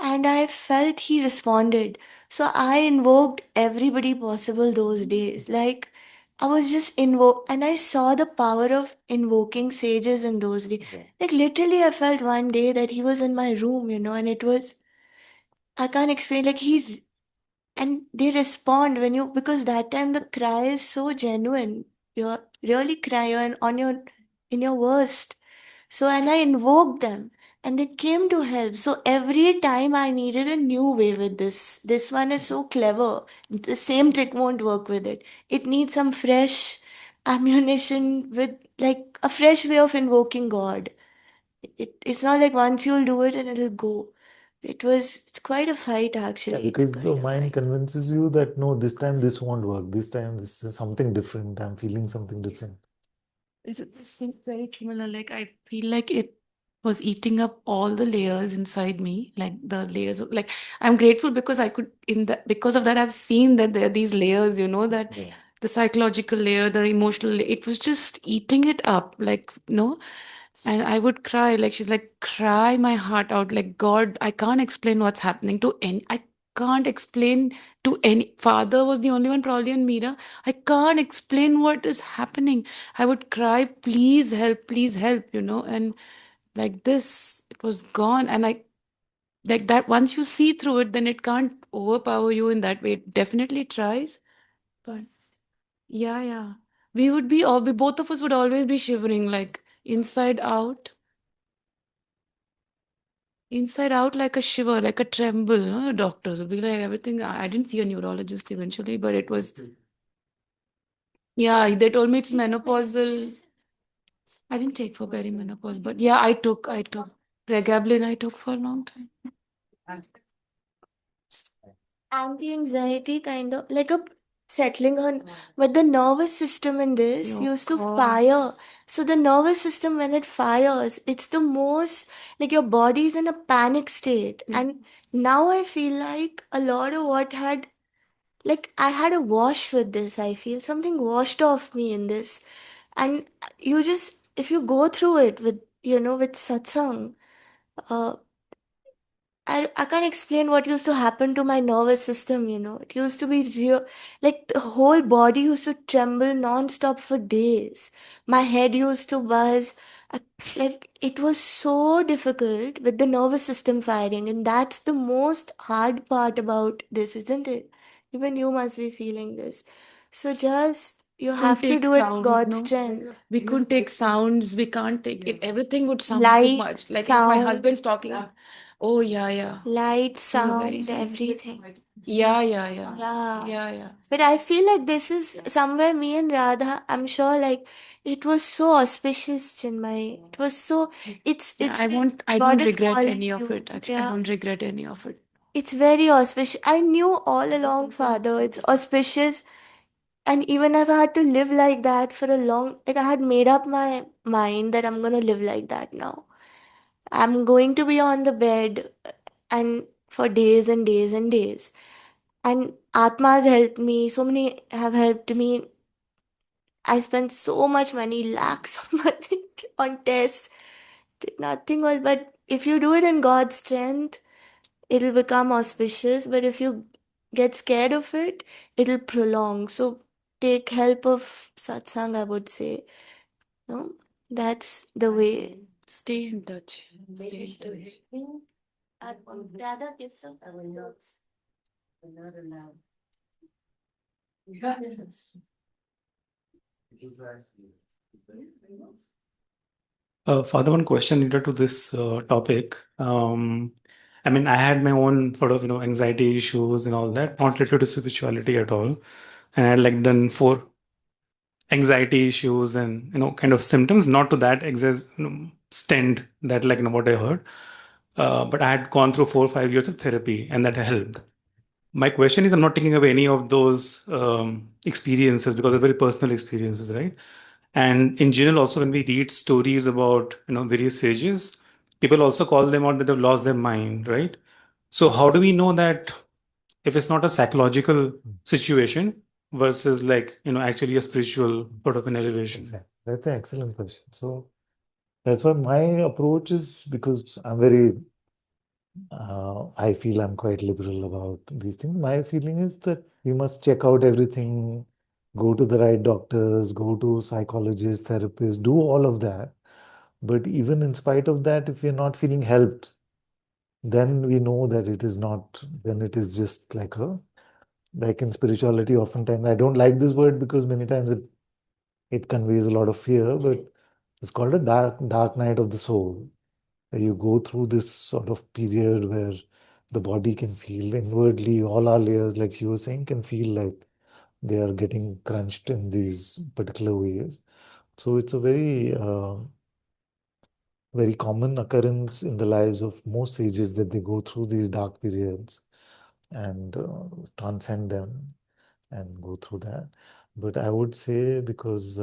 and I felt he responded. So I invoked everybody possible those days. Like I was just and I saw the power of invoking sages in those days. Like literally I felt one day that he was in my room, and it was, I can't explain, like and they respond when you, because that time the cry is so genuine. You're really crying on your, in your worst. So, and I invoked them and they came to help. So every time I needed a new way with this one is so clever. The same trick won't work with it. It needs some fresh ammunition with like a fresh way of invoking God. It's not like once you'll do it and it'll go. It's quite a fight actually. Yeah, because the mind convinces you that no, this time this won't work. This time this is something different. I'm feeling something different. It's very similar. Like, I feel like it was eating up all the layers inside me, like the layers of, like, I'm grateful because I could, because of that, I've seen that there are these layers, that the psychological layer, the emotional layer, it was just eating it up, like, and I would cry, like, she's like, cry my heart out, like, God, I can't explain what's happening to any, I can't explain to any. Father was the only one, probably, and Meera. I can't explain what is happening. I would cry, please help, and like this, it was gone. And I, like that, once you see through it, then it can't overpower you in that way. It definitely tries, but yeah. We both of us would always be shivering, like inside out, like a shiver, like a tremble. The doctors would be like, everything. I didn't see a neurologist eventually, but it was, yeah, they told me it's menopausal. I didn't take for perimenopause, but yeah, I took pregabalin. I took for a long time. Anti-anxiety kind of like a settling on, but the nervous system in this Your used to God. fire. So the nervous system, when it fires, it's the most, like your body's in a panic state. And now I feel like a lot of what had, like I had a wash with this. I feel something washed off me in this. And you just, if you go through it with, with satsang, uh, I can't explain what used to happen to my nervous system. It used to be real, like the whole body used to tremble non-stop for days. My head used to buzz. I- Like it was so difficult with the nervous system firing, and that's the most hard part about this, isn't it? Even you must be feeling this. So just you Couldn't have to take do it in sound, God's strength. We couldn't take sounds. We can't take it. Everything would sound too Light, much. Like if my sound, husband's talking. Oh yeah. light, So very sound, sensitive. everything. Yeah. Yeah. But I feel like this is somewhere me and Radha, I'm sure like it was so auspicious, Chinmay. It was so, Yeah, it's I like don't God is regret calling any of you. it. Actually, I Yeah. don't regret any of it. It's very auspicious. I knew all along, Father, it's auspicious. And even I've had to live like that for a long, like I had made up my mind that I'm gonna live like that now. I'm going to be on the bed and for days and days and days. And Atma has helped me, so many have helped me. I spent so much money, lakhs of money on tests. Nothing was, but if you do it in God's strength, it'll become auspicious. But if you get scared of it, it'll prolong. So take help of satsang, I would say. No, that's the way. Stay in touch. Stay in touch. Rather give some. I will not allow. Father, one question related to this topic. I mean, I had my own sort of, anxiety issues and all that, not related to spirituality at all. And I had like done 4 anxiety issues and, kind of symptoms, not to that extent that like, what I heard. But I had gone through 4 or 5 years of therapy and that helped. My question is, I'm not taking away any of those experiences because they're very personal experiences, right? And in general, also when we read stories about various sages, people also call them out that they've lost their mind, right? So how do we know that if it's not a psychological situation versus like actually a spiritual sort of an elevation? Exactly. That's an excellent question. So that's why my approach is, because I feel I'm quite liberal about these things. My feeling is that we must check out everything, go to the right doctors, go to psychologists, therapists, do all of that. But even in spite of that, if we're not feeling helped, then we know that it is not, then it is just like in spirituality, oftentimes, I don't like this word because many times it conveys a lot of fear, but it's called a dark night of the soul. You go through this sort of period where the body can feel inwardly, all our layers, like she was saying, can feel like they are getting crunched in these particular ways. So it's a very common occurrence in the lives of most sages that they go through these dark periods and transcend them and go through that. But I would say, because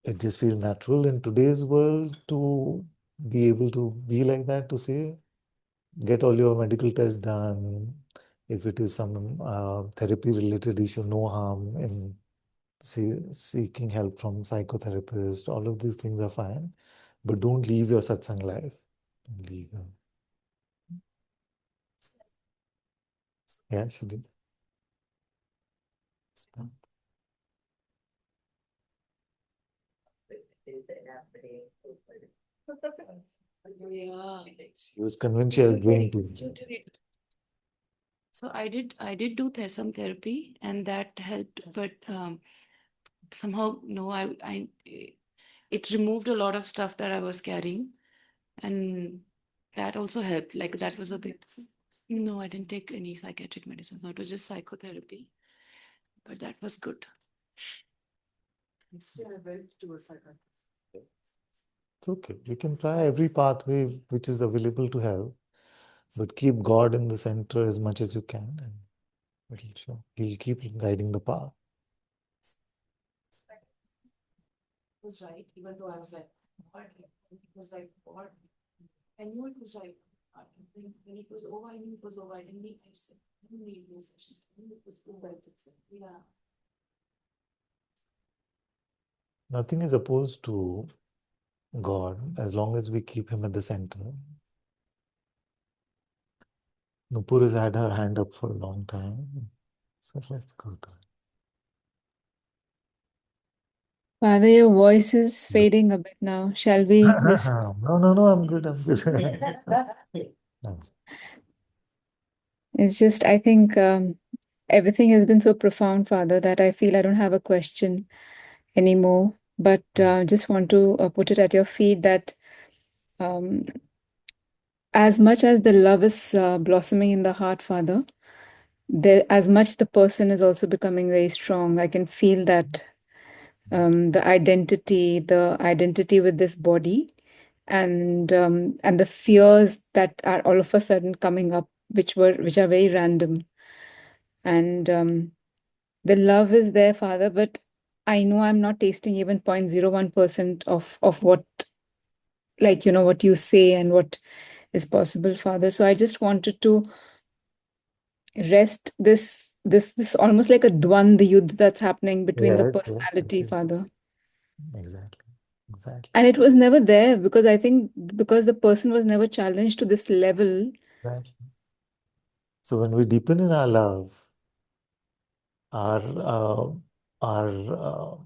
it just feels natural in today's world to be able to be like that, to say, get all your medical tests done. If it is some therapy related issue, no harm in seeking help from psychotherapist. All of these things are fine, but don't leave your satsang life. Don't leave. Yeah, she did. Yeah. She was convinced she was going to. So I did do some therapy and that helped, but somehow no, it removed a lot of stuff that I was carrying, and that also helped. Like that was a bit. No, I didn't take any psychiatric medicine. No, it was just psychotherapy, but that was good. Instead, I went to a psychiatrist. It's okay. You can try every pathway which is available to help, but keep God in the center as much as you can, and it'll show. He'll keep guiding the path. It was right, even though I was like, what? It was like, what? I knew it was right. When it was over, I knew it was over. I didn't need I didn't need more sessions. I knew it was over. Yeah. Nothing is opposed to God as long as we keep him at the center. Nupur has had her hand up for a long time. So let's go to it. Father, your voice is fading a bit now. Shall we just... No, I'm good. No. It's just, I think everything has been so profound, Father, that I feel I don't have a question anymore. But just want to put it at your feet that as much as the love is blossoming in the heart, Father, as much the person is also becoming very strong. I can feel that the identity with this body and the fears that are all of a sudden coming up, which are very random. And the love is there, Father, but I know I'm not tasting even 0.01% of what, like, what you say and what is possible, Father. So I just wanted to rest this almost like a dwand yudh that's happening between the Yes, yes, personality, yes, Father. exactly, exactly, And it was never there because I think because the person was never challenged to this level. exactly. So when we deepen in our love, our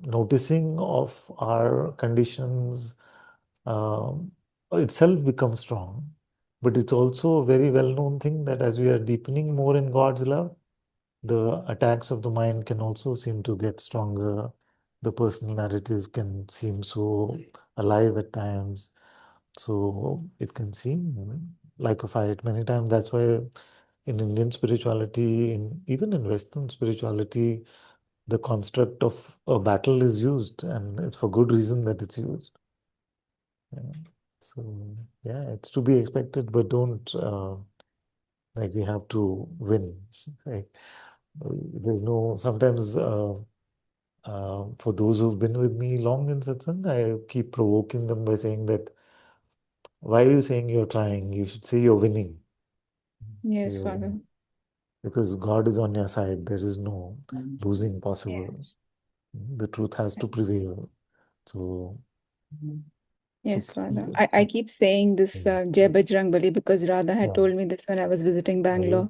noticing of our conditions itself becomes strong. But it's also a very well-known thing that as we are deepening more in God's love, the attacks of the mind can also seem to get stronger. The personal narrative can seem so alive at times. So it can seem like a fight many times. That's why in Indian spirituality, even in Western spirituality, the construct of a battle is used, and it's for good reason that it's used. Yeah. So yeah, it's to be expected, but don't like we have to win. Like, there's no sometimes for those who've been with me long in satsang, I keep provoking them by saying that why are you saying you're trying? You should say you're winning. Yes, You're Father. winning. Because God is on your side. There is no losing possible. Yes. The truth has to prevail. So, Yes, Father. keep- I keep saying this Jai Bajrangbali because Radha had yeah, told me this when I was visiting very Bangalore.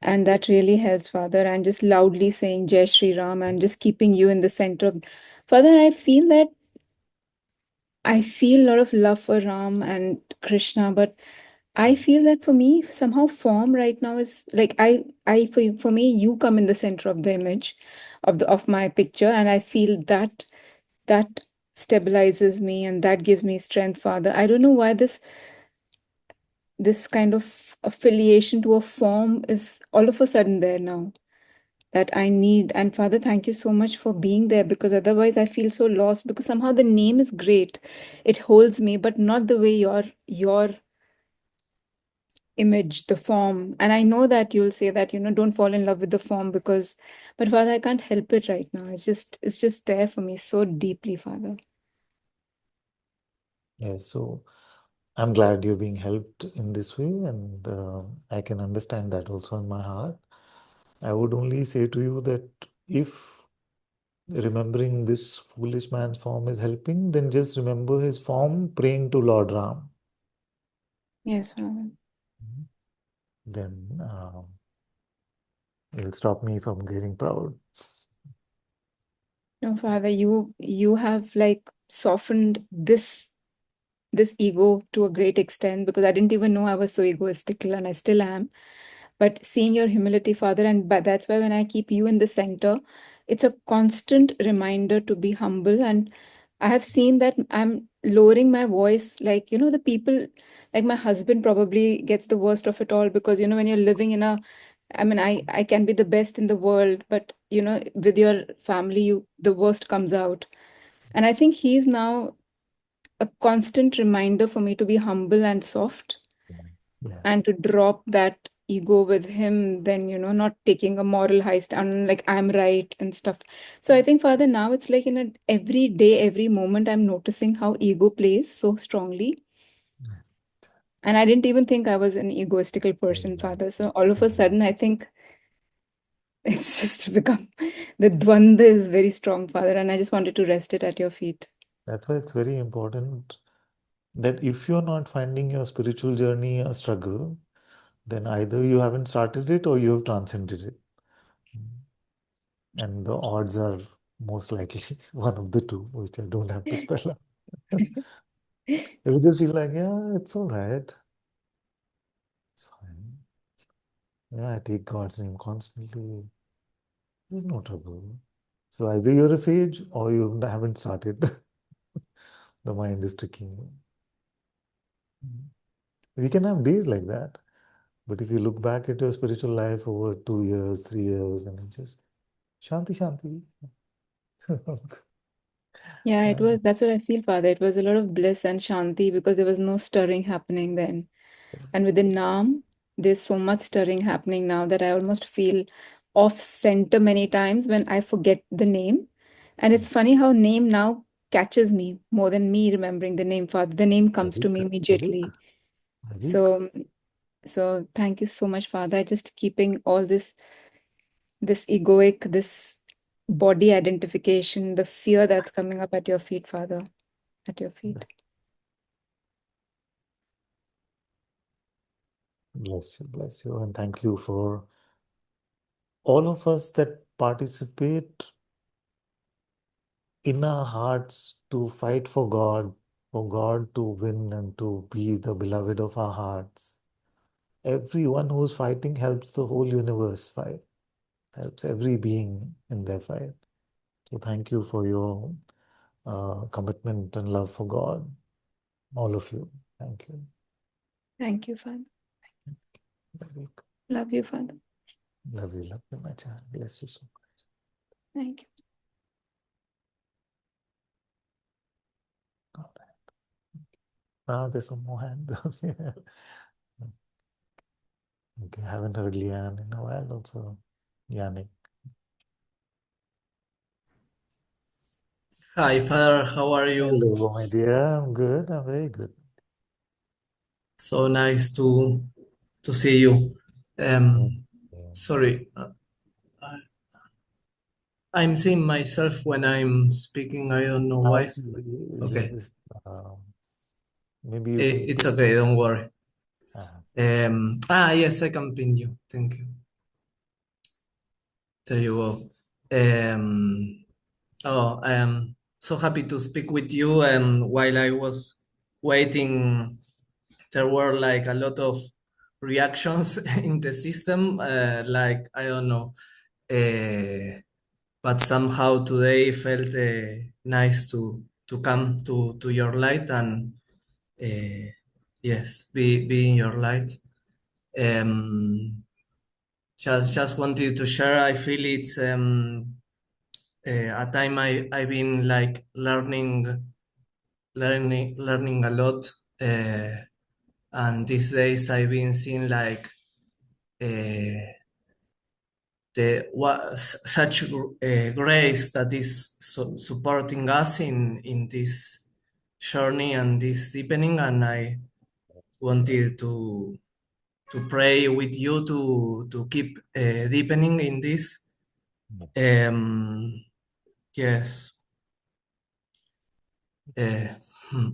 And that really helps, Father. And just loudly saying Jai Shri Ram and just keeping you in the center of. Father, I feel a lot of love for Ram and Krishna, but I feel that for me, somehow form right now is like for me, you come in the center of the image of my picture, and I feel that stabilizes me and that gives me strength, Father. I don't know why this kind of affiliation to a form is all of a sudden there now that I need. And Father, thank you so much for being there because otherwise I feel so lost because somehow the name is great. It holds me, but not the way your image, the form. And I know that you'll say that, don't fall in love with the form because, but Father, I can't help it right now. It's just there for me so deeply, Father. yeah. So I'm glad you're being helped in this way, and I can understand that also in my heart. I would only say to you that if remembering this foolish man's form is helping, then just remember his form praying to Lord Ram. Yes, Father. Then it'll stop me from getting proud. No, Father, you have like softened this ego to a great extent because I didn't even know I was so egoistical and I still am. But seeing your humility, Father, and but that's why when I keep you in the center, it's a constant reminder to be humble. And I have seen that I'm lowering my voice, like, the people, like my husband probably gets the worst of it all because, when you're living in I mean, I can be the best in the world, but, with your family, the worst comes out. And I think he's now a constant reminder for me to be humble and soft Yeah. and to drop that ego with him, then, not taking a moral high stand, like I'm right and stuff. So I think, Father, now it's like in every day, every moment, I'm noticing how ego plays so strongly. And I didn't even think I was an egoistical person, Exactly. Father. So all of a sudden, I think it's just become the dvanda is very strong, Father. And I just wanted to rest it at your feet. That's why it's very important that if you're not finding your spiritual journey a struggle, then either you haven't started it or you have transcended it. And the odds are most likely one of the two, which I don't have to spell out. It would just feel like, yeah, it's all right. It's fine. Yeah, I take God's name constantly. There's no trouble. So either you're a sage or you haven't started. The mind is tricking you. We can have days like that. But if you look back at your spiritual life over 2 years, 3 years, and it's just shanti, shanti. Yeah, it was. That's what I feel, Father. It was a lot of bliss and shanti because there was no stirring happening then. And with the Naam, there's so much stirring happening now that I almost feel off center many times when I forget the name. And it's funny how name now catches me more than me remembering the name, Father. The name comes to me immediately. So, so thank you so much, Father. Just keeping all this egoic, this body identification, the fear that's coming up at your feet, Father, at your feet. Bless you, and thank you for all of us that participate in our hearts to fight for God to win and to be the beloved of our hearts. Everyone who's fighting helps the whole universe fight, helps every being in their fight. So thank you for your commitment and love for God, all of you. Thank you. Thank you, Father. Very good. Love you, Father. Love you, my child. Bless you so much. Thank you. All right. There's some more hands. Okay, haven't heard Lian in a while also. Yannick. Hi, Father. How are you? Hello, my dear. I'm good. I'm very good. So nice to see you. Sorry, I'm seeing myself when I'm speaking. I don't know why. Okay, Just, maybe you can. it's okay. Don't worry. Ah. Yes, I can pin you. Thank you. There you go. I am so happy to speak with you. And while I was waiting, there were like a lot of reactions in the system. Like, I don't know. But somehow today felt nice to come to your light and yes, be in your light. Just wanted to share. I feel it's a time I've been like learning a lot, and these days I've been seeing like such grace that is supporting us in this journey and this deepening, and I wanted to pray with you to keep deepening in this. Yes. Hmm.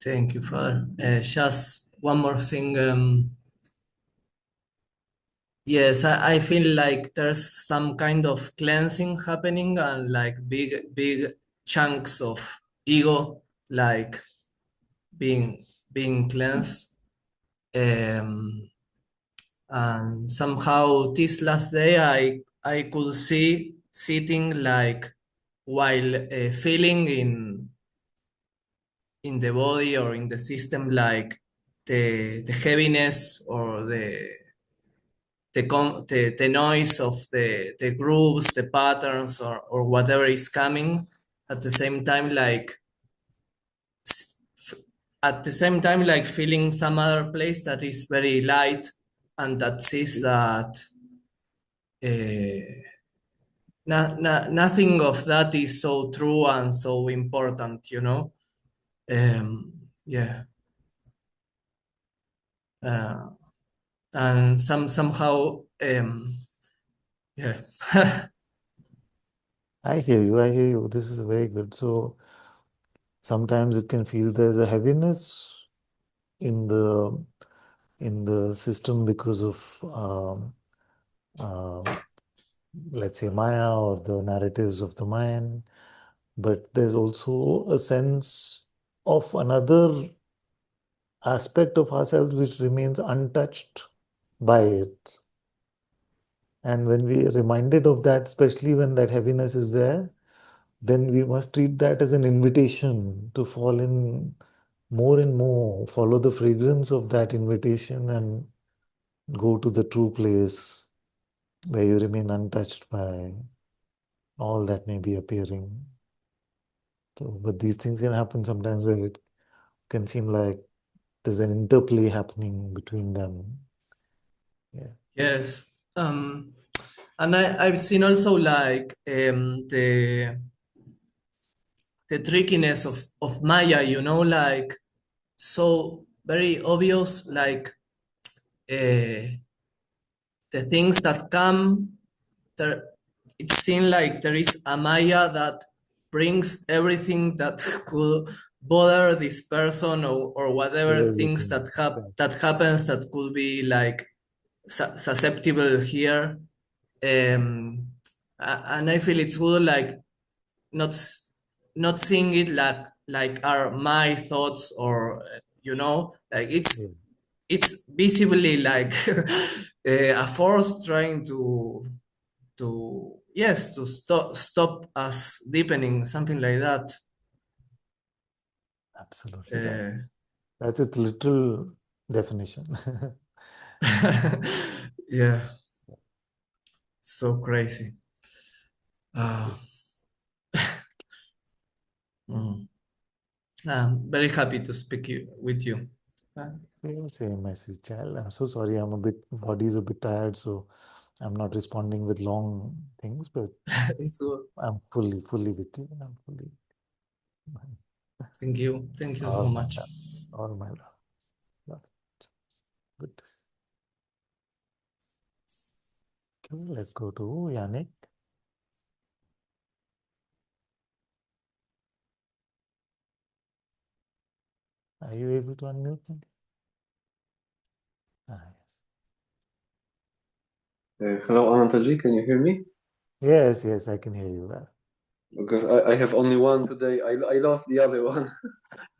Thank you, Father. Just one more thing. Yes, I feel like there's some kind of cleansing happening and like big chunks of ego like being cleansed. And somehow this last day I could see sitting like while feeling in the body or in the system like the heaviness or the noise of the grooves, the patterns, or whatever is coming at the same time, like at the same time, like feeling some other place that is very light and that sees that nothing of that is so true and so important, you know? Yeah. And somehow, yeah. I hear you. I hear you. This is very good. So sometimes it can feel there's a heaviness in the system because of let's say, Maya or the narratives of the mind. But there's also a sense of another aspect of ourselves which remains untouched by it. And when we are reminded of that, especially when that heaviness is there, then we must treat that as an invitation to fall in more and more, follow the fragrance of that invitation and go to the true place where you remain untouched by all that may be appearing. So, but these things can happen sometimes where it can seem like there's an interplay happening between them. Yeah. Yes. And I've seen also like the trickiness of Maya, you know, like so very obvious, like the things that come there. It seems like there is a Maya that brings everything that could bother this person or whatever things Everything. that happens that could be like susceptible here. And I feel it's good like not seeing it like are my thoughts or you know like Yeah. it's visibly like a force trying to yes to stop us deepening, something like that. Absolutely right. That's its literal definition. Yeah, so crazy. I'm very happy to speak with you. Same, my sweet child. I'm so sorry. Body's a bit tired, so I'm not responding with long things, but It's good. I'm fully with you. I'm fully. Thank you so All my much. love. All my love. Love it. Goodness. Okay, let's go to Yannick. Are you able to unmute me? Yes. Hello, Ananta-ji, can you hear me? Yes, I can hear you well. Because I have only one today. I lost the other one.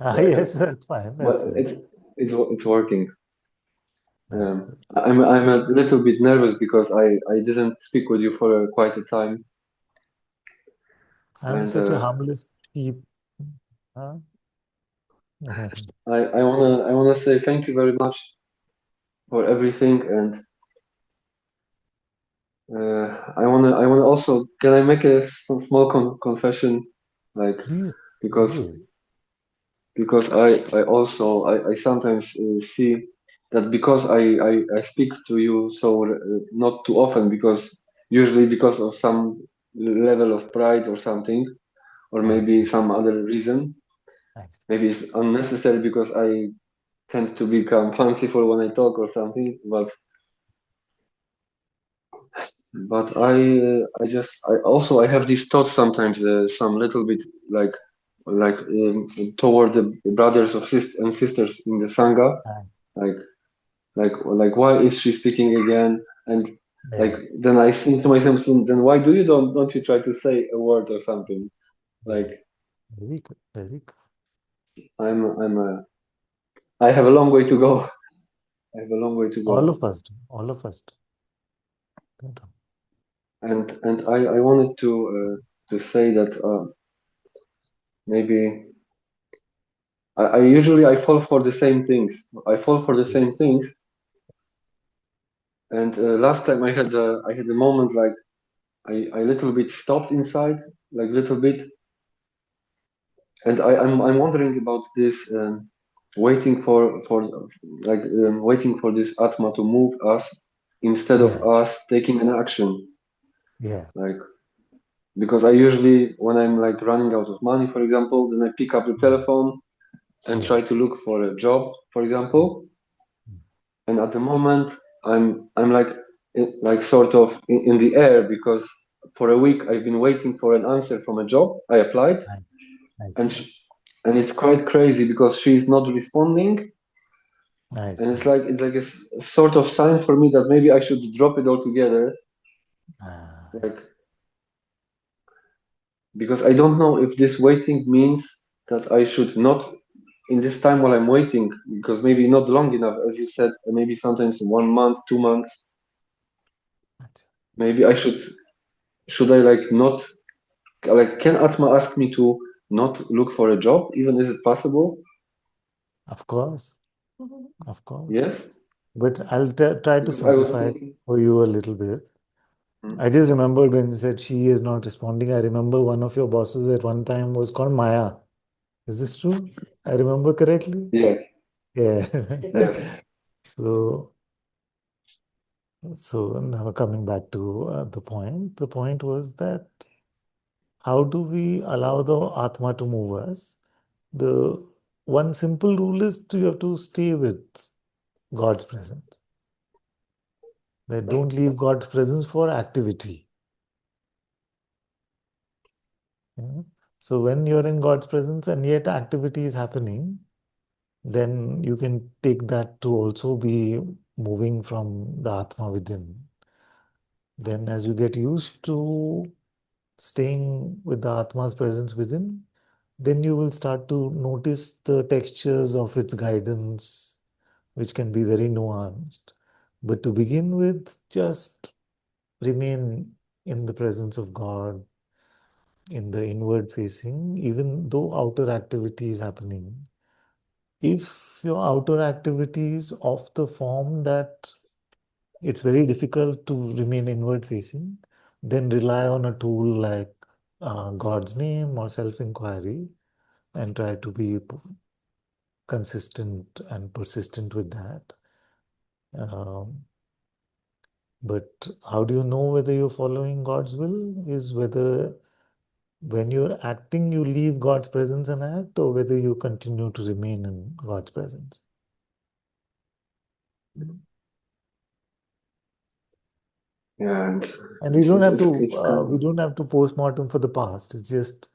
Yes, that's fine. But That's fine. it's working. That's good. I'm a little bit nervous because I didn't speak with you for quite a time. I'm And such a harmless sheep. Huh? I wanna say thank you very much for everything, and I wanna also, can I make a small confession, like Please. because I also I sometimes see that because I speak to you so not too often, because usually because of some level of pride or something, or maybe some other reason. Maybe it's unnecessary because I tend to become fanciful when I talk or something, but I have these thoughts sometimes, some little bit like toward the brothers and sisters in the sangha, like why is she speaking again? And like then I think to myself, so then why do you don't you try to say a word or something? Like Very good. Very good. I have a long way to go. I have a long way to go. All of us do. All of us do. And I wanted to say that maybe I usually fall for the same things. I fall for the same things. And last time I had a moment like I little bit stopped inside, like little bit, and I'm wondering about this waiting for waiting for this Atma to move us instead of us taking an action. Yeah. Like because I usually when I'm like running out of money, for example, then I pick up the telephone and try to look for a job, for example. And at the moment I'm like sort of in the air because for a week I've been waiting for an answer from a job I applied, and it's quite crazy because she's not responding, and it's like a sort of sign for me that maybe I should drop it altogether like, because I don't know if this waiting means that I should not, in this time while I'm waiting, because maybe not long enough, as you said, maybe sometimes 1 month, 2 months, maybe I should I like not, like, can Atma ask me to not look for a job? Even is it possible? Of course, of course. Yes? But I'll try to Because I was simplify it thinking, for you a little bit. I just remembered when you said she is not responding. I remember one of your bosses at one time was called Maya. Is this true? I remember correctly? yeah, Yeah. yes, So, so now coming back to the point was that how do we allow the Atma to move us? The one simple rule is you have to stay with God's presence. That don't leave God's presence for activity. Yeah? So when you're in God's presence and yet activity is happening, then you can take that to also be moving from the Atma within. Then as you get used to staying with the Atma's presence within, then you will start to notice the textures of its guidance, which can be very nuanced. But to begin with, just remain in the presence of God, in the inward facing, even though outer activity is happening. If your outer activity is of the form that it's very difficult to remain inward facing, then rely on a tool like God's name or self inquiry and try to be consistent and persistent with that. But how do you know whether you're following God's will? Is whether when you're acting, you leave God's presence and act, or whether you continue to remain in God's presence. yeah, And we don't have to it's kind we don't have to postmortem for the past. It's just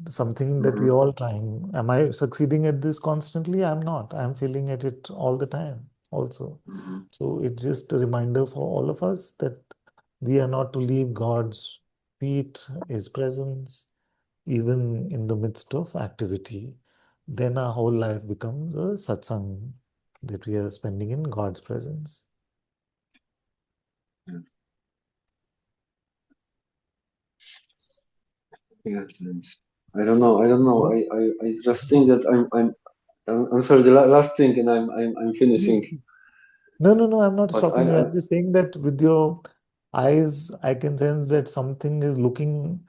something that we all trying. Am I succeeding at this constantly? I'm not. I'm failing at it all the time also. So it's just a reminder for all of us that we are not to leave God's feet, His presence, even in the midst of activity. Then our whole life becomes a satsang that we are spending in God's presence. yes, and I don't know. I don't know. I just think that I'm sorry. The last thing, and I'm finishing. No, no, no, I'm not But stopping you. I'm just saying that with your eyes, I can sense that something is looking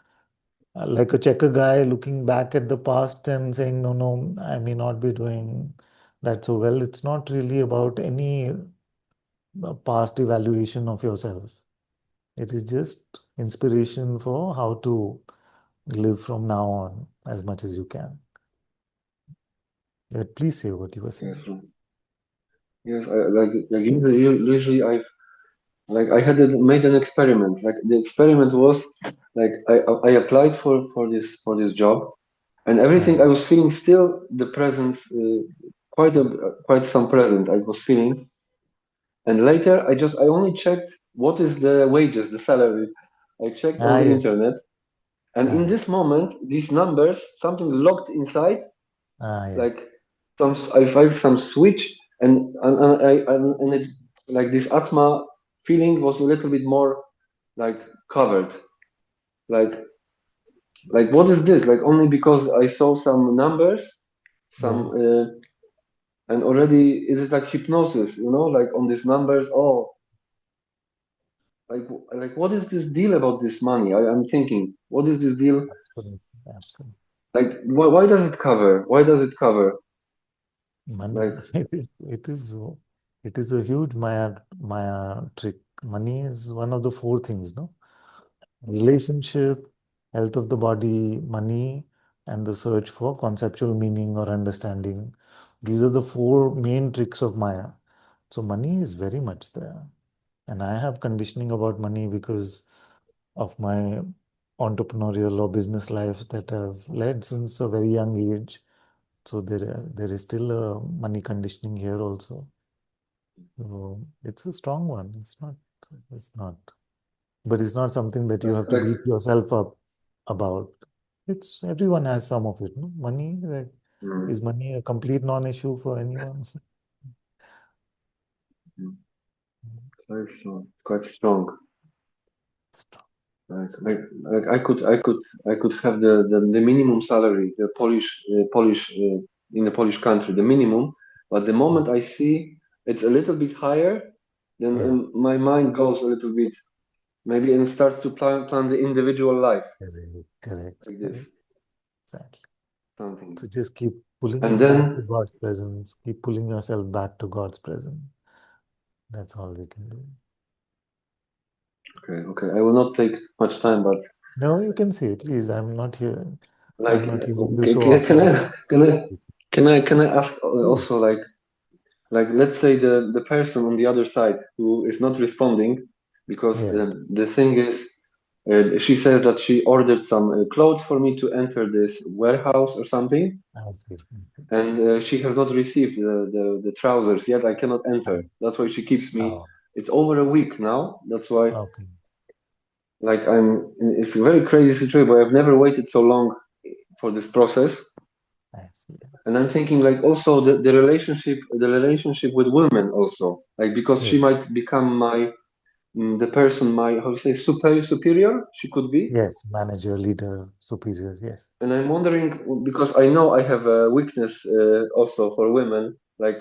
like a checker guy looking back at the past and saying, no, no, I may not be doing that so well. It's not really about any past evaluation of yourself. It is just inspiration for how to live from now on as much as you can. Yeah, please say what you were saying. yes, like usually I had made an experiment. Like the experiment was like I applied for this job, and everything I was feeling still the presence, quite some presence I was feeling. And later I only checked what is the wages, the salary. I checked on the Yes. internet, and in this moment, these numbers, something locked inside, Yes. like I felt some switch, and it, like this Atma feeling was a little bit more like covered, like what is this? Like only because I saw some numbers, some and already is it like hypnosis? You know, like on these numbers. Oh, like what is this deal about this money? I'm thinking, what is this deal? Absolutely. Absolutely. Like why does it cover? Why does it cover? Money. Like It is a huge Maya trick. Money is one of the four things, no? Relationship, health of the body, money, and the search for conceptual meaning or understanding. These are the four main tricks of Maya. So money is very much there. And I have conditioning about money because of my entrepreneurial or business life that I've led since a very young age. So there is still a money conditioning here also. So it's a strong one. It's not. But it's not something that you have to Like, beat yourself up about. It's everyone has some of it. No? Money, is money a complete non-issue for anyone? quite strong, quite strong. Strong. Like I could have the minimum salary, the Polish in the Polish country, the minimum. But the moment I see it's a little bit higher, then Yeah, my mind goes a little bit maybe and starts to plan the individual life correct. like this, Exactly. something. So just keep pulling And it back to then God's presence. Keep pulling yourself back to God's presence. That's all we can do. okay, I will not take much time, but No, you can say, please. I'm not here. like, I'm not hearing you okay, so often. can I ask also like let's say the person on the other side who is not responding because Yeah, the thing is she says that she ordered some clothes for me to enter this warehouse or something, I see. and she has not received the trousers yet. I cannot enter. That's why she keeps me. Oh, It's over a week now. That's why okay. like it's a very crazy situation, but I've never waited so long for this process. I see. And I'm thinking like also the relationship with women also, like because she Yeah. might become the person, my how to say superior she could be. Yes, manager, leader, superior. Yes. And I'm wondering because I know I have a weakness also for women, like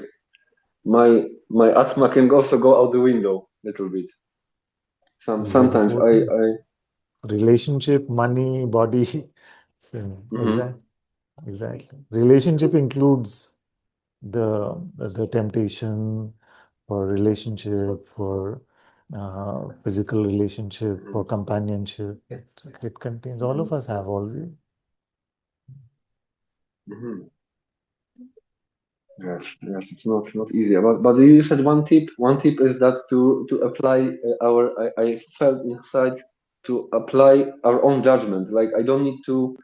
my atma can also go out the window a little bit. These are the Sometimes four I things: I relationship, money, body. So, mhm. exactly. Relationship includes the temptation for relationship, for physical relationship, for companionship. It contains, all of us have already. Mhm. Yes, it's not easy. But you said one tip. One tip is that to apply I felt inside to apply our own judgment. Like I don't need to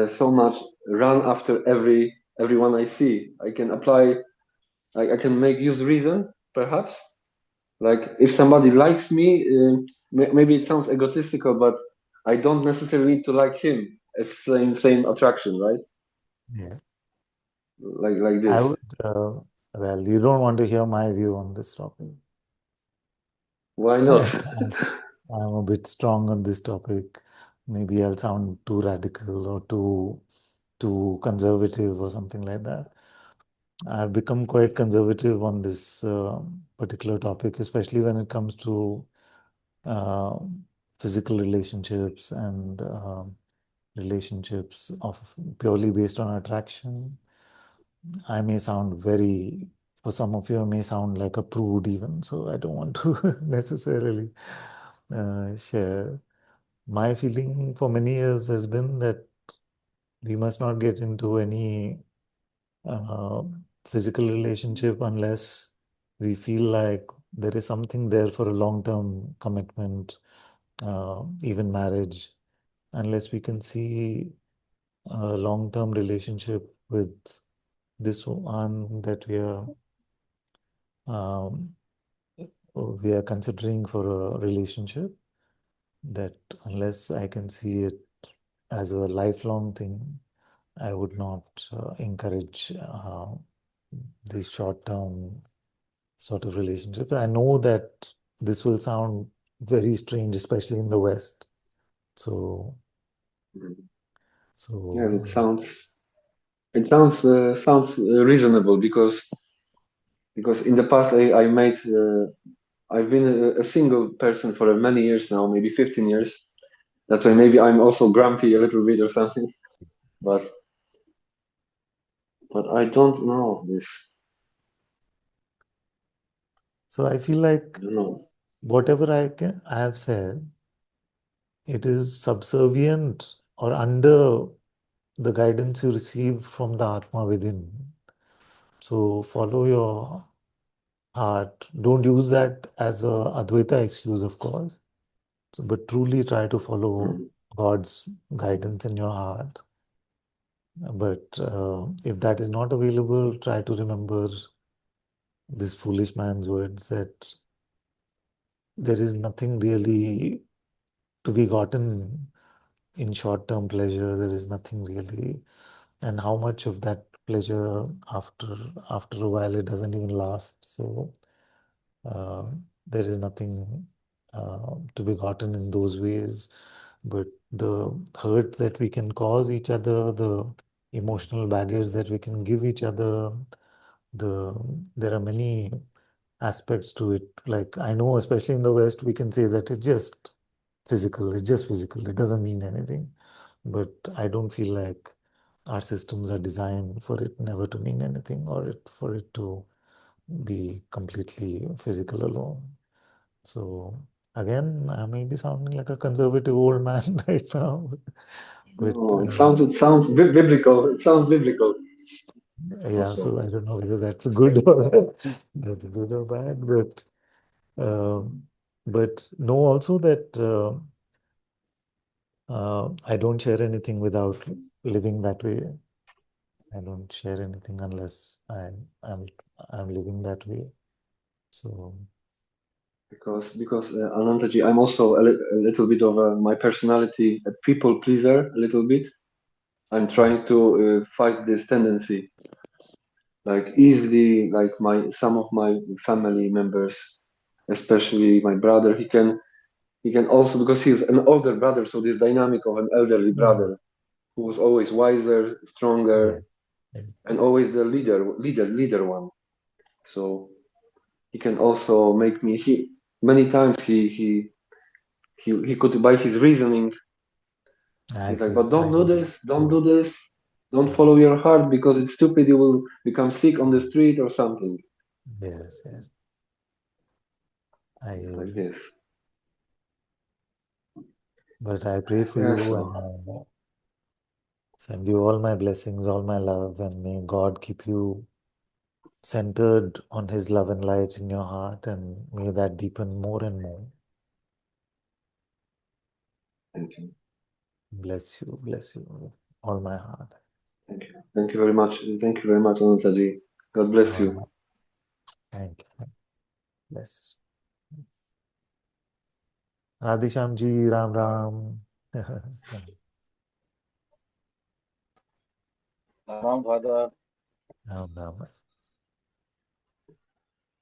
so much run after everyone I see. I can apply. I can make use reason perhaps. Like if somebody likes me, maybe it sounds egotistical, but I don't necessarily need to like him as same attraction, right? Yeah. Like I this. would, well, you don't want to hear my view on this topic. Why not? I'm a bit strong on this topic. Maybe I'll sound too radical or too conservative or something like that. I've become quite conservative on this particular topic, especially when it comes to uh, physical relationships and relationships of purely based on attraction. I may sound for some of you, I may sound like a prude even, so I don't want to necessarily share. My feeling for many years has been that we must not get into any uh, physical relationship unless we feel like there is something there for a long-term commitment, even marriage, unless we can see a long-term relationship with this one that um, we are considering for a relationship, that unless I can see it as a lifelong thing, I would not encourage these short-term sort of relationships. I know that this will sound very strange, especially in the West. So, Yes, so it sounds reasonable because in the past I made I've been a single person for many years now, maybe 15 years. That's why maybe I'm also grumpy a little bit or something. But I don't know this. so I feel like I don't know. whatever I have said, it is subservient or under the guidance you receive from the Atma within. So follow your heart. Don't use that as a Advaita excuse, of course. So, but truly try to follow Mm. God's guidance in your heart. But if that is not available, try to remember this foolish man's words that there is nothing really to be gotten in short-term pleasure. There is nothing really, and how much of that pleasure after a while it doesn't even last. So there is nothing to be gotten in those ways, but the hurt that we can cause each other, the emotional baggage that we can give each other, there are many aspects to it. Like I know, especially in the West, we can say that it's just physical. It's just physical. It doesn't mean anything. But I don't feel like our systems are designed for it never to mean anything, or for it to be completely physical alone. So again, I may be sounding like a conservative old man right now, but No, it sounds biblical. It sounds biblical. yeah. Also, So I don't know whether that's good or good or bad, um, but know also that I don't share anything without living that way. I don't share anything unless I'm I'm living that way. So because Anantaji, I'm also a little bit of my personality, a people pleaser, a little bit. I'm trying to fight this tendency. Like easily, like some of my family members, especially my brother, he can also, because he's an older brother, so this dynamic of an elderly brother who was always wiser, yeah, stronger, yeah, and always the leader one. So he can also make me. He many times he could by his reasoning. I He's like, see. but don't I do hear this, don't you. do this, don't follow Yes, your heart because it's stupid. You will become sick on the street or something yes, yes. I hear like you. this. But I pray for Yeah. you, So and I send you all my blessings, all my love, and may God keep you centered on His love and light in your heart, and may that deepen more and more. thank you, Bless you with all my heart. thank you very much, thank you very much, Anantaji. God bless All you. my, thank you. Bless you. Radhisham ji, Ram Ram. Ram Father. Ram Ram.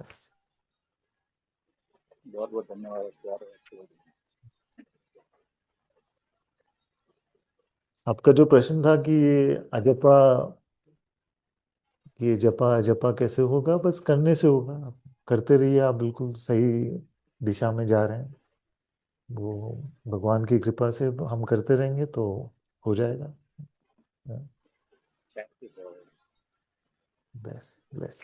Yes. बहुत बहुत धन्यवाद प्यार आशीर्वाद। आपका जो प्रश्न था कि ये अजपा कि जपा जपा कैसे होगा, बस करने से होगा। आप करते रहिए, आप बिल्कुल सही दिशा में जा रहे हैं। वो भगवान की कृपा से हम करते रहेंगे तो हो जाएगा। Thank you sir. Bless bless.